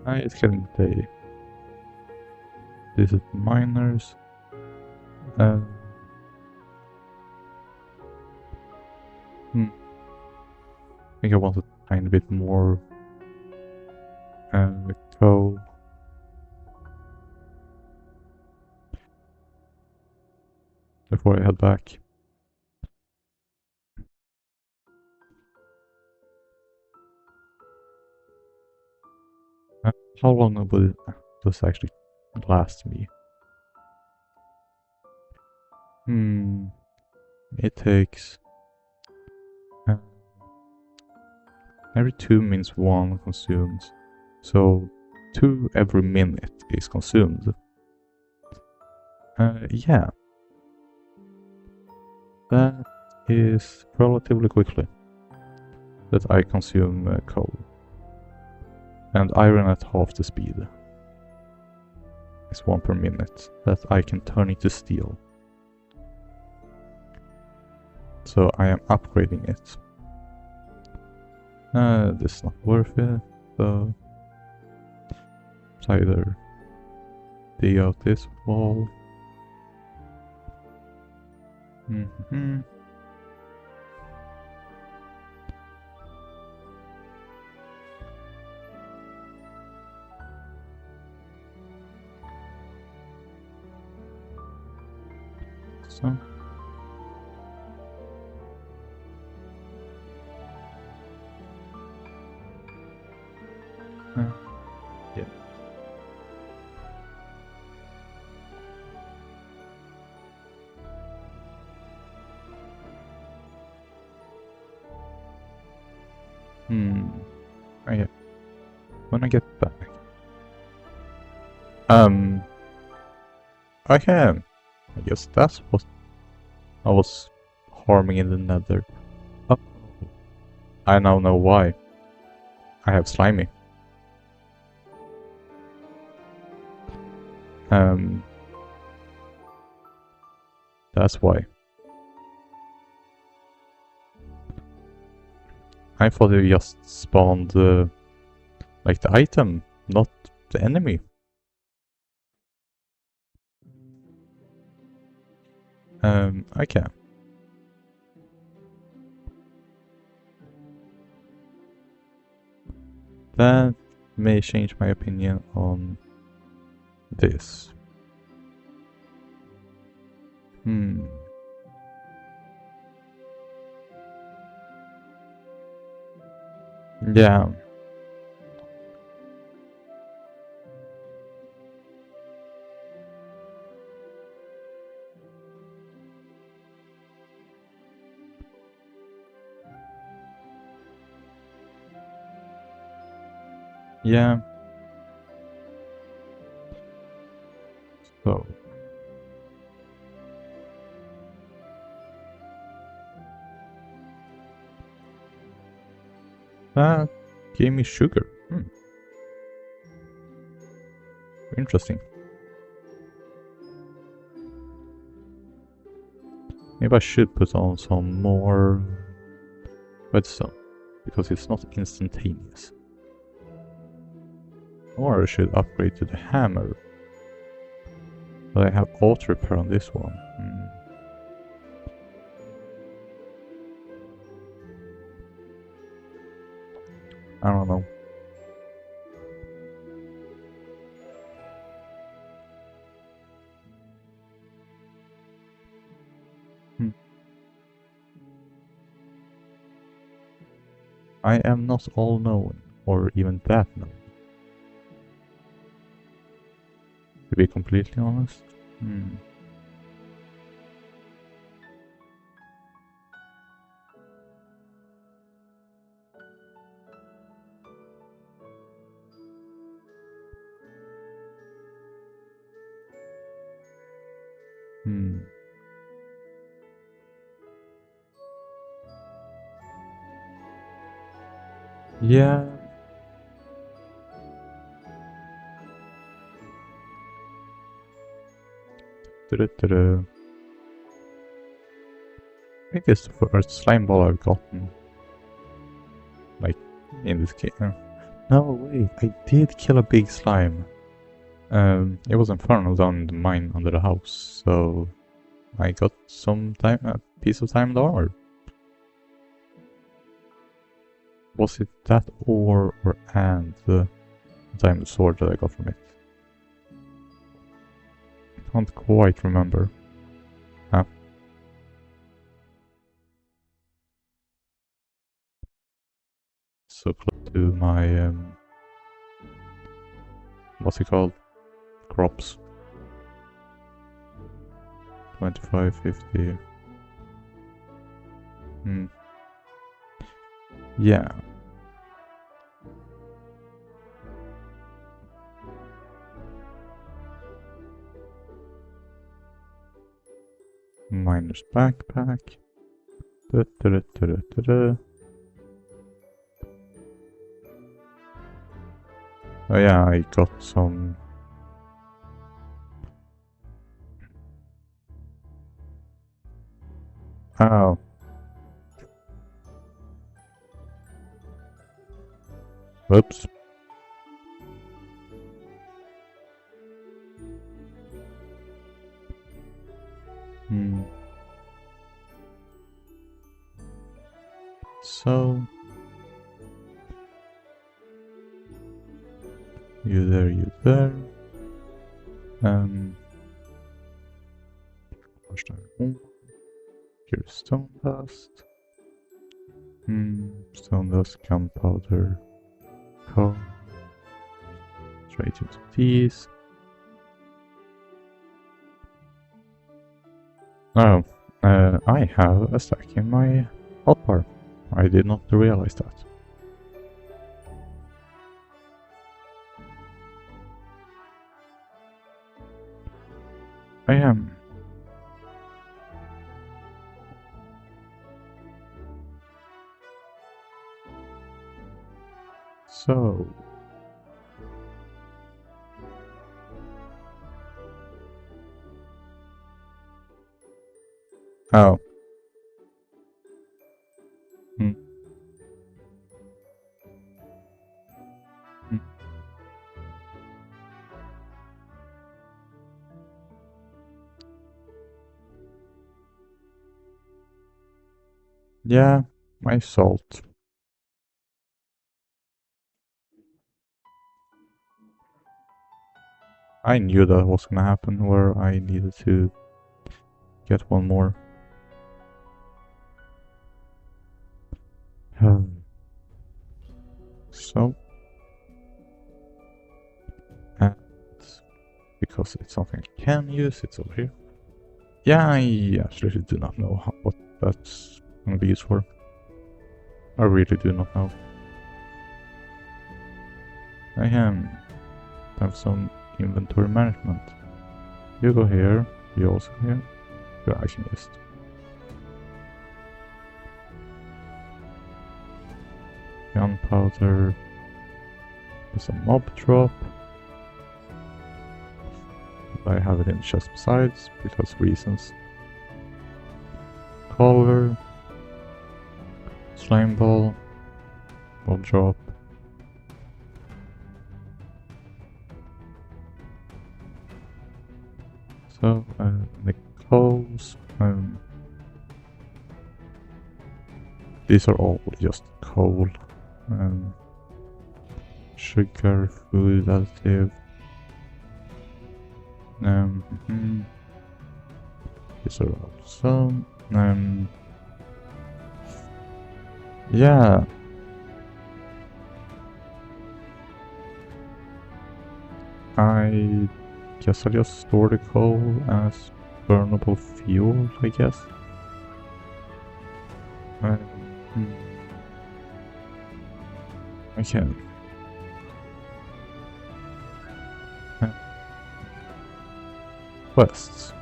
It's getting day. This is miners. I think I want a tiny bit more coal. Before I head back. How long will this actually last me? It takes... every 2 minutes 1 consumes. So 2 every minute is consumed. Yeah. That is relatively quickly that I consume coal. And iron at half the speed. It's 1 per minute that I can turn into steel. So I am upgrading it. This is not worth it, so let's either dig out this wall. So. Yeah. Oh yeah. When I get back. Okay. I guess that's what I was harming in the nether. Oh. I now know why. I have slimy. That's why. I thought it just spawned like the item, not the enemy. Okay. That may change my opinion on this. Yeah. Yeah. So that gave me sugar. Interesting. Maybe I should put on some more redstone, because it's not instantaneous. Or I should upgrade to the hammer. But I have auto repair on this one. I don't know. I am not all-knowing, or even that knowing. To be completely honest. Yeah. I think it's the first slime ball I've gotten. Like, in this game. No, wait, I did kill a big slime. It was Inferno down in the mine under the house, so I got some time, a piece of diamond armor. Was it that ore or and the diamond sword that I got from it? I can't quite remember. So close to my what's it called? Crops. 25, 50. Yeah. Miner's backpack. Da, da, da, da, da, da. Oh yeah, I got some. Oh. Whoops. So. You there, you there. Here's stone dust. Stone dust, gunpowder, coal. Trade into these. Oh, I have a stack in my hotbar. I did not realize that. I am. So. Oh. Yeah, my salt. I knew that was gonna happen, where I needed to get one more. so. And because it's something I can use, it's over here. Yeah, I absolutely do not know what that's gonna be used for. I really do not know. I have some inventory management. You go here, you also here. Yeah, I can just. Gunpowder. There's a mob drop. I have it in chest besides, because reasons. Color. Slime ball. Mob drop. So, the coals. These are all just coal. Sugar, food additive. These are also. Yeah. I guess I'll just store the coal as burnable fuel, I guess. Okay. Quests.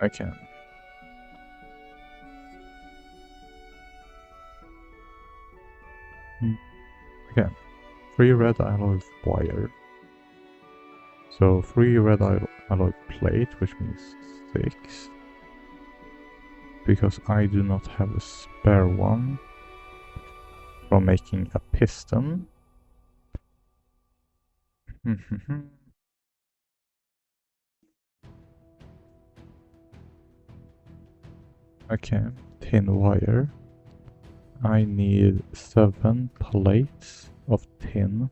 I can. Okay. 3 red alloy wire. So 3 red alloy plate, which means 6. Because I do not have a spare one from making a piston. Okay, tin wire. I need 7 plates of tin.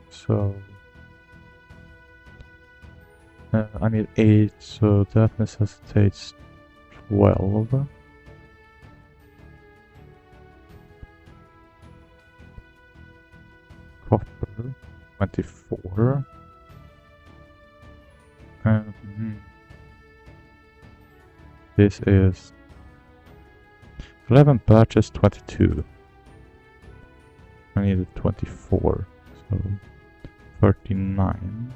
So I need 8, so that necessitates 12. Copper, 24. This is 11 batches, 22. I needed 24, so 39.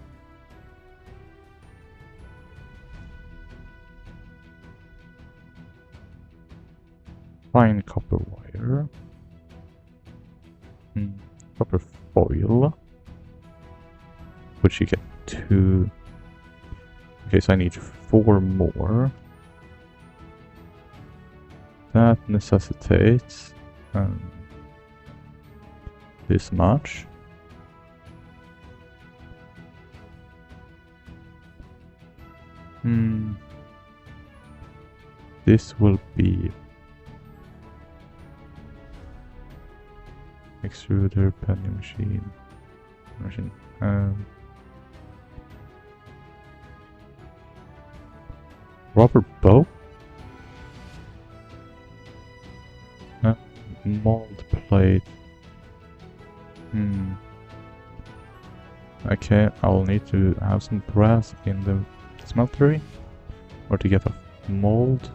Fine copper wire. Copper foil. Which you get 2. Okay, so I need 4 more. That necessitates this much. This will be extruder, penny machine. Rubber bow. Mold plate. Okay, I'll need to have some brass in the smeltery, or to get a mold.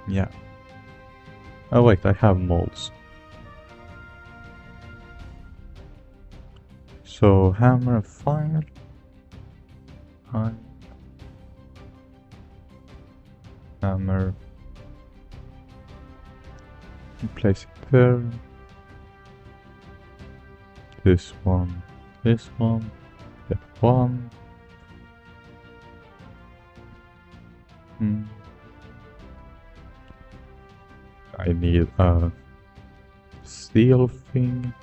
Yeah. Oh wait, I have molds. So hammer and file. Hammer. Place it there. This one. That one. I need a steel thing.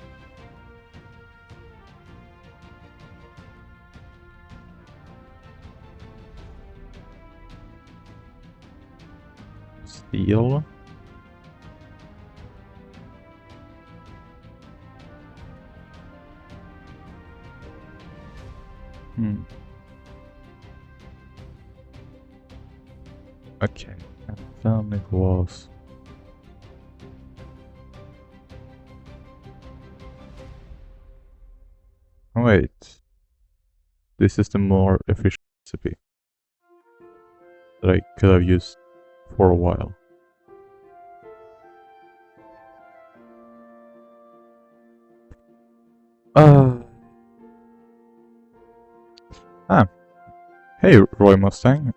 Steel. Okay, and then it was... Wait. This is the more efficient recipe that I could have used for a while. Hey, Roy Mustang.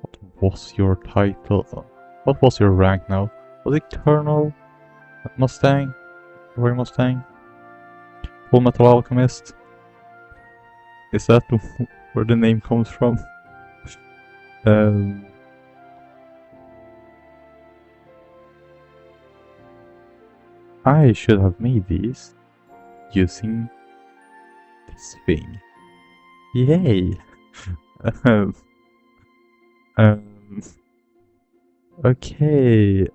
What was your title? What was your rank now? Was it Colonel Mustang? Roy Mustang? Full Metal Alchemist? Is that where the name comes from? I should have made these using this thing. Yay! Okay.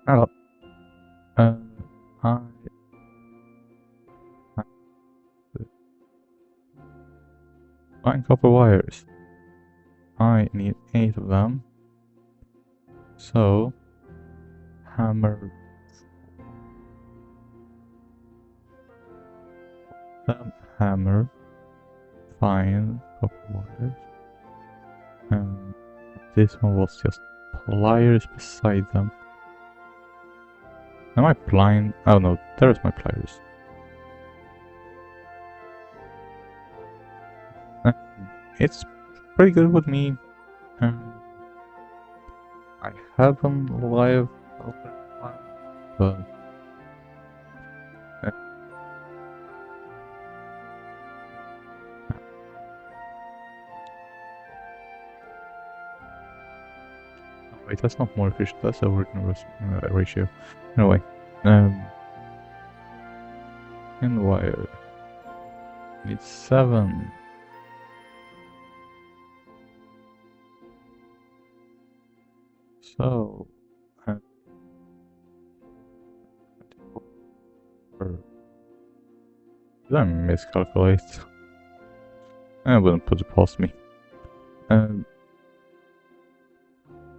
Hello. I Fine copper wires. I need 8 of them. So, hammer them, hammer, fine copper wires. And this one was just pliers beside them. Am I blind? Oh no, there's my pliers. It's pretty good with me. I have them live, but wait, that's not more efficient. That's a working ratio. Anyway, in wire need 7. So, did I miscalculate? I wouldn't put it past me.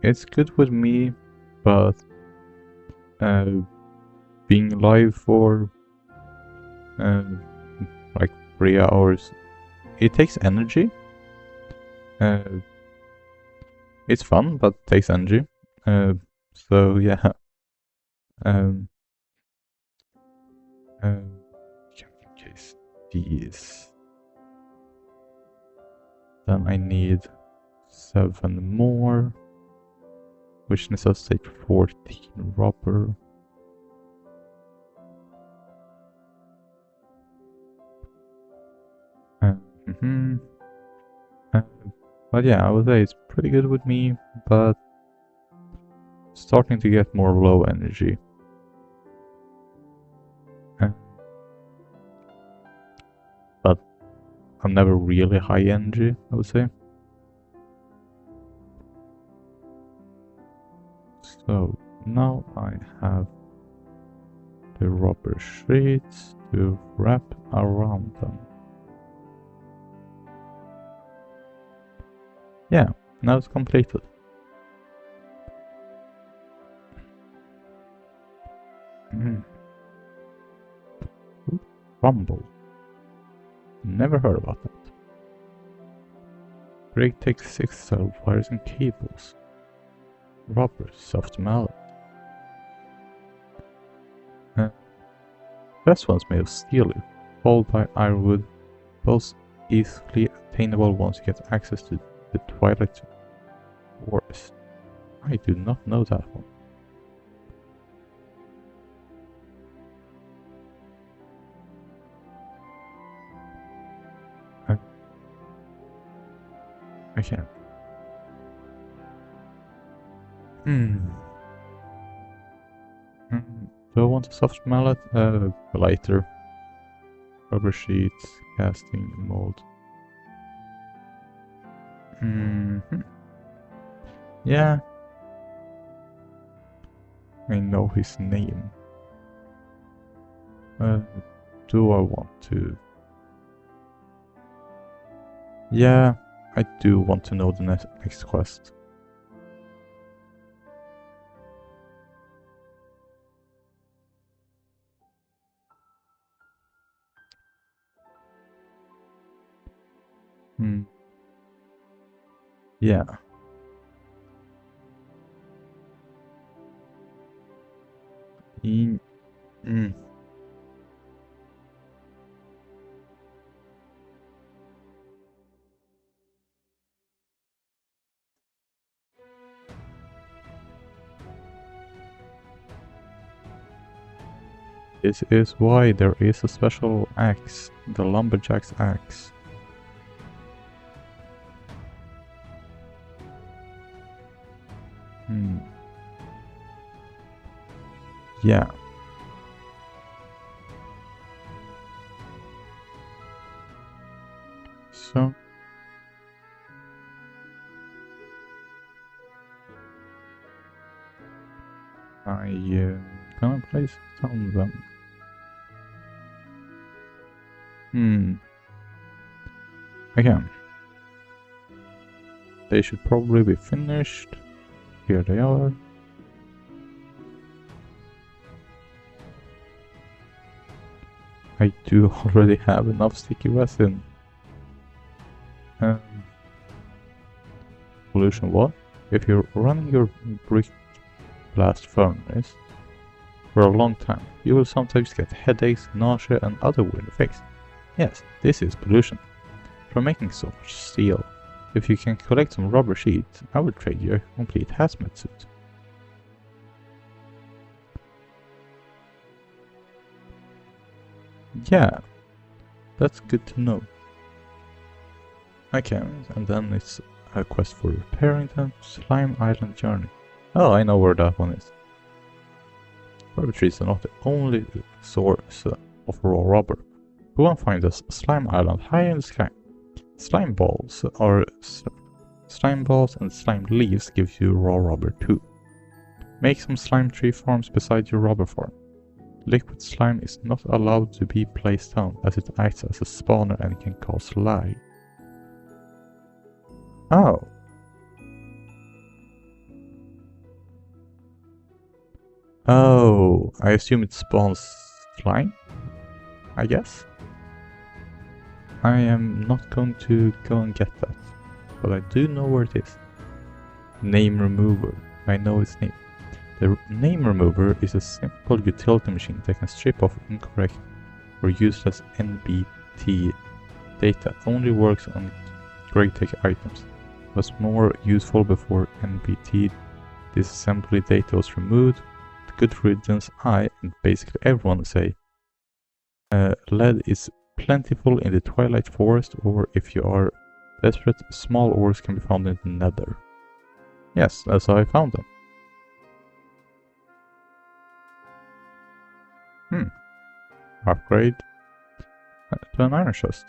It's good with me, but being live for like 3 hours, it takes energy. It's fun, but it takes energy. So yeah. In case these, then I need 7 more, which necessitates 14 rubber. But yeah, I would say it's pretty good with me, but starting to get more low energy. But I'm never really high energy, I would say. So now I have the rubber sheets to wrap around them. Yeah, now it's completed. Rumble. Never heard about that. Break takes 6 cell wires and cables. Rubber, soft mallet. Best one's made of steel, followed by ironwood, both easily attainable once you get access to the Twilight Forest. I do not know that one. I can't. Do I want a soft mallet? Lighter. Rubber sheets, casting, mold. Yeah. I know his name. Do I want to? Yeah, I do want to know the next quest. Yeah. This is why there is a special axe, the lumberjack's axe. Yeah. So gonna place some of them. Again. They should probably be finished. Here they are. I do already have enough sticky resin. Solution 1. If you're running your brick blast furnace for a long time, you will sometimes get headaches, nausea and other weird effects. Yes, this is pollution. From making so much steel. If you can collect some rubber sheets, I will trade you a complete hazmat suit. Yeah, that's good to know. Okay, and then it's a quest for repairing them. Slime Island Journey. Oh, I know where that one is. Rubber trees are not the only source of raw rubber. Go and find a slime island high in the sky. Slime balls and slime leaves give you raw rubber too. Make some slime tree farms beside your rubber farm. Liquid slime is not allowed to be placed down as it acts as a spawner and can cause lag. Oh. Oh, I assume it spawns slime? I guess? I am not going to go and get that, but I do know where it is. Name remover. I know its name. The name remover is a simple utility machine that can strip off incorrect or useless NBT data. Only works on great tech items. It was more useful before NBT disassembly data was removed. Good riddance, I and basically everyone say lead is plentiful in the Twilight Forest, or if you are desperate, small ores can be found in the Nether. Yes, that's how I found them. Upgrade to an iron chest.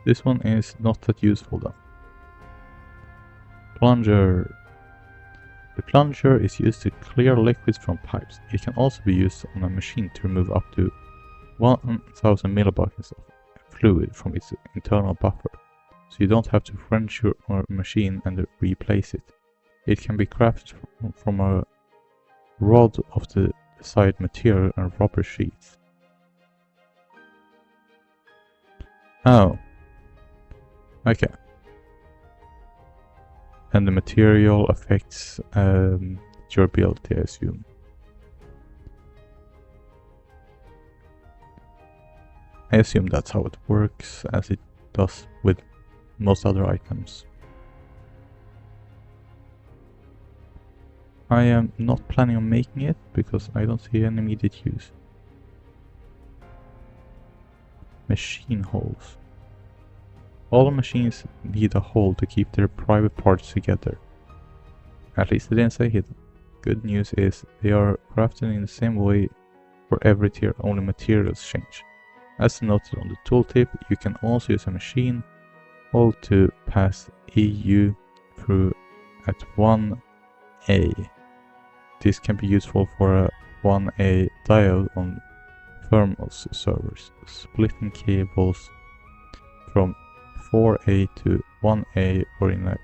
This one is not that useful though. Plunger. The plunger is used to clear liquids from pipes. It can also be used on a machine to remove up to 1000 millibuckets of fluid from its internal buffer, so you don't have to wrench your machine and replace it. It can be crafted from a rod of the desired material and rubber sheets. Oh. Okay. And the material affects durability, I assume. I assume that's how it works, as it does with most other items. I am not planning on making it, because I don't see any immediate use. Machine holes. All machines need a hole to keep their private parts together. At least they didn't say hidden. Good news is they are crafted in the same way for every tier, only materials change. As noted on the tooltip, you can also use a machine hole to pass EU through at 1A. This can be useful for a 1A diode on thermals servers, splitting cables from 4A to 1A or in a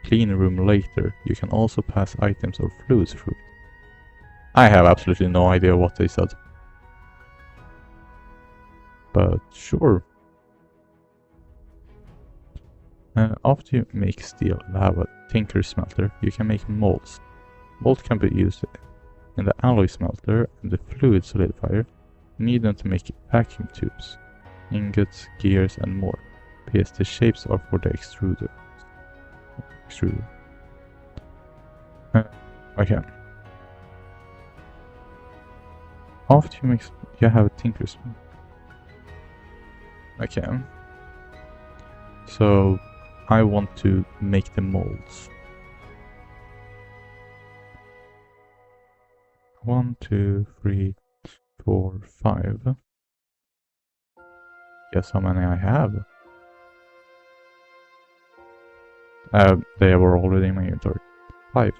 clean room later. You can also pass items or fluids through it. I have absolutely no idea what they said. But sure. After you make steel and have a tinker smelter, you can make molds. Molds can be used in the alloy smelter and the fluid solidifier. You need them to make vacuum tubes, ingots, gears and more. P.S. the shapes are for the extruder. Okay. After you make, you have a tinker smelter. Okay. So I want to make the molds. 1, 2, 3, 4, 5. Guess how many I have? They were already in my inventory. 5.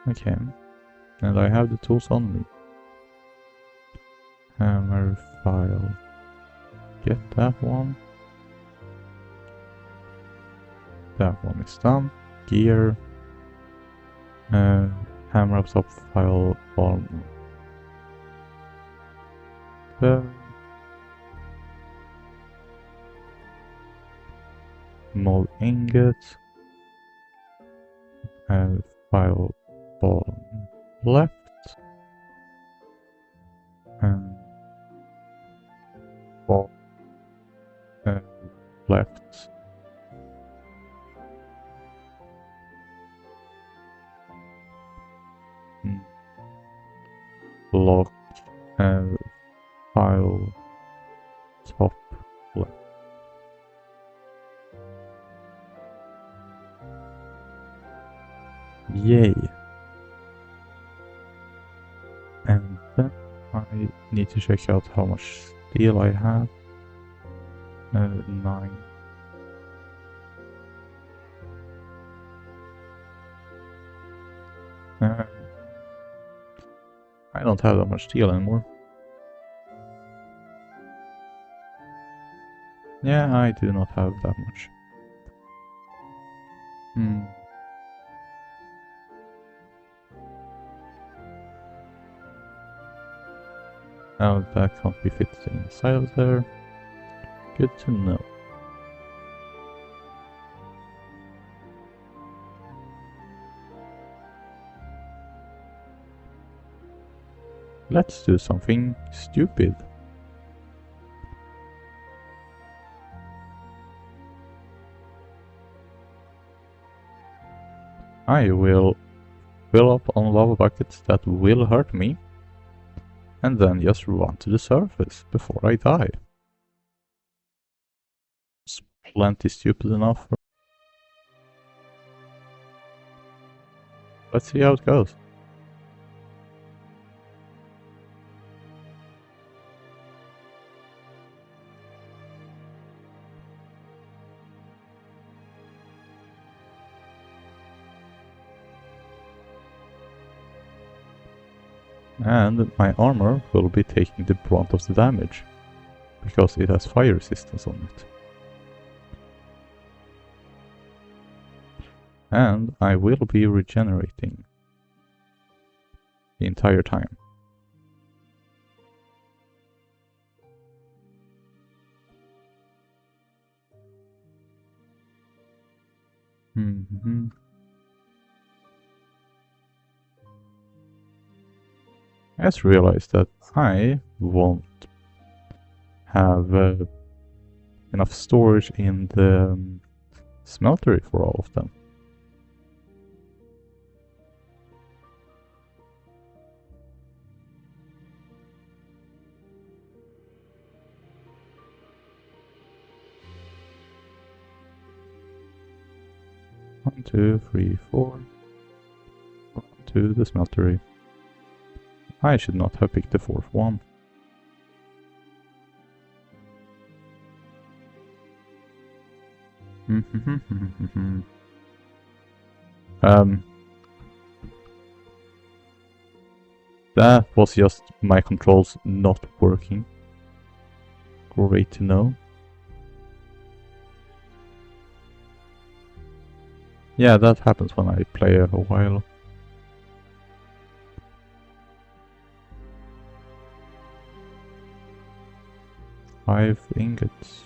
Okay. And I have the tools on me. Hammer, file. Get that one. That one is done. Gear. Hammer up top, file, bottom. Mold ingot. File, bottom left. Bottom left. Block file top left. Yay! And then I need to check out how much steel I have. 9. I don't have that much steel anymore. Yeah, I do not have that much. Now that can't be fitted inside of there. Good to know. Let's do something stupid. I will fill up on lava buckets that will hurt me, and then just run to the surface before I die. It's plenty stupid enough. Let's see how it goes. And my armor will be taking the brunt of the damage, because it has fire resistance on it. And I will be regenerating the entire time. I just realized that I won't have enough storage in the smeltery for all of them. 1, 2, 3, 4. Run to the smeltery. I should not have picked the fourth one. That was just my controls not working. Great to know. Yeah, that happens when I play a while. Five ingots.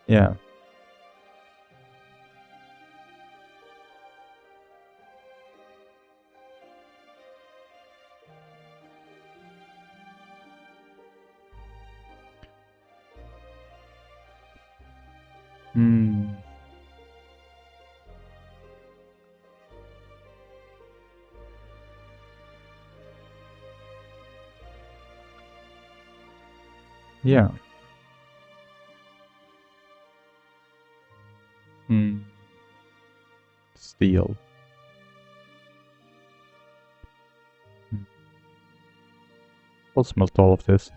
Yeah. Yeah. Steel. I'll smelt all of this.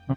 So.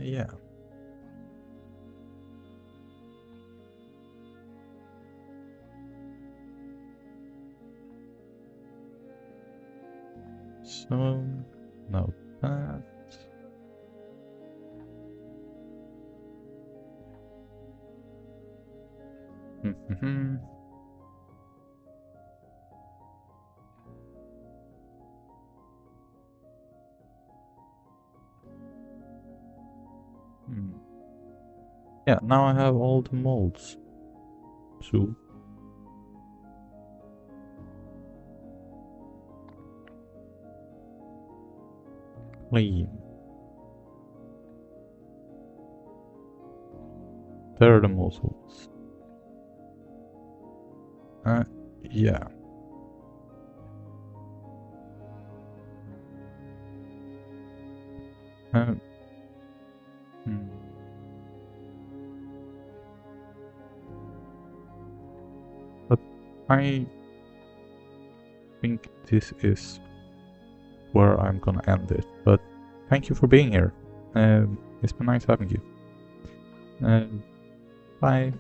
Yeah. So, now that. Yeah, now I have all the molds. So. Clean. There are the molds. Yeah. But I think this is where I'm gonna end it. But thank you for being here. It's been nice having you. Bye.